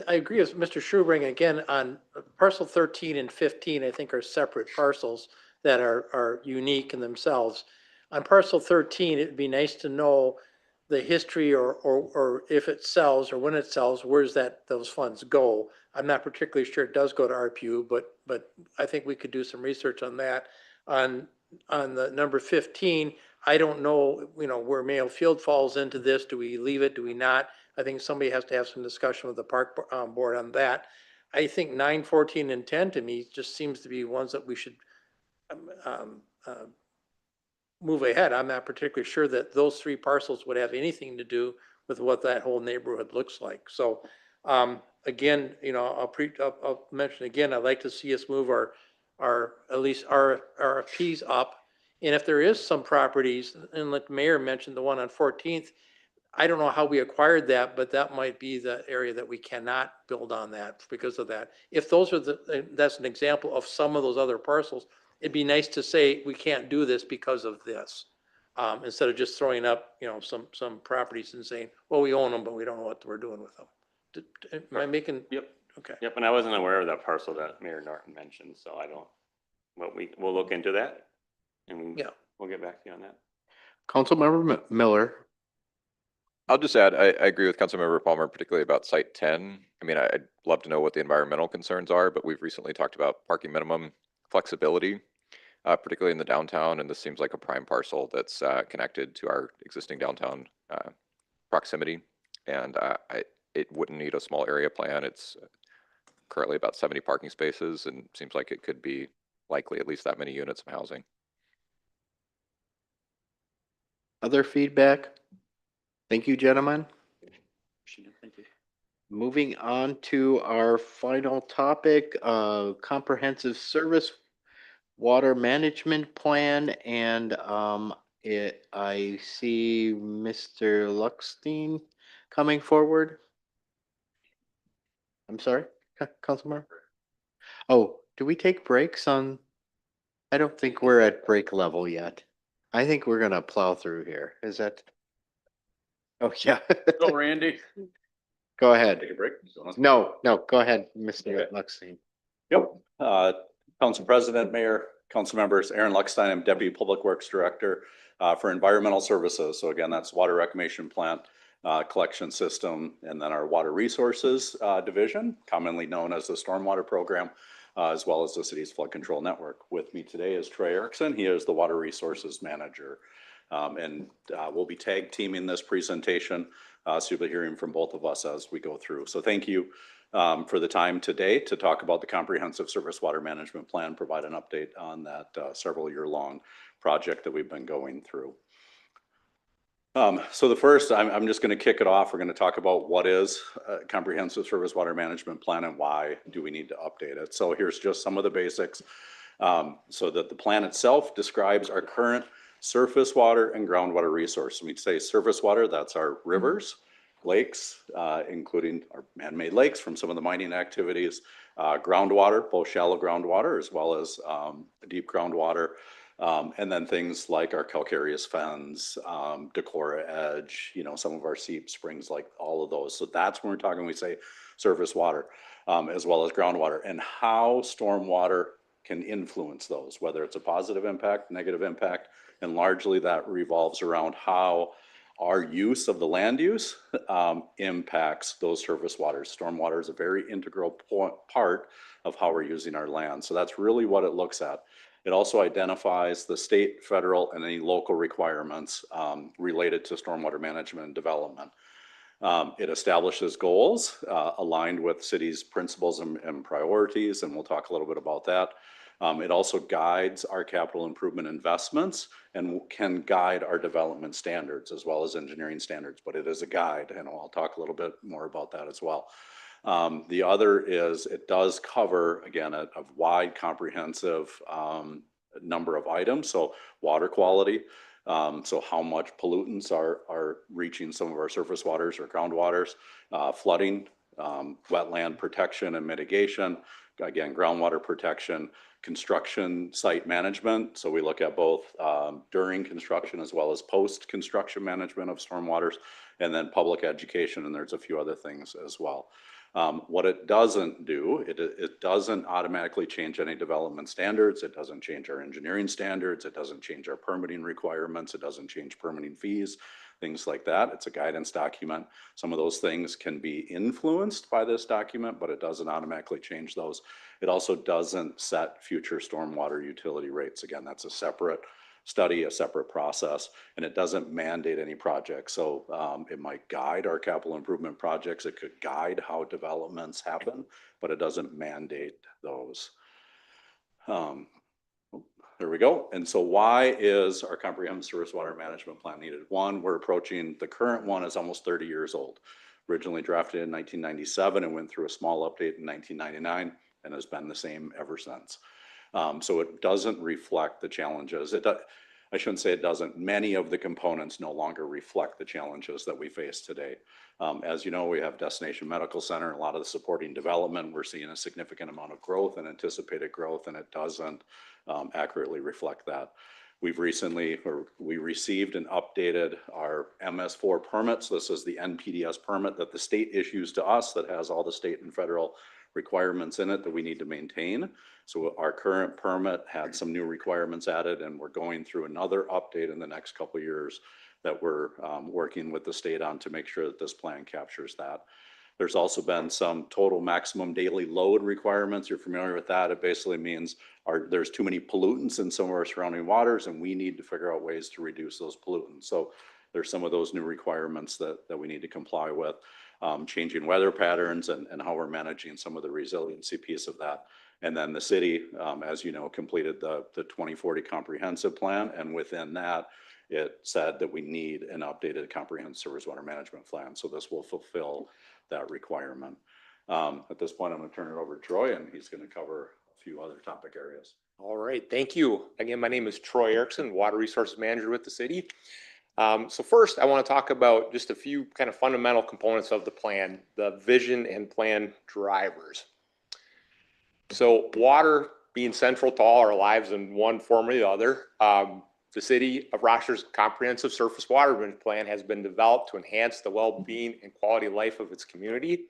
agree with Mr. Schubring again on parcel 13 and 15, I think are separate parcels that are unique in themselves. On parcel 13, it'd be nice to know the history or if it sells or when it sells, where's those funds go? I'm not particularly sure it does go to RPU, but I think we could do some research on that. On the number 15, I don't know, where Mayo Field falls into this. Do we leave it? Do we not? I think somebody has to have some discussion with the park board on that. I think 9, 14, and 10 to me just seems to be ones that we should move ahead. I'm not particularly sure that those 3 parcels would have anything to do with what that whole neighborhood looks like. So again, I'll mention again, I'd like to see us move at least our RFPs up. And if there is some properties, and like the mayor mentioned, the one on 14th, I don't know how we acquired that, but that might be the area that we cannot build on that because of that. If those are that's an example of some of those other parcels, it'd be nice to say we can't do this because of this, instead of just throwing up, some properties and saying, well, we own them, but we don't know what we're doing with them. Am I making? Yep. Okay. Yep, and I wasn't aware of that parcel that Mayor Norton mentioned, so I don't, but we'll look into that, and we'll get back to you on that. Councilmember Miller? I'll just add, I agree with Councilmember Palmer, particularly about Site 10. I mean, I'd love to know what the environmental concerns are, but we've recently talked about parking minimum flexibility, particularly in the downtown, and this seems like a prime parcel that's connected to our existing downtown proximity, and it wouldn't need a small area plan. It's currently about 70 parking spaces, and seems like it could be likely at least that many units of housing. Other feedback? Thank you, gentlemen. Thank you. Moving on to our final topic, comprehensive service water management plan, and I see Mr. Luckstein coming forward. I'm sorry, Councilmember? Oh, do we take breaks on? I don't think we're at break level yet. I think we're gonna plow through here. Is that? Oh, yeah. Go, Randy. Go ahead. Take a break? No, go ahead, Mr. Luxstein. Yep. Council President, Mayor, council members, Aaron Luckstein, I'm Deputy Public Works Director for Environmental Services. So again, that's water reclamation plant, collection system, and then our water resources division, commonly known as the stormwater program, as well as the city's flood control network. With me today is Troy Erickson. He is the water resources manager. We'll be tag teaming this presentation. So you'll be hearing from both of us as we go through. So thank you for the time today to talk about the comprehensive surface water management plan, provide an update on that several year long project that we've been going through. So the first, I'm just going to kick it off. We're going to talk about what is a comprehensive surface water management plan and why do we need to update it. So here's just some of the basics. So that the plan itself describes our current surface water and groundwater resource. When we say surface water, that's our rivers, lakes, including our man-made lakes from some of the mining activities, groundwater, both shallow groundwater as well as deep groundwater, and then things like our calcareous fens, Decorah edge, some of our seep springs, like all of those. So that's when we're talking, we say surface water, as well as groundwater, and how stormwater can influence those, whether it's a positive impact, negative impact, and largely that revolves around how our use of the land use impacts those surface waters. Stormwater is a very integral part of how we're using our land. So that's really what it looks at. It also identifies the state, federal, and any local requirements related to stormwater management and development. It establishes goals aligned with city's principles and priorities, and we'll talk a little bit about that. It also guides our capital improvement investments and can guide our development standards as well as engineering standards, but it is a guide, and I'll talk a little bit more about that as well. The other is it does cover, again, a wide comprehensive number of items. So water quality, so how much pollutants are reaching some of our surface waters or groundwaters, flooding, wetland protection and mitigation, again, groundwater protection, construction site management. So we look at both during construction as well as post-construction management of stormwaters, and then public education, and there's a few other things as well. What it doesn't do, it doesn't automatically change any development standards. It doesn't change our engineering standards. It doesn't change our permitting requirements. It doesn't change permitting fees, things like that. It's a guidance document. Some of those things can be influenced by this document, but it doesn't automatically change those. It also doesn't set future stormwater utility rates. Again, that's a separate study, a separate process, and it doesn't mandate any projects. So it might guide our capital improvement projects. It could guide how developments happen, but it doesn't mandate those. There we go. And so why is our comprehensive surface water management plan needed? One, we're approaching, the current one is almost 30 years old. Originally drafted in 1997 and went through a small update in 1999 and has been the same ever since. So it doesn't reflect the challenges. I shouldn't say it doesn't. Many of the components no longer reflect the challenges that we face today. As you know, we have Destination Medical Center and a lot of the supporting development. We're seeing a significant amount of growth and anticipated growth, and it doesn't accurately reflect that. We received and updated our MS4 permits. This is the NPDES permit that the state issues to us that has all the state and federal requirements in it that we need to maintain. So our current permit had some new requirements added, and we're going through another update in the next couple of years that we're working with the state on to make sure that this plan captures that. There's also been some total maximum daily load requirements. You're familiar with that. It basically means there's too many pollutants in some of our surrounding waters, and we need to figure out ways to reduce those pollutants. So there's some of those new requirements that we need to comply with. Changing weather patterns and how we're managing some of the resiliency piece of that. And then the city, as you know, completed the 2040 comprehensive plan. And within that, it said that we need an updated comprehensive surface water management plan. So this will fulfill that requirement. At this point, I'm going to turn it over to Troy, and he's going to cover a few other topic areas. All right, thank you. Again, my name is Troy Erickson, Water Resources Manager with the city. So first, I want to talk about just a few kind of fundamental components of the plan, the vision and plan drivers. So water being central to all our lives in one form or the other. The City of Rochester's comprehensive surface water management plan has been developed to enhance the well-being and quality of life of its community,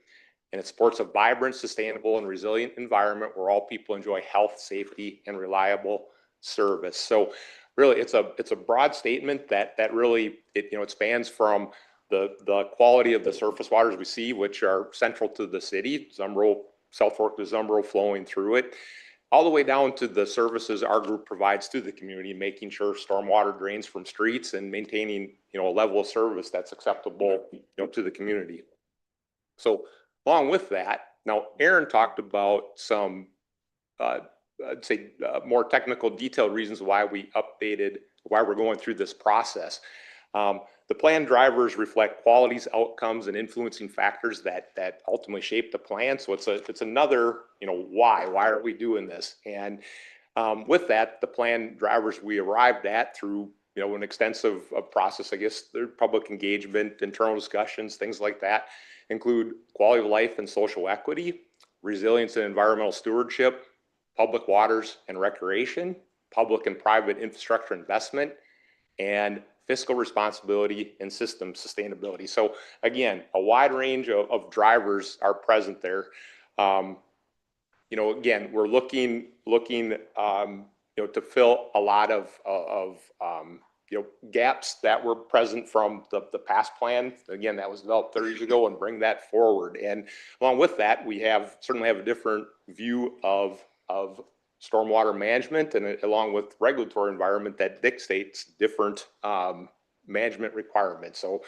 and it supports a vibrant, sustainable, and resilient environment where all people enjoy health, safety, and reliable service. So really, it's a broad statement that really it spans from the quality of the surface waters we see, which are central to the city, Zumbro, South Fork to Zumbro flowing through it, all the way down to the services our group provides to the community, making sure stormwater drains from streets and maintaining, a level of service that's acceptable, to the community. So along with that, now Aaron talked about some, I'd say more technical detailed reasons why we're going through this process. The plan drivers reflect qualities, outcomes, and influencing factors that ultimately shape the plan. So it's another, why are we doing this? And with that, the plan drivers we arrived at through, an extensive process, I guess, their public engagement, internal discussions, things like that, include quality of life and social equity, resilience and environmental stewardship, public waters and recreation, public and private infrastructure investment, and fiscal responsibility and system sustainability. So again, a wide range of drivers are present there. Again, we're looking to fill a lot of gaps that were present from the past plan. Again, that was developed 30 years ago, and bring that forward. And along with that, we certainly have a different view of stormwater management, and along with regulatory environment that dictates different management requirements. So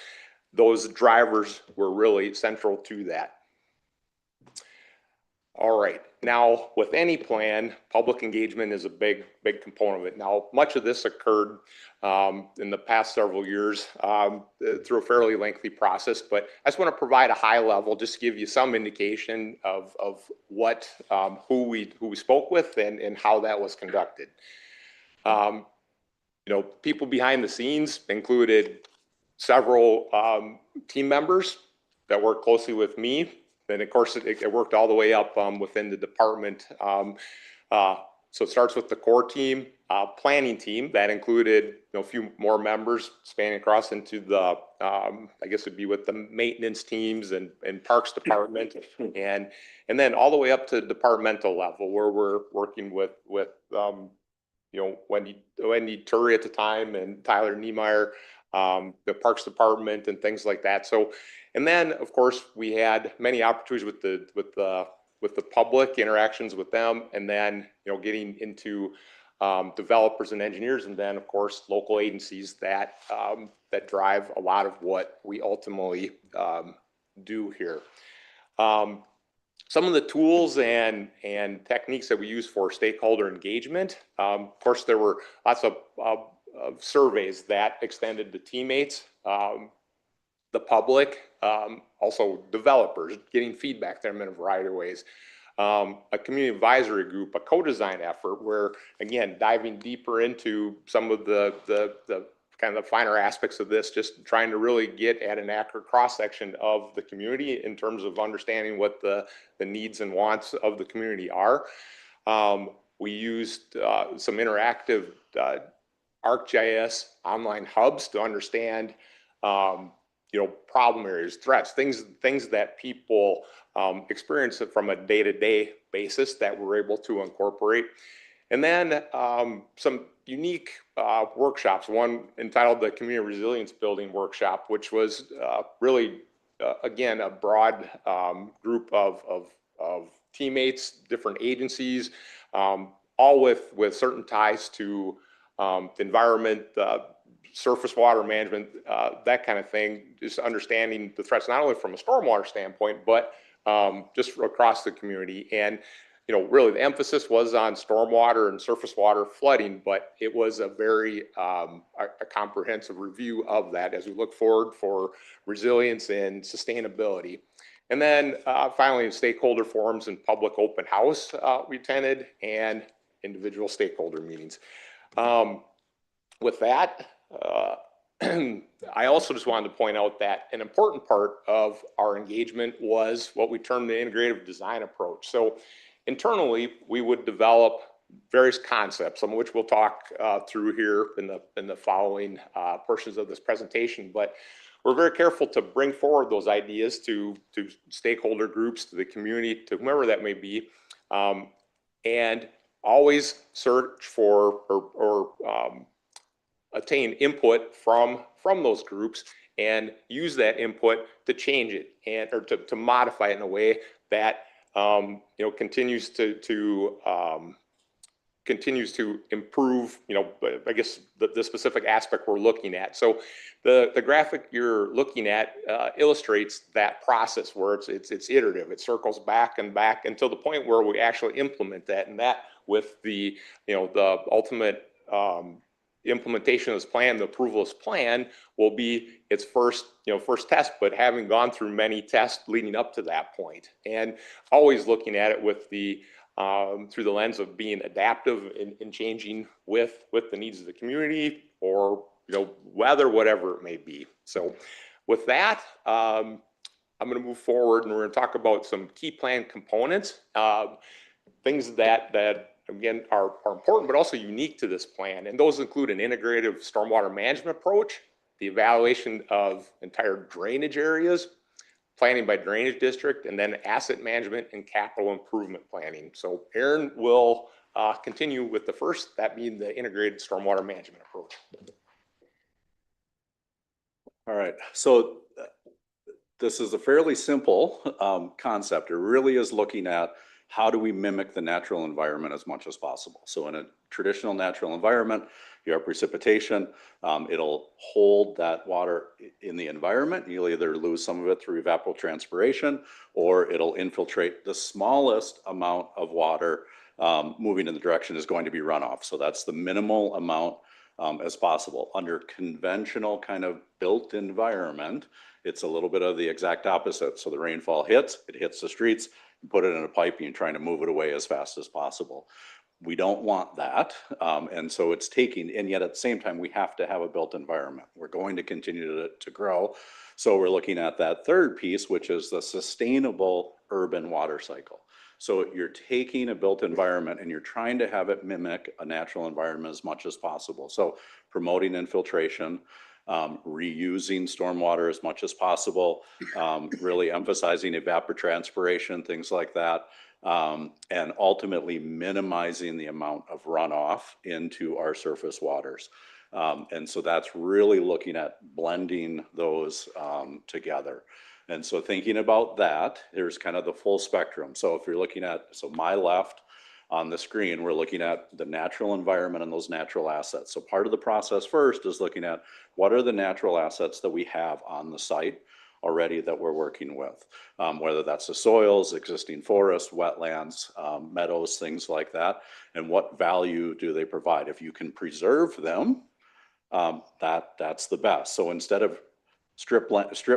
those drivers were really central to that. All right, now with any plan, public engagement is a big component of it. Now, much of this occurred in the past several years through a fairly lengthy process, but I just want to provide a high level, just to give you some indication of what, who we spoke with and how that was conducted. People behind the scenes included several team members that worked closely with me. And of course, it worked all the way up within the department. So it starts with the core team, planning team that included a few more members spanning across into the, I guess it'd be with the maintenance teams and parks department, and then all the way up to departmental level where we're working with Wendy Turry at the time and Tyler Niemeyer, the parks department and things like that. So. And then, of course, we had many opportunities with the public interactions with them, and then getting into developers and engineers, and then of course local agencies that drive a lot of what we ultimately do here. Some of the tools and techniques that we use for stakeholder engagement. Of course, there were lots of surveys that extended to teammates. The public, also developers, getting feedback from them in a variety of ways. A community advisory group, a co-design effort where, again, diving deeper into some of the kind of the finer aspects of this, just trying to really get at an accurate cross-section of the community in terms of understanding what the needs and wants of the community are. We used some interactive ArcGIS online hubs to understand problem areas, threats, things that people experience from a day-to-day basis that we're able to incorporate. And then some unique workshops, one entitled the Community Resilience Building Workshop, which was really, again, a broad group of teammates, different agencies, all with certain ties to the environment, surface water management, that kind of thing, just understanding the threats, not only from a stormwater standpoint, but just across the community. And, really the emphasis was on stormwater and surface water flooding, but it was a very a comprehensive review of that as we look forward for resilience and sustainability. And then finally, stakeholder forums and public open house we attended, and individual stakeholder meetings. With that, I also just wanted to point out that an important part of our engagement was what we term the integrative design approach. So internally, we would develop various concepts, some of which we'll talk through here in the following portions of this presentation. But we're very careful to bring forward those ideas to stakeholder groups, to the community, to whomever that may be, and always search for or attain input from those groups and use that input to change it and or to modify it in a way that continues to improve, I guess the specific aspect we're looking at. So the graphic you're looking at illustrates that process where it's iterative. It circles back and back until the point where we actually implement that, and that with the ultimate implementation of this plan, the approval of this plan will be its first test, but having gone through many tests leading up to that point, and always looking at it with through the lens of being adaptive in changing with the needs of the community or weather, whatever it may be. So with that, I'm going to move forward and we're going to talk about some key plan components, things that again are important but also unique to this plan, and those include an integrative stormwater management approach, the evaluation of entire drainage areas, planning by drainage district, and then asset management and capital improvement planning. So Aaron will continue with the first, that being the integrated stormwater management approach. All right, so this is a fairly simple concept. It really is looking at how do we mimic the natural environment as much as possible. So in a traditional natural environment, you have precipitation. It'll hold that water in the environment. You'll either lose some of it through evapotranspiration, or it'll infiltrate. The smallest amount of water moving in the direction is going to be runoff. So that's the minimal amount as possible. Under conventional kind of built environment, it's a little bit of the exact opposite. So the rainfall hits, it hits the streets, you put it in a pipe and you're trying to move it away as fast as possible. We don't want that. And so it's taking, and yet at the same time, we have to have a built environment. We're going to continue to grow. So we're looking at that third piece, which is the sustainable urban water cycle. So you're taking a built environment and you're trying to have it mimic a natural environment as much as possible. So promoting infiltration, reusing stormwater as much as possible, really emphasizing evapotranspiration, things like that, and ultimately minimizing the amount of runoff into our surface waters. And so that's really looking at blending those together. And so thinking about that, there's kind of the full spectrum. So if you're looking at, so my left on the screen, we're looking at the natural environment and those natural assets. So part of the process first is looking at what are the natural assets that we have on the site already that we're working with, whether that's the soils, existing forests, wetlands, meadows, things like that, and what value do they provide? If you can preserve them, that's the best. So instead of strip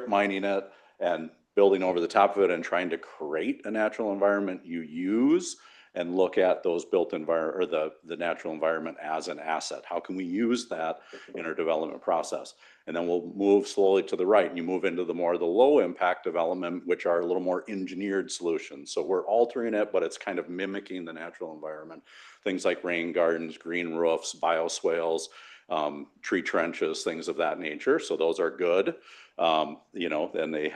mining it and building over the top of it and trying to create a natural environment, you use and look at those built environment or the natural environment as an asset. How can we use that in our development process? And then we'll move slowly to the right and you move into the more the low impact development, which are a little more engineered solutions. So we're altering it, but it's kind of mimicking the natural environment. Things like rain gardens, green roofs, bioswales, tree trenches, things of that nature. So those are good. And they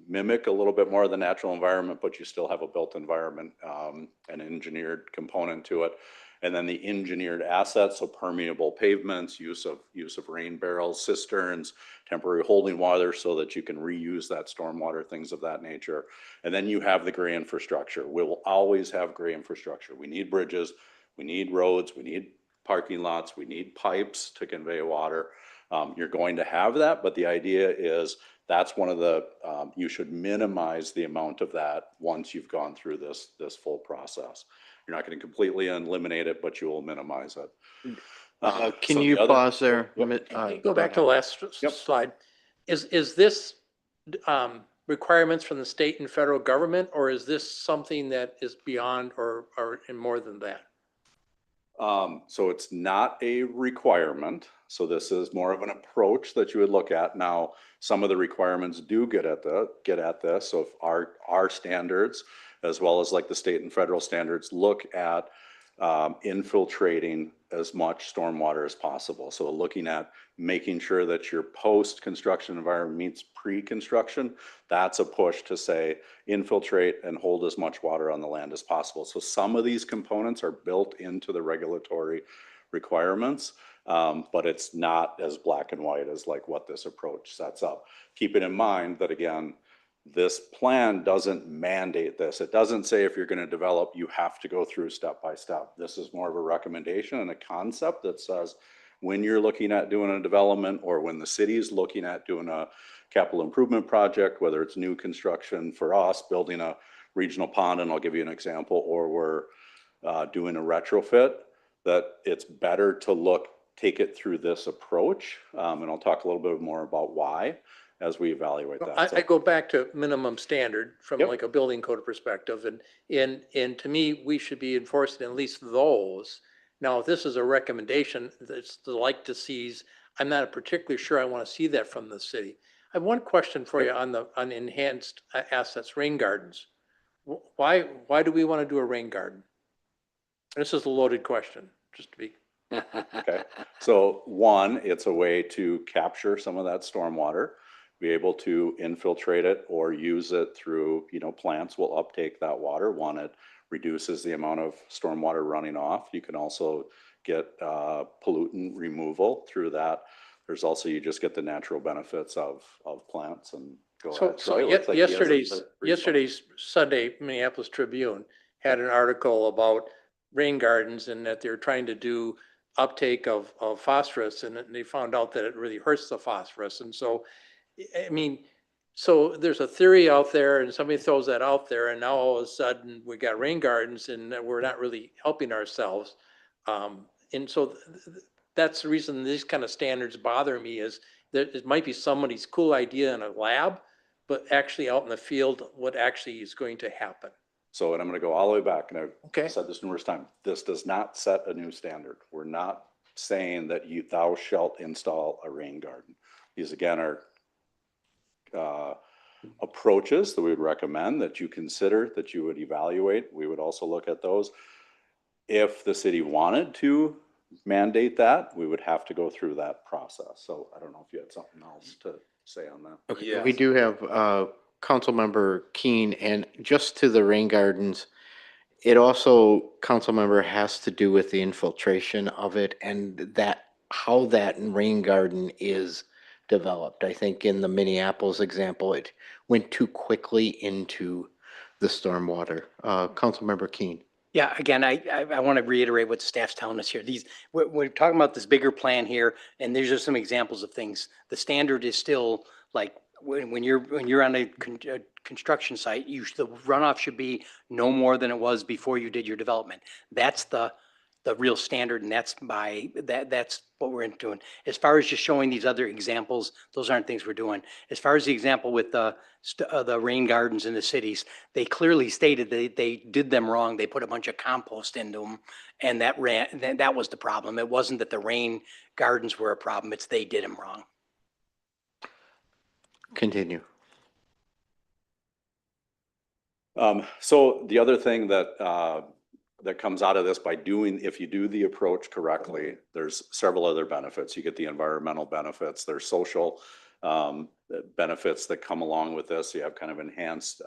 mimic a little bit more of the natural environment, but you still have a built environment, an engineered component to it. And then the engineered assets, so permeable pavements, use of rain barrels, cisterns, temporary holding water so that you can reuse that stormwater, things of that nature. And then you have the gray infrastructure. We will always have gray infrastructure. We need bridges, we need roads, we need parking lots, we need pipes to convey water. You're going to have that, but the idea is that's one of the, you should minimize the amount of that once you've gone through this full process. You're not going to completely eliminate it, but you will minimize it. Can so you the other- pause there? Go back to the last slide. Is this requirements from the state and federal government, or is this something that is beyond or more than that? So it's not a requirement. So this is more of an approach that you would look at. Now, some of the requirements do get at this. So if our standards, as well as like the state and federal standards, look at infiltrating as much stormwater as possible. So looking at making sure that your post-construction environment meets pre-construction, that's a push to say infiltrate and hold as much water on the land as possible. So some of these components are built into the regulatory requirements, but it's not as black and white as like what this approach sets up. Keeping in mind that, again, this plan doesn't mandate this. It doesn't say if you're going to develop, you have to go through step by step. This is more of a recommendation and a concept that says when you're looking at doing a development, or when the city is looking at doing a capital improvement project, whether it's new construction for us, building a regional pond, and I'll give you an example, or we're doing a retrofit, that it's better to take it through this approach. And I'll talk a little bit more about why as we evaluate that. I go back to minimum standard from Yep. like a building code perspective, and to me, we should be enforcing at least those. Now, if this is a recommendation that's the like to seize, I'm not particularly sure I want to see that from the city. I have one question for you on enhanced assets, rain gardens. Why do we want to do a rain garden? This is a loaded question, just to be. Okay, so one, it's a way to capture some of that stormwater, be able to infiltrate it or use it through, plants will uptake that water. One, it reduces the amount of stormwater running off. You can also get pollutant removal through that. There's also, you just get the natural benefits of plants and go ahead. So it looks like he has a yesterday's Sunday Minneapolis Tribune had an article about rain gardens and that they're trying to do uptake of phosphorus, and they found out that it really hurts the phosphorus. And so, I mean, so there's a theory out there and somebody throws that out there, and now all of a sudden we got rain gardens and we're not really helping ourselves. And so that's the reason these kind of standards bother me, is that it might be somebody's cool idea in a lab, but actually out in the field, what actually is going to happen. So, and I'm going to go all the way back, and Okay. I've said this numerous times. This does not set a new standard. We're not saying that thou shalt install a rain garden. These again are approaches that we would recommend that you consider, that you would evaluate. We would also look at those. If the city wanted to mandate that, we would have to go through that process. So I don't know if you had something else to say on that. Okay, we do have Councilmember Keen, and just to the rain gardens, it also, Councilmember, has to do with the infiltration of it and that how that rain garden is developed. I think in the Minneapolis example, it went too quickly into the stormwater. Councilmember Keen. Yeah, again, I want to reiterate what the staff's telling us here. We're talking about this bigger plan here, and there's just some examples of things. The standard is still like when you're on a construction site, the runoff should be no more than it was before you did your development. That's the real standard, and that's what we're doing. As far as just showing these other examples, those aren't things we're doing. As far as the example with the rain gardens in the cities, they clearly stated they did them wrong. They put a bunch of compost into them, and that was the problem. It wasn't that the rain gardens were a problem, it's they did them wrong. Continue. So the other thing that comes out of this if you do the approach correctly, there's several other benefits. You get the environmental benefits, there's social benefits that come along with this. You have kind of enhanced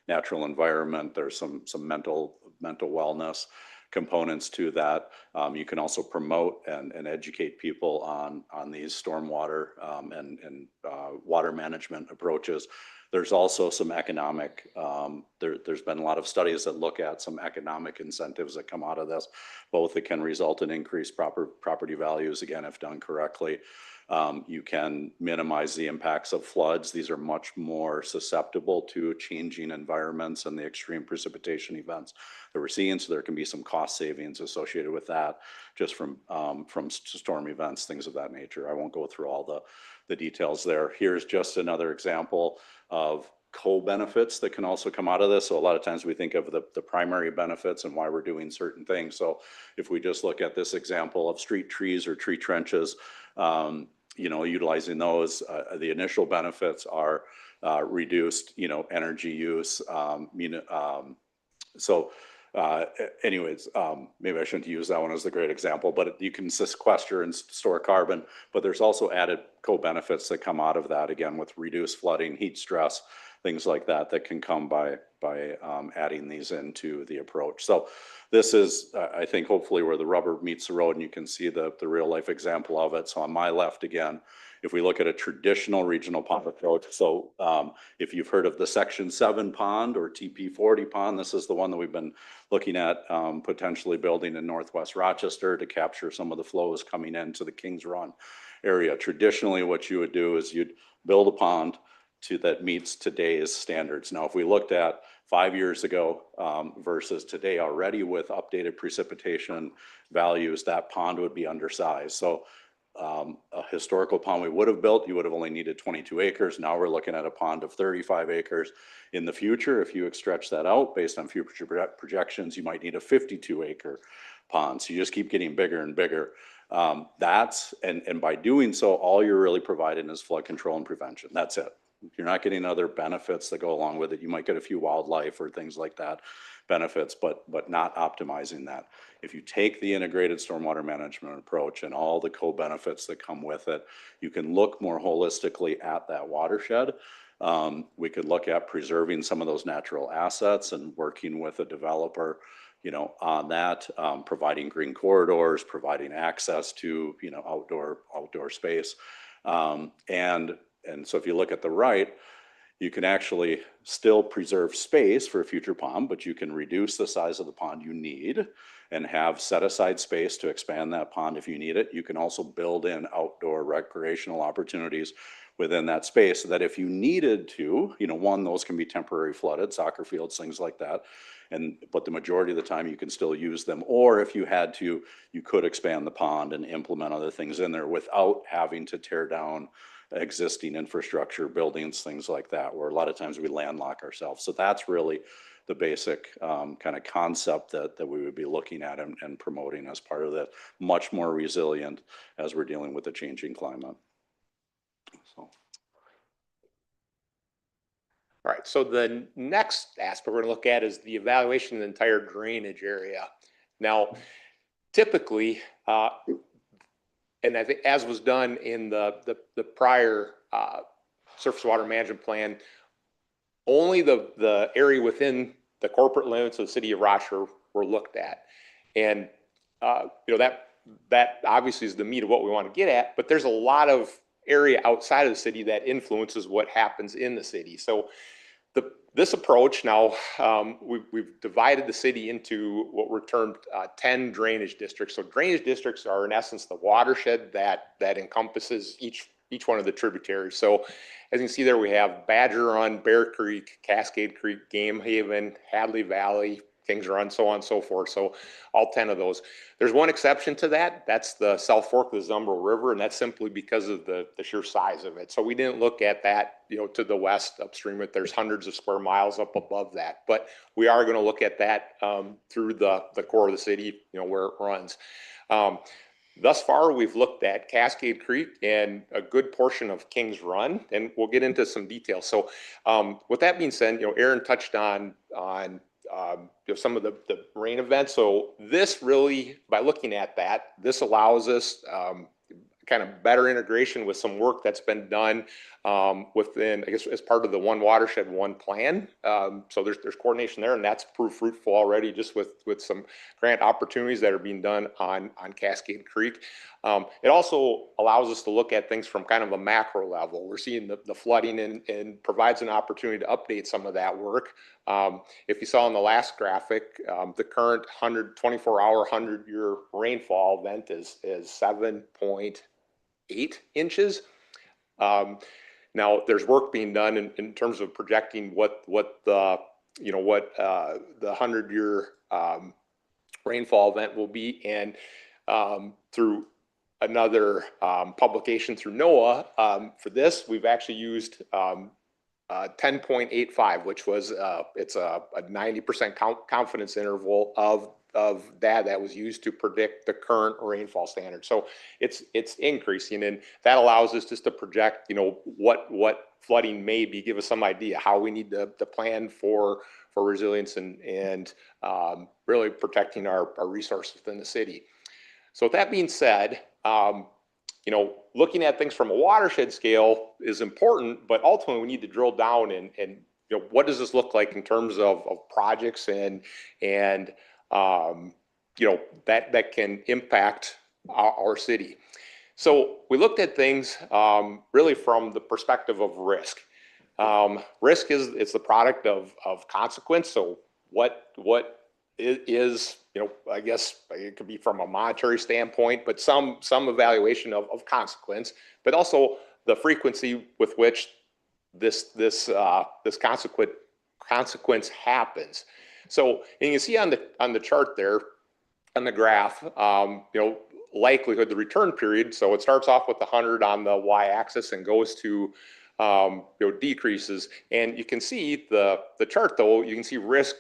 natural environment. There's some mental wellness components to that. You can also promote and educate people on these stormwater and water management approaches. There's also some economic, there's been a lot of studies that look at some economic incentives that come out of this. Both it can result in increased property values, again, if done correctly. You can minimize the impacts of floods. These are much more susceptible to changing environments and the extreme precipitation events that we're seeing. So there can be some cost savings associated with that, just from storm events, things of that nature. I won't go through all the details there. Here's just another example of co-benefits that can also come out of this. So a lot of times we think of the primary benefits and why we're doing certain things. So if we just look at this example of street trees or tree trenches, utilizing those, the initial benefits are reduced, energy use. So Anyways, maybe I shouldn't use that one as the great example, but you can sequester and store carbon, but there's also added co-benefits that come out of that, again, with reduced flooding, heat stress, things like that, that can come by adding these into the approach. So this is, I think, hopefully where the rubber meets the road, and you can see the real life example of it. So on my left, again, if we look at a traditional regional pond approach, so if you've heard of the Section 7 pond or TP40 pond, this is the one that we've been looking at potentially building in Northwest Rochester to capture some of the flows coming into the Kings Run area. Traditionally, what you would do is you'd build a pond that meets today's standards. Now, if we looked at 5 years ago versus today already with updated precipitation values, that pond would be undersized. So a historical pond we would have built, you would have only needed 22 acres. Now we're looking at a pond of 35 acres. In the future, if you stretch that out based on future projections, you might need a 52-acre pond. So you just keep getting bigger and bigger. And by doing so, all you're really providing is flood control and prevention. That's it. You're not getting other benefits that go along with it. You might get a few wildlife or things like that benefits, but not optimizing that. If you take the integrated stormwater management approach and all the co-benefits that come with it, you can look more holistically at that watershed. We could look at preserving some of those natural assets and working with a developer, on that, providing green corridors, providing access to, outdoor space. And so if you look at the right, you can actually still preserve space for a future pond, but you can reduce the size of the pond you need and have set aside space to expand that pond if you need it. You can also build in outdoor recreational opportunities within that space so that if you needed to, one, those can be temporary flooded, soccer fields, things like that. But the majority of the time you can still use them. Or if you had to, you could expand the pond and implement other things in there without having to tear down existing infrastructure, buildings, things like that, where a lot of times we landlock ourselves. So that's really the basic kind of concept that we would be looking at and promoting as part of the much more resilient as we're dealing with the changing climate. So. All right, so the next aspect we're going to look at is the evaluation of the entire drainage area. Now, typically, and I think as was done in the prior surface water management plan, only the area within the corporate limits of the city of Rochester were looked at. And that obviously is the meat of what we want to get at, but there's a lot of area outside of the city that influences what happens in the city. So this approach now, we've divided the city into what were termed 10 drainage districts. So drainage districts are in essence the watershed that encompasses each one of the tributaries. So as you can see there, we have Badger Run, Bear Creek, Cascade Creek, Game Haven, Hadley Valley, Kings Run, so on and so forth. So all 10 of those. There's one exception to that. That's the South Fork of the Zumbro River, and that's simply because of the sheer size of it. So we didn't look at that, to the west upstream. There's hundreds of square miles up above that. But we are going to look at that through the core of the city, where it runs. Thus far, we've looked at Cascade Creek and a good portion of Kings Run, and we'll get into some details. So with that being said, Aaron touched on some of the rain events. So this really, by looking at that, this allows us kind of better integration with some work that's been done within, I guess, as part of the One Watershed, One Plan. So there's coordination there, and that's proved fruitful already just with some grant opportunities that are being done on Cascade Creek. It also allows us to look at things from kind of a macro level. We're seeing the flooding and provides an opportunity to update some of that work. If you saw on the last graphic, the current 24-hour, 100-year rainfall event is 7.8 inches. Now there's work being done in terms of projecting what the 100-year rainfall event will be, and through another publication through NOAA for this, we've actually used 10.85, which was, it's a 90% confidence interval of that was used to predict the current rainfall standard. So it's increasing, and that allows us just to project, what flooding may be, give us some idea how we need to plan for resilience and really protecting our resources within the city. So with that being said, looking at things from a watershed scale is important, but ultimately we need to drill down and what does this look like in terms of projects and that can impact our city. So we looked at things really from the perspective of risk. Risk it's the product of consequence. So what is, I guess it could be from a monetary standpoint, but some evaluation of consequence, but also the frequency with which this consequence happens. So you can see on the chart there, on the graph, likelihood, the return period. So it starts off with 100 on the y-axis and goes to decreases. And you can see the chart though, you can see risk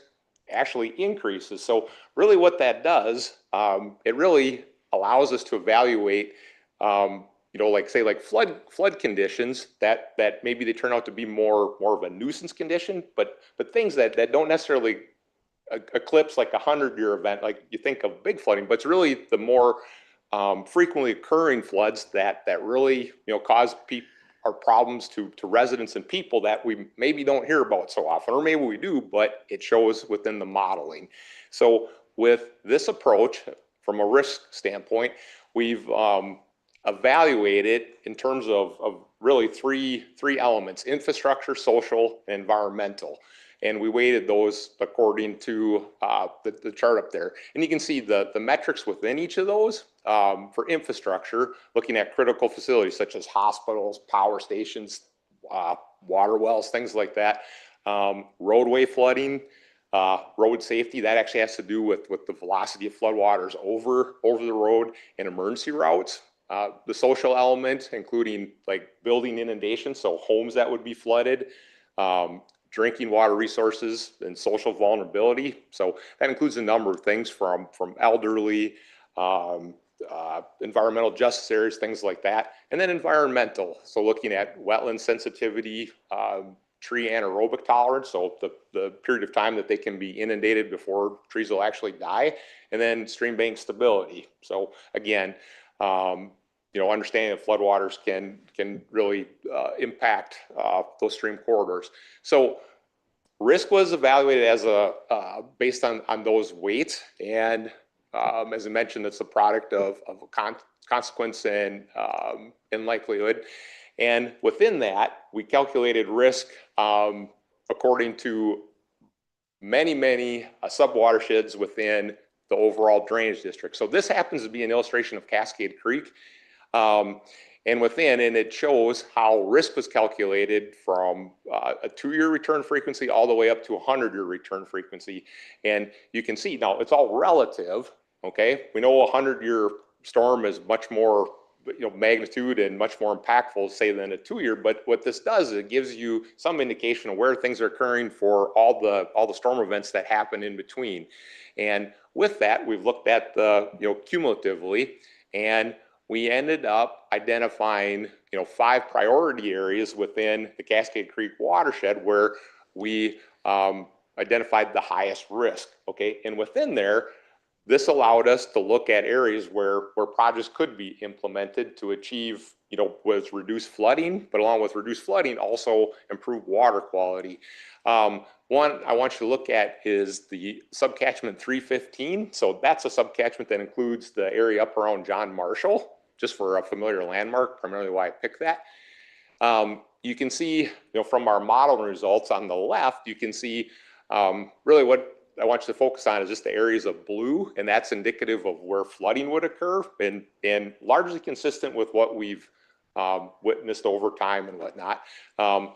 actually increases. So really what that does, it really allows us to evaluate, like flood conditions that maybe they turn out to be more of a nuisance condition, but things that don't necessarily eclipse like 100-year event, like you think of big flooding, but it's really the more frequently occurring floods that really cause our problems to residents and people that we maybe don't hear about so often, or maybe we do, but it shows within the modeling. So with this approach, from a risk standpoint, we've evaluated in terms of really three elements: infrastructure, social, and environmental. And we weighted those according to the chart up there. And you can see the metrics within each of those. For infrastructure, looking at critical facilities such as hospitals, power stations, water wells, things like that. Roadway flooding, road safety, that actually has to do with the velocity of floodwaters over the road, and emergency routes. The social element, including like building inundation, so homes that would be flooded, drinking water resources, and social vulnerability. So that includes a number of things from elderly, environmental justice areas, things like that. And then environmental, so looking at wetland sensitivity, tree anaerobic tolerance, so the period of time that they can be inundated before trees will actually die, and then stream bank stability. So again, understanding that floodwaters can really impact those stream corridors. So risk was evaluated as based on those weights, and as I mentioned, it's a product of consequence and likelihood. And within that, we calculated risk according to many sub-watersheds within the overall drainage district. So this happens to be an illustration of Cascade Creek. And it shows how risk was calculated from a 2-year return frequency all the way up to a 100-year return frequency. And you can see now it's all relative. Okay, we know a 100-year storm is much more magnitude and much more impactful, say, than a 2-year. But what this does is it gives you some indication of where things are occurring for all the storm events that happen in between. And with that, we've looked at the cumulatively, and we ended up identifying 5 priority areas within the Cascade Creek watershed where we identified the highest risk. Okay, and within there, this allowed us to look at areas where projects could be implemented to achieve, with reduced flooding, but along with reduced flooding, also improve water quality. One I want you to look at is the subcatchment 315. So that's a subcatchment that includes the area up around John Marshall, just for a familiar landmark, primarily why I picked that. You can see, from our modeling results on the left, you can see really what I want you to focus on is just the areas of blue, and that's indicative of where flooding would occur, and largely consistent with what we've witnessed over time and whatnot.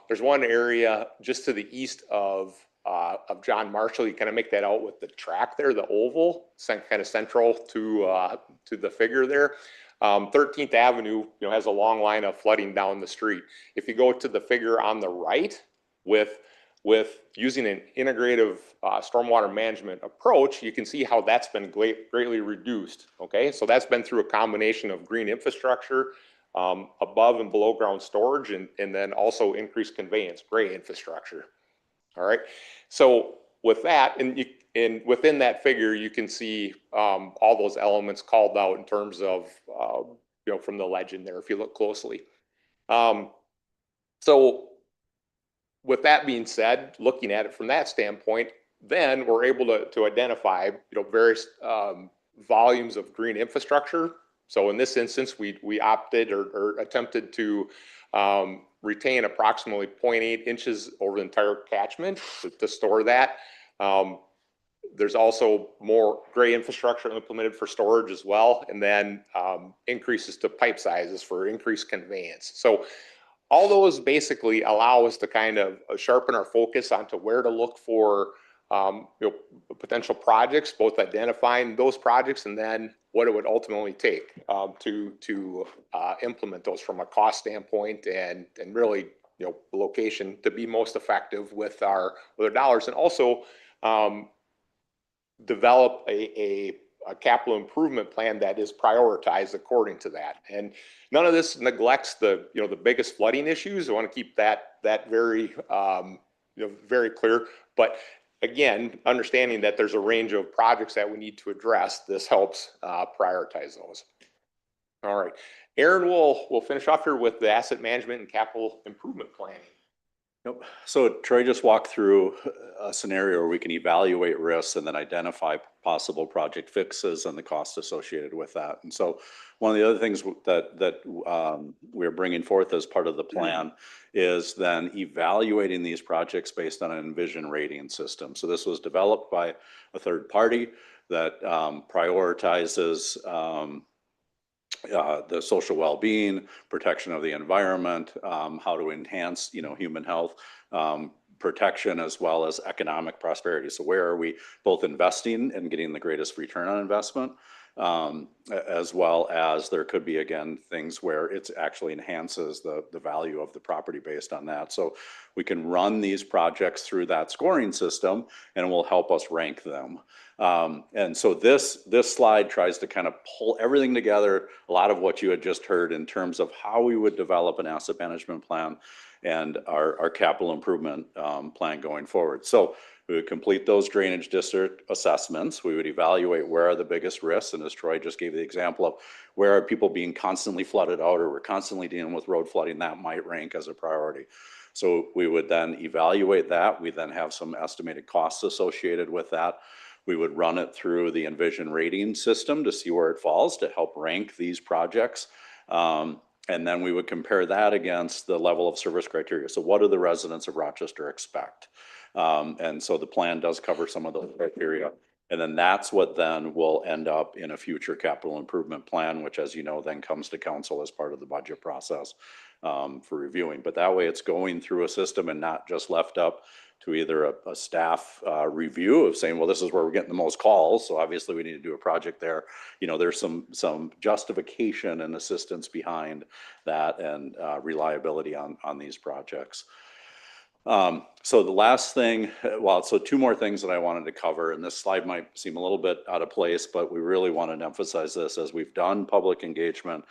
There's one area just to the east of John Marshall. You kind of make that out with the track there, the oval, kind of central to the figure there. 13th Avenue, has a long line of flooding down the street. If you go to the figure on the right, with using an integrative stormwater management approach, you can see how that's been greatly reduced. Okay, so that's been through a combination of green infrastructure, above and below ground storage, and then also increased conveyance, gray infrastructure. All right, so with that, and within that figure, you can see all those elements called out in terms of, you know, from the legend there, if you look closely. So with that being said, looking at it from that standpoint, then we're able to identify, you know, various volumes of green infrastructure. So in this instance, we opted or attempted to retain approximately 0.8 inches over the entire catchment to store that. There's also more gray infrastructure implemented for storage as well, and then increases to pipe sizes for increased conveyance. So all those basically allow us to kind of sharpen our focus onto where to look for you know, potential projects, both identifying those projects and then what it would ultimately take to implement those from a cost standpoint and really, you know, location to be most effective with our dollars, and also develop a capital improvement plan that is prioritized according to that. And none of this neglects the, you know, the biggest flooding issues. I want to keep that very, you know, very clear. But again, understanding that there's a range of projects that we need to address, this helps prioritize those. All right, Aaron will finish off here with the asset management and capital improvement planning. Yep. So Troy just walked through a scenario where we can evaluate risks and then identify possible project fixes and the costs associated with that. And so one of the other things that we're bringing forth as part of the plan is then evaluating these projects based on an Envision rating system. So this was developed by a third party that prioritizes the social well-being, protection of the environment, how to enhance, you know, human health, protection, as well as economic prosperity. So where are we both investing and getting the greatest return on investment, as well as there could be, again, things where it actually enhances the value of the property based on that. So we can run these projects through that scoring system and it will help us rank them. And so this slide tries to kind of pull everything together, a lot of what you had just heard in terms of how we would develop an asset management plan and our capital improvement plan going forward. So we would complete those drainage district assessments. We would evaluate where are the biggest risks. And as Troy just gave the example of where are people being constantly flooded out, or we're constantly dealing with road flooding, that might rank as a priority. So we would then evaluate that. We then have some estimated costs associated with that. We would run it through the Envision rating system to see where it falls to help rank these projects. And then we would compare that against the level of service criteria. So what do the residents of Rochester expect? And so the plan does cover some of those criteria. And then that's what then will end up in a future capital improvement plan, which, as you know, then comes to council as part of the budget process for reviewing. But that way it's going through a system and not just left up to either a staff review of saying, well, this is where we're getting the most calls, so obviously we need to do a project there. You know, there's some justification and assistance behind that, and reliability on these projects. So the last thing, well, so two more things that I wanted to cover, and this slide might seem a little bit out of place, but we really wanted to emphasize this as we've done public engagement.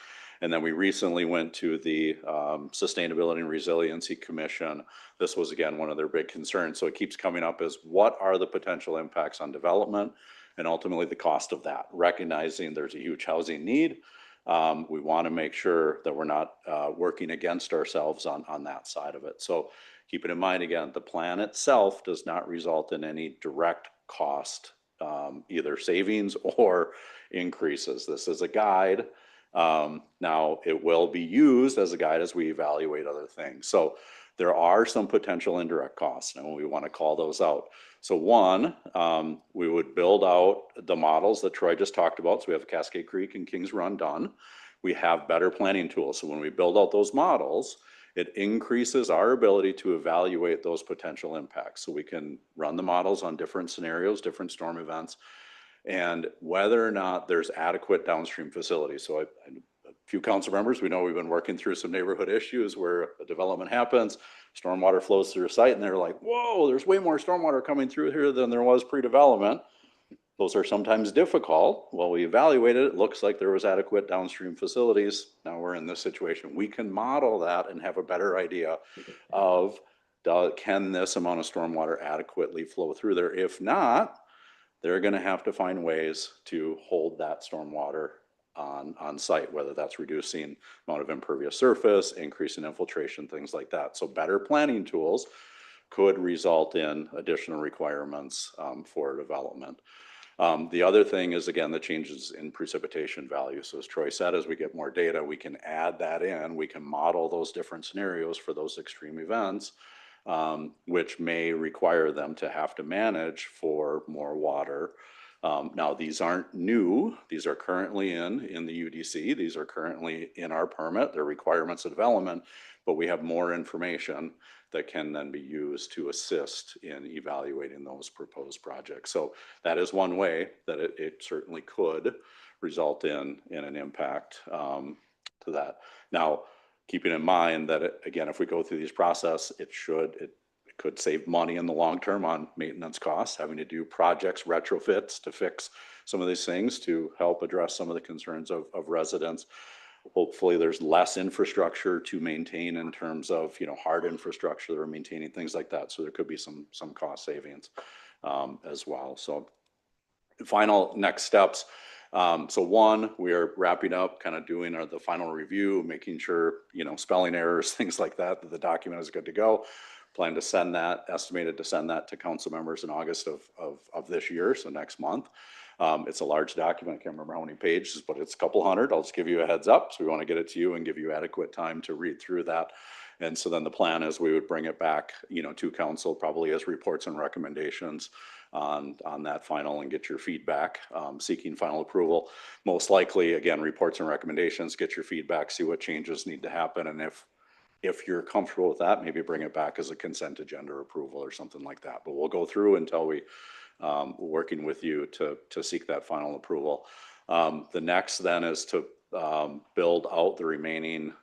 And then we recently went to the Sustainability and Resiliency Commission. This was, again, one of their big concerns. So it keeps coming up as what are the potential impacts on development and ultimately the cost of that, recognizing there's a huge housing need. We want to make sure that we're not working against ourselves on that side of it. So keep it in mind, again, the plan itself does not result in any direct cost, either savings or increases. This is a guide. Now it will be used as a guide as we evaluate other things. So there are some potential indirect costs, and we want to call those out. So one, we would build out the models that Troy just talked about. So we have Cascade Creek and Kings Run done. We have better planning tools. So when we build out those models, it increases our ability to evaluate those potential impacts. So we can run the models on different scenarios, different storm events, and whether or not there's adequate downstream facilities. So few council members, we know we've been working through some neighborhood issues where a development happens, stormwater flows through a site, and they're like, whoa, there's way more stormwater coming through here than there was pre-development. Those are sometimes difficult. Well, we evaluated it, looks like there was adequate downstream facilities. Now we're in this situation. We can model that and have a better idea of, can this amount of stormwater adequately flow through there? If not, they're gonna have to find ways to hold that stormwater on site, whether that's reducing amount of impervious surface, increasing infiltration, things like that. So better planning tools could result in additional requirements for development. The other thing is, again, the changes in precipitation value. So as Troy said, as we get more data, we can add that in. We can model those different scenarios for those extreme events, which may require them to have to manage for more water. Now, these aren't new. These are currently in the UDC. These are currently in our permit. They're requirements of development, but we have more information that can then be used to assist in evaluating those proposed projects. So that is one way that it certainly could result in an impact to that. Now, keeping in mind that, again, if we go through these process, it could save money in the long term on maintenance costs, having to do projects, retrofits to fix some of these things to help address some of the concerns of residents. Hopefully there's less infrastructure to maintain in terms of, hard infrastructure that are maintaining things like that. So there could be some cost savings as well. So final next steps. So one, we are wrapping up, kind of doing the final review, making sure, spelling errors, things like that, that the document is good to go. Plan to send that, estimated to send that to council members in August of this year, so next month. It's a large document. I can't remember how many pages, but it's a couple hundred. I'll just give you a heads up. So we want to get it to you and give you adequate time to read through that. And so then the plan is we would bring it back, to council, probably as reports and recommendations on that final, and get your feedback, seeking final approval. Most likely, again, reports and recommendations, get your feedback, see what changes need to happen. And if you're comfortable with that, maybe bring it back as a consent agenda approval or something like that. But we'll go through until we're working with you to seek that final approval. The next then is to build out the remaining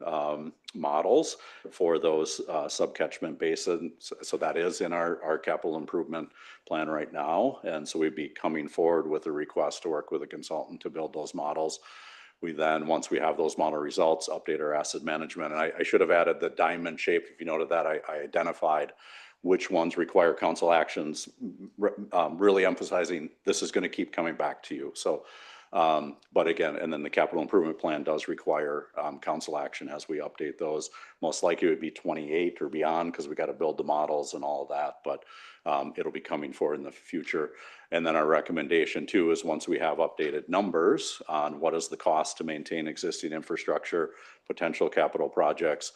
models for those subcatchment basins. So that is in our capital improvement plan right now. And so we'd be coming forward with a request to work with a consultant to build those models. We then, once we have those model results, update our asset management. And I should have added the diamond shape. If you noted that, I identified which ones require council actions, really emphasizing this is going to keep coming back to you. So, but again, and then the capital improvement plan does require council action as we update those. Most likely it would be 28 or beyond, because we got to build the models and all of that, but it'll be coming forward in the future. And then our recommendation too is, once we have updated numbers on what is the cost to maintain existing infrastructure, potential capital projects,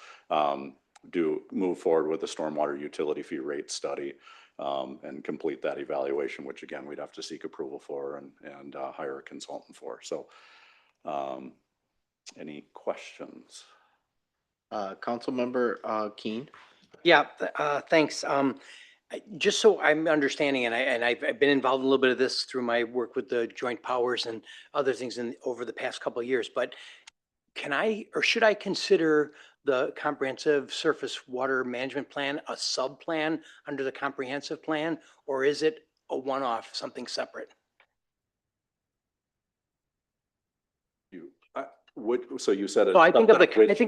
do move forward with the stormwater utility fee rate study and complete that evaluation, which again, we'd have to seek approval for and hire a consultant for. So any questions? Councilmember Keen. Yeah, thanks. Just so I'm understanding, and I've been involved in a little bit of this through my work with the joint powers and other things over the past couple of years, but can I, or should I consider the comprehensive surface water management plan a sub-plan under the comprehensive plan, or is it a one-off, something separate? So you said it. So I think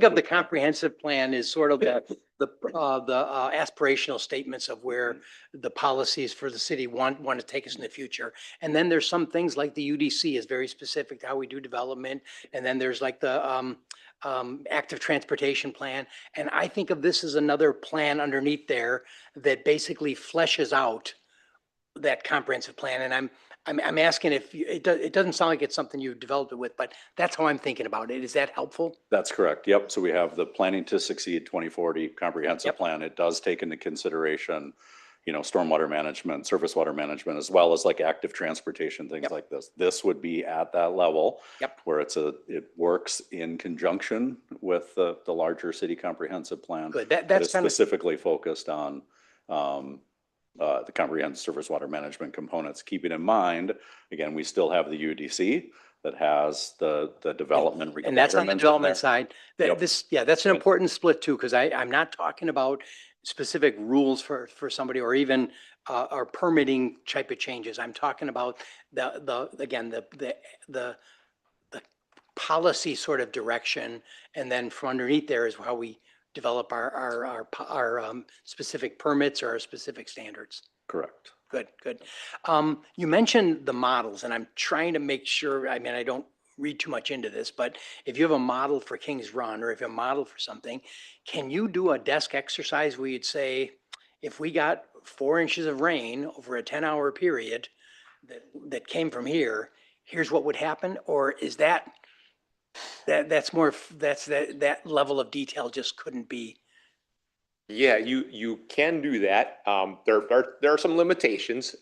of the comprehensive plan as sort of the aspirational statements of where the policies for the city want to take us in the future. And then there's some things like the UDC is very specific to how we do development. And then there's like the active transportation plan. And I think of this as another plan underneath there that basically fleshes out that comprehensive plan. And I'm asking if it doesn't sound like it's something you developed it with, but that's how I'm thinking about it. Is that helpful? That's correct. Yep. So we have the Planning to Succeed 2040 comprehensive plan. It does take into consideration, stormwater management, surface water management, as well as like active transportation, things like this. This would be at that level where it works in conjunction with the larger city comprehensive plan. Good. That's specifically focused on the comprehensive surface water management components. Keeping in mind, again, we still have the UDC. that has the development requirements. And that's on the in development there. side. Yep. That's an important split too, because I'm not talking about specific rules for somebody or even or permitting type of changes. I'm talking about the policy sort of direction. And then from underneath there is how we develop our specific permits or our specific standards. Correct. Good, good. You mentioned the models, and I'm trying to make sure, I mean, I don't read too much into this, but if you have a model for Kings Run or if you have a model for something, can you do a desk exercise where you'd say, if we got 4 inches of rain over a 10-hour period that came from here, here's what would happen? Or is that level of detail just couldn't be? Yeah, you can do that. There are some limitations,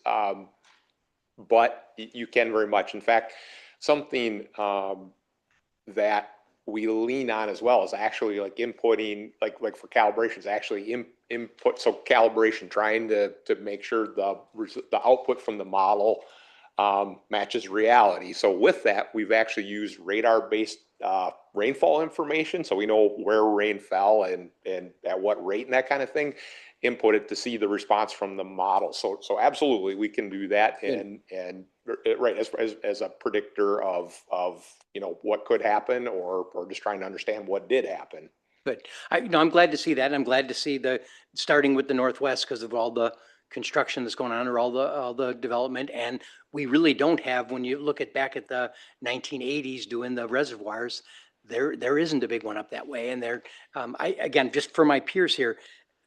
but you can very much. In fact, something that we lean on as well is actually like inputting, like for calibrations, actually input. So calibration, trying to make sure the output from the model matches reality. So with that, we've actually used radar-based rainfall information, so we know where rain fell and at what rate and that kind of thing. Input it to see the response from the model. So absolutely, we can do that, and right as a predictor of what could happen, or just trying to understand what did happen. Good. I'm glad to see that. I'm glad to see starting with the Northwest because of all the construction that's going on or all the development. And we really don't have, when you look back at the 1980s doing the reservoirs, there isn't a big one up that way. And again, just for my peers here,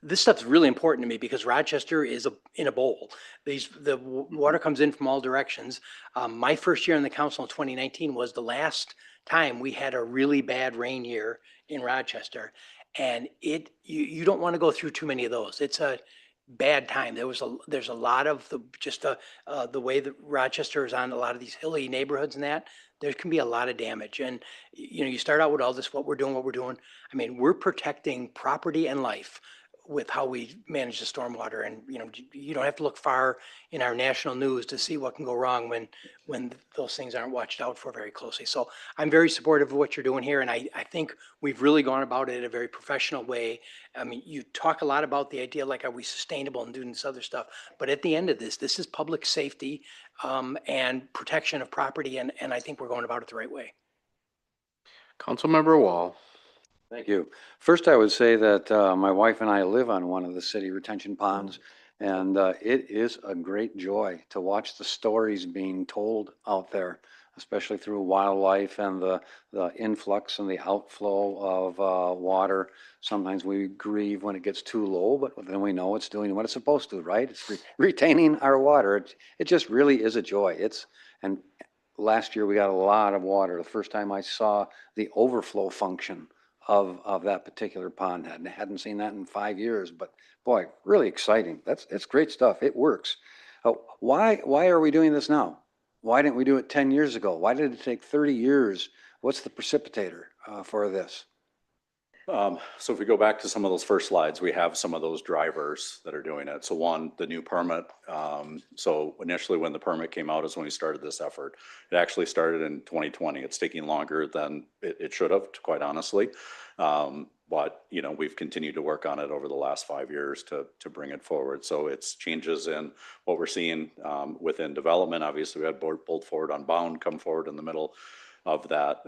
this stuff's really important to me because Rochester is in a bowl. The water comes in from all directions. My first year on the council in 2019 was the last time we had a really bad rain year in Rochester. And you don't want to go through too many of those. It's a bad time. There's a lot of the way that Rochester is on a lot of these hilly neighborhoods and that there can be a lot of damage. And you start out with all this, what we're doing. I mean, we're protecting property and life with how we manage the stormwater. And you don't have to look far in our national news to see what can go wrong when those things aren't watched out for very closely. So I'm very supportive of what you're doing here, and I think we've really gone about it in a very professional way. I mean, you talk a lot about the idea, like, are we sustainable and doing this other stuff? But at the end of this is public safety and protection of property, and I think we're going about it the right way. Councilmember Wall. Thank you. First, I would say that my wife and I live on one of the city retention ponds, and it is a great joy to watch the stories being told out there, especially through wildlife and the influx and the outflow of water. Sometimes we grieve when it gets too low, but then we know it's doing what it's supposed to, right? It's retaining our water. It just really is a joy. And last year we got a lot of water. The first time I saw the overflow function of that particular pond. I hadn't seen that in 5 years, but boy, really exciting. It's great stuff. It works. Why are we doing this now? Why didn't we do it 10 years ago? Why did it take 30 years? What's the precipitator for this? So if we go back to some of those first slides, we have some of those drivers that are doing it. So one, the new permit. So initially when the permit came out is when we started this effort. It actually started in 2020. It's taking longer than it should have, quite honestly. But we've continued to work on it over the last 5 years to bring it forward. So it's changes in what we're seeing within development. Obviously, we had pulled forward on Bound come forward in the middle of that.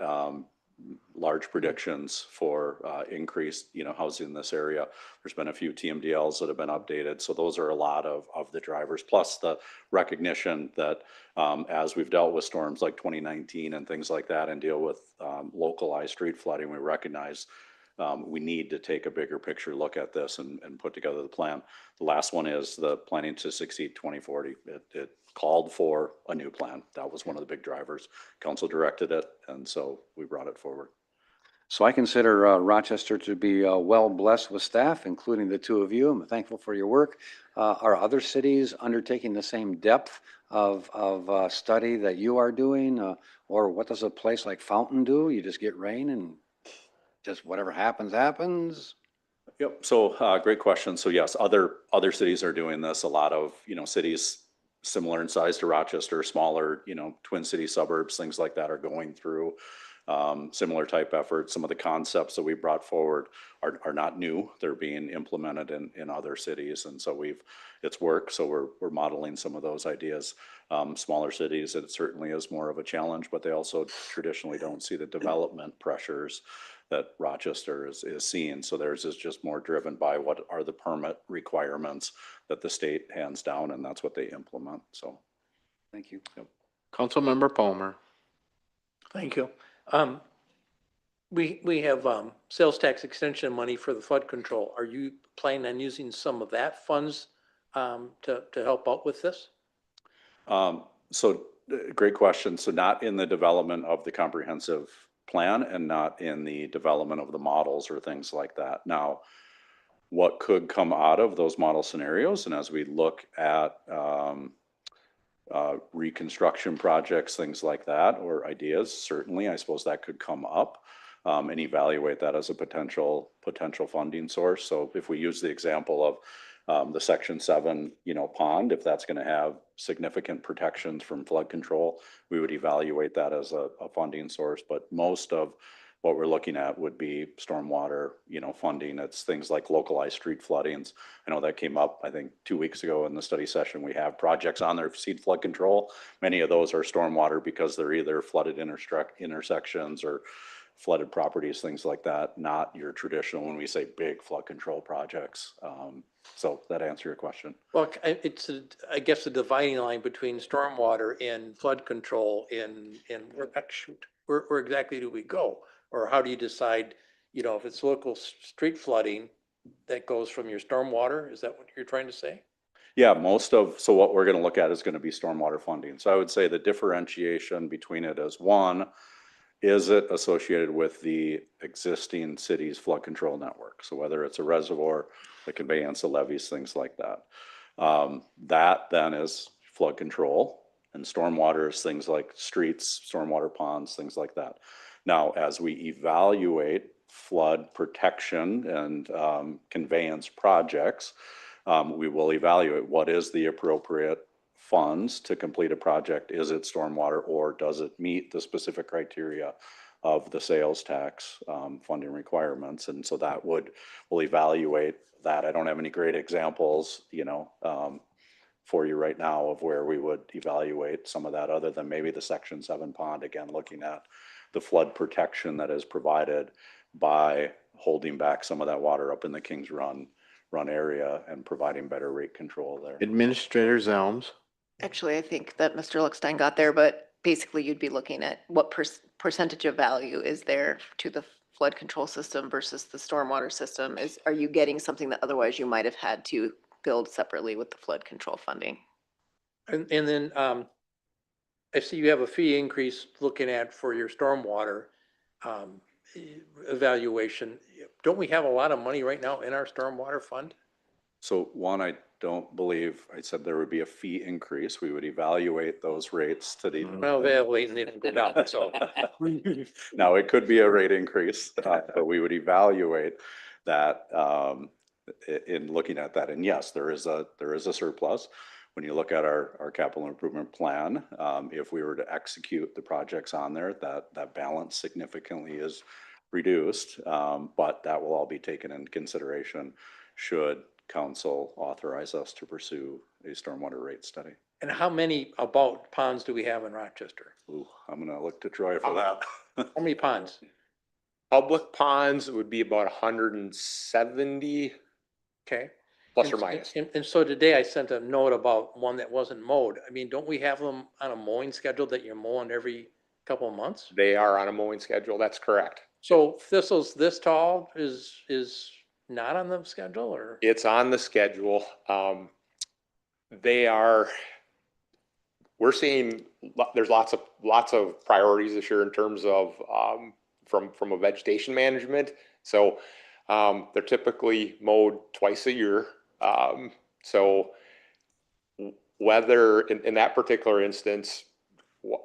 Large predictions for increased, housing in this area. There's been a few TMDLs that have been updated. So those are a lot of the drivers, plus the recognition that as we've dealt with storms like 2019 and things like that and deal with localized street flooding, we recognize we need to take a bigger picture look at this and put together the plan. The last one is the Planning to Succeed 2040. It called for a new plan. That was one of the big drivers. Council directed it, and so we brought it forward. So I consider Rochester to be well blessed with staff, including the two of you. I'm thankful for your work. Are other cities undertaking the same depth of study that you are doing? Or what does a place like Fountain do? You just get rain and just whatever happens, happens? Yep. So great question. So yes, other cities are doing this. A lot of cities similar in size to Rochester, smaller, you know, Twin City suburbs, things like that are going through similar type efforts. Some of the concepts that we brought forward are not new. They're being implemented in other cities. And so it's worked. So we're modeling some of those ideas. Smaller cities, it certainly is more of a challenge, but they also traditionally don't see the development pressures that Rochester is seeing. So theirs is just more driven by what are the permit requirements that the state hands down, and that's what they implement. So, Thank you. yep. Councilmember Palmer. Thank you. We have sales tax extension money for the flood control. Are you planning on using some of that funds to help out with this? Great question. So not in the development of the comprehensive plan and not in the development of the models or things like that. Now, what could come out of those model scenarios, and as we look at reconstruction projects, things like that, or ideas, certainly, I suppose that could come up and evaluate that as a potential funding source. So if we use the example of the Section 7, you know, pond, if that's going to have significant protections from flood control, we would evaluate that as a funding source. But most of what we're looking at would be stormwater, you know, funding. It's things like localized street floodings. I know that came up, I think, 2 weeks ago in the study session. We have projects on there for seed flood control. Many of those are stormwater because they're either flooded intersections or flooded properties, things like that, not your traditional, when we say big flood control projects. So that answer your question. Well, it's, I guess, a dividing line between stormwater and flood control and where exactly do we go? Or how do you decide, you know, if it's local street flooding that goes from your stormwater? Is that what you're trying to say? Yeah, so what we're going to look at is going to be stormwater funding. So I would say the differentiation between it is, one, is it associated with the existing city's flood control network? So whether it's a reservoir, the conveyance, the levees, things like that. That then is flood control, and stormwater is things like streets, stormwater ponds, things like that. Now, as we evaluate flood protection and conveyance projects, we will evaluate what is the appropriate funds to complete a project. Is it stormwater, or does it meet the specific criteria of the sales tax funding requirements? And so that we'll evaluate that. I don't have any great examples, you know, for you right now of where we would evaluate some of that, other than maybe the Section 7 pond, again, looking at the flood protection that is provided by holding back some of that water up in the Kings Run area and providing better rate control there. Administrator Zelms. Actually, I think that Mr. Lickstein got there, but basically you'd be looking at what percentage of value is there to the flood control system versus the stormwater system. Are you getting something that otherwise you might have had to build separately with the flood control funding? And then I see you have a fee increase looking at for your stormwater evaluation. Don't we have a lot of money right now in our stormwater fund? So one, I don't believe I said there would be a fee increase. We would evaluate those rates to the. Well, evaluate and then go down, so. Now, it could be a rate increase, but we would evaluate that in looking at that. And yes, there is a surplus. When you look at our capital improvement plan, if we were to execute the projects on there, that balance significantly is reduced, but that will all be taken into consideration should council authorize us to pursue a stormwater rate study. And how many about ponds do we have in Rochester? Ooh, I'm gonna look to Troy for that. How many ponds? Public ponds would be about 170. Okay. Plus or minus. And so today I sent a note about one that wasn't mowed. I mean, don't we have them on a mowing schedule that you're mowing every couple of months? They are on a mowing schedule. That's correct. So thistles this tall is not on the schedule, or? It's on the schedule. We're seeing there's lots of priorities this year in terms of from a vegetation management. So they're typically mowed twice a year. So whether in that particular instance,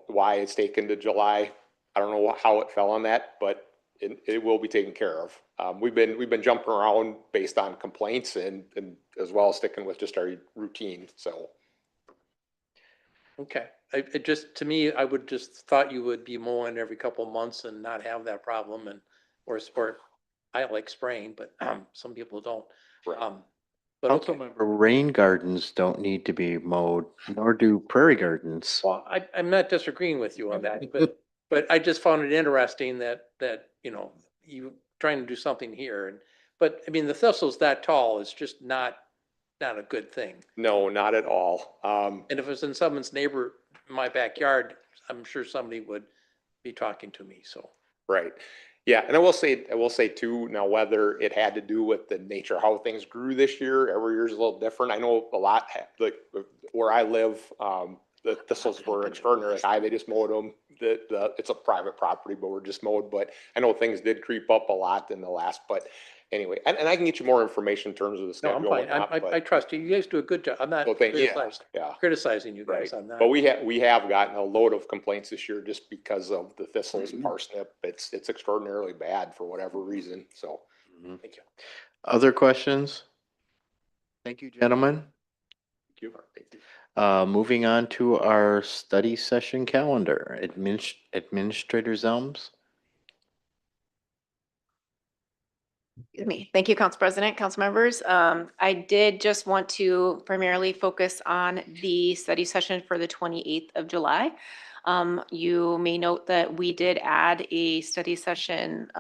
why it's taken to July, I don't know how it fell on that, but it will be taken care of. We've been jumping around based on complaints and as well as sticking with just our routine. So Okay, it just, to me, I would just thought you would be mowing every couple of months and not have that problem and, or, I like spraying, but, some people don't. But okay. Councilmember, rain gardens don't need to be mowed, nor do prairie gardens. Well, I'm not disagreeing with you on that, but I just found it interesting that, you know, you trying to do something here and, but I mean, the thistle's that tall is just not a good thing. No, not at all. And if it was in someone's neighbor, in my backyard, I'm sure somebody would be talking to me, so. Right. Yeah, and I will say too, now whether it had to do with the nature of how things grew this year, every year is a little different. I know a lot, like where I live, the thistles were extraordinarily high. They just mowed them. It's a private property, but we're just mowed. But I know things did creep up a lot in the last, but anyway, and I can get you more information in terms of the No, schedule. I'm and fine. whatnot, I trust you. You guys do a good job. I'm not Well, thank you. Yeah. criticizing you Right, guys. I'm not. but we have gotten a load of complaints this year just because of the thistles, parsnip. It's extraordinarily bad for whatever reason, so. Thank you. Other questions? Thank you, gentlemen. Thank you. Moving on to our study session calendar. Administrator Zelms? Excuse me. Thank you, Council President, council members. I did just want to primarily focus on the study session for the 28th of July. You may note that we did add a study session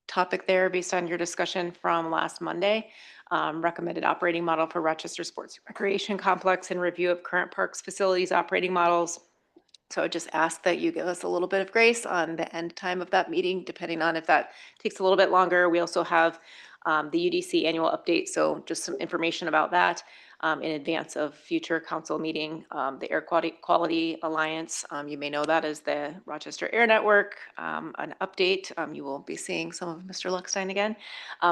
topic there based on your discussion from last Monday. Recommended operating model for Rochester Sports Recreation Complex and review of current parks facilities operating models. So I just ask that you give us a little bit of grace on the end time of that meeting, depending on if that takes a little bit longer. We also have the UDC annual update, so just some information about that in advance of future council meeting. The Air Quality Alliance, you may know that as the Rochester Air Network, an update. You will be seeing some of Mr. Luckstein again.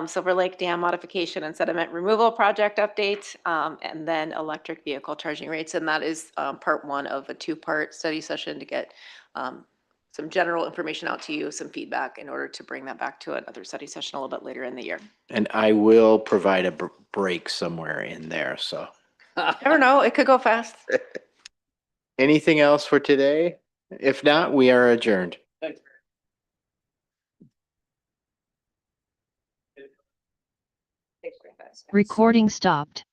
Silver Lake Dam modification and sediment removal project update, and then electric vehicle charging rates. And that is part one of a two-part study session to get some general information out to you, some feedback in order to bring that back to another study session a little bit later in the year. And I will provide a break somewhere in there, so. Never know, it could go fast. Anything else for today? If not, we are adjourned. Thanks. Recording stopped.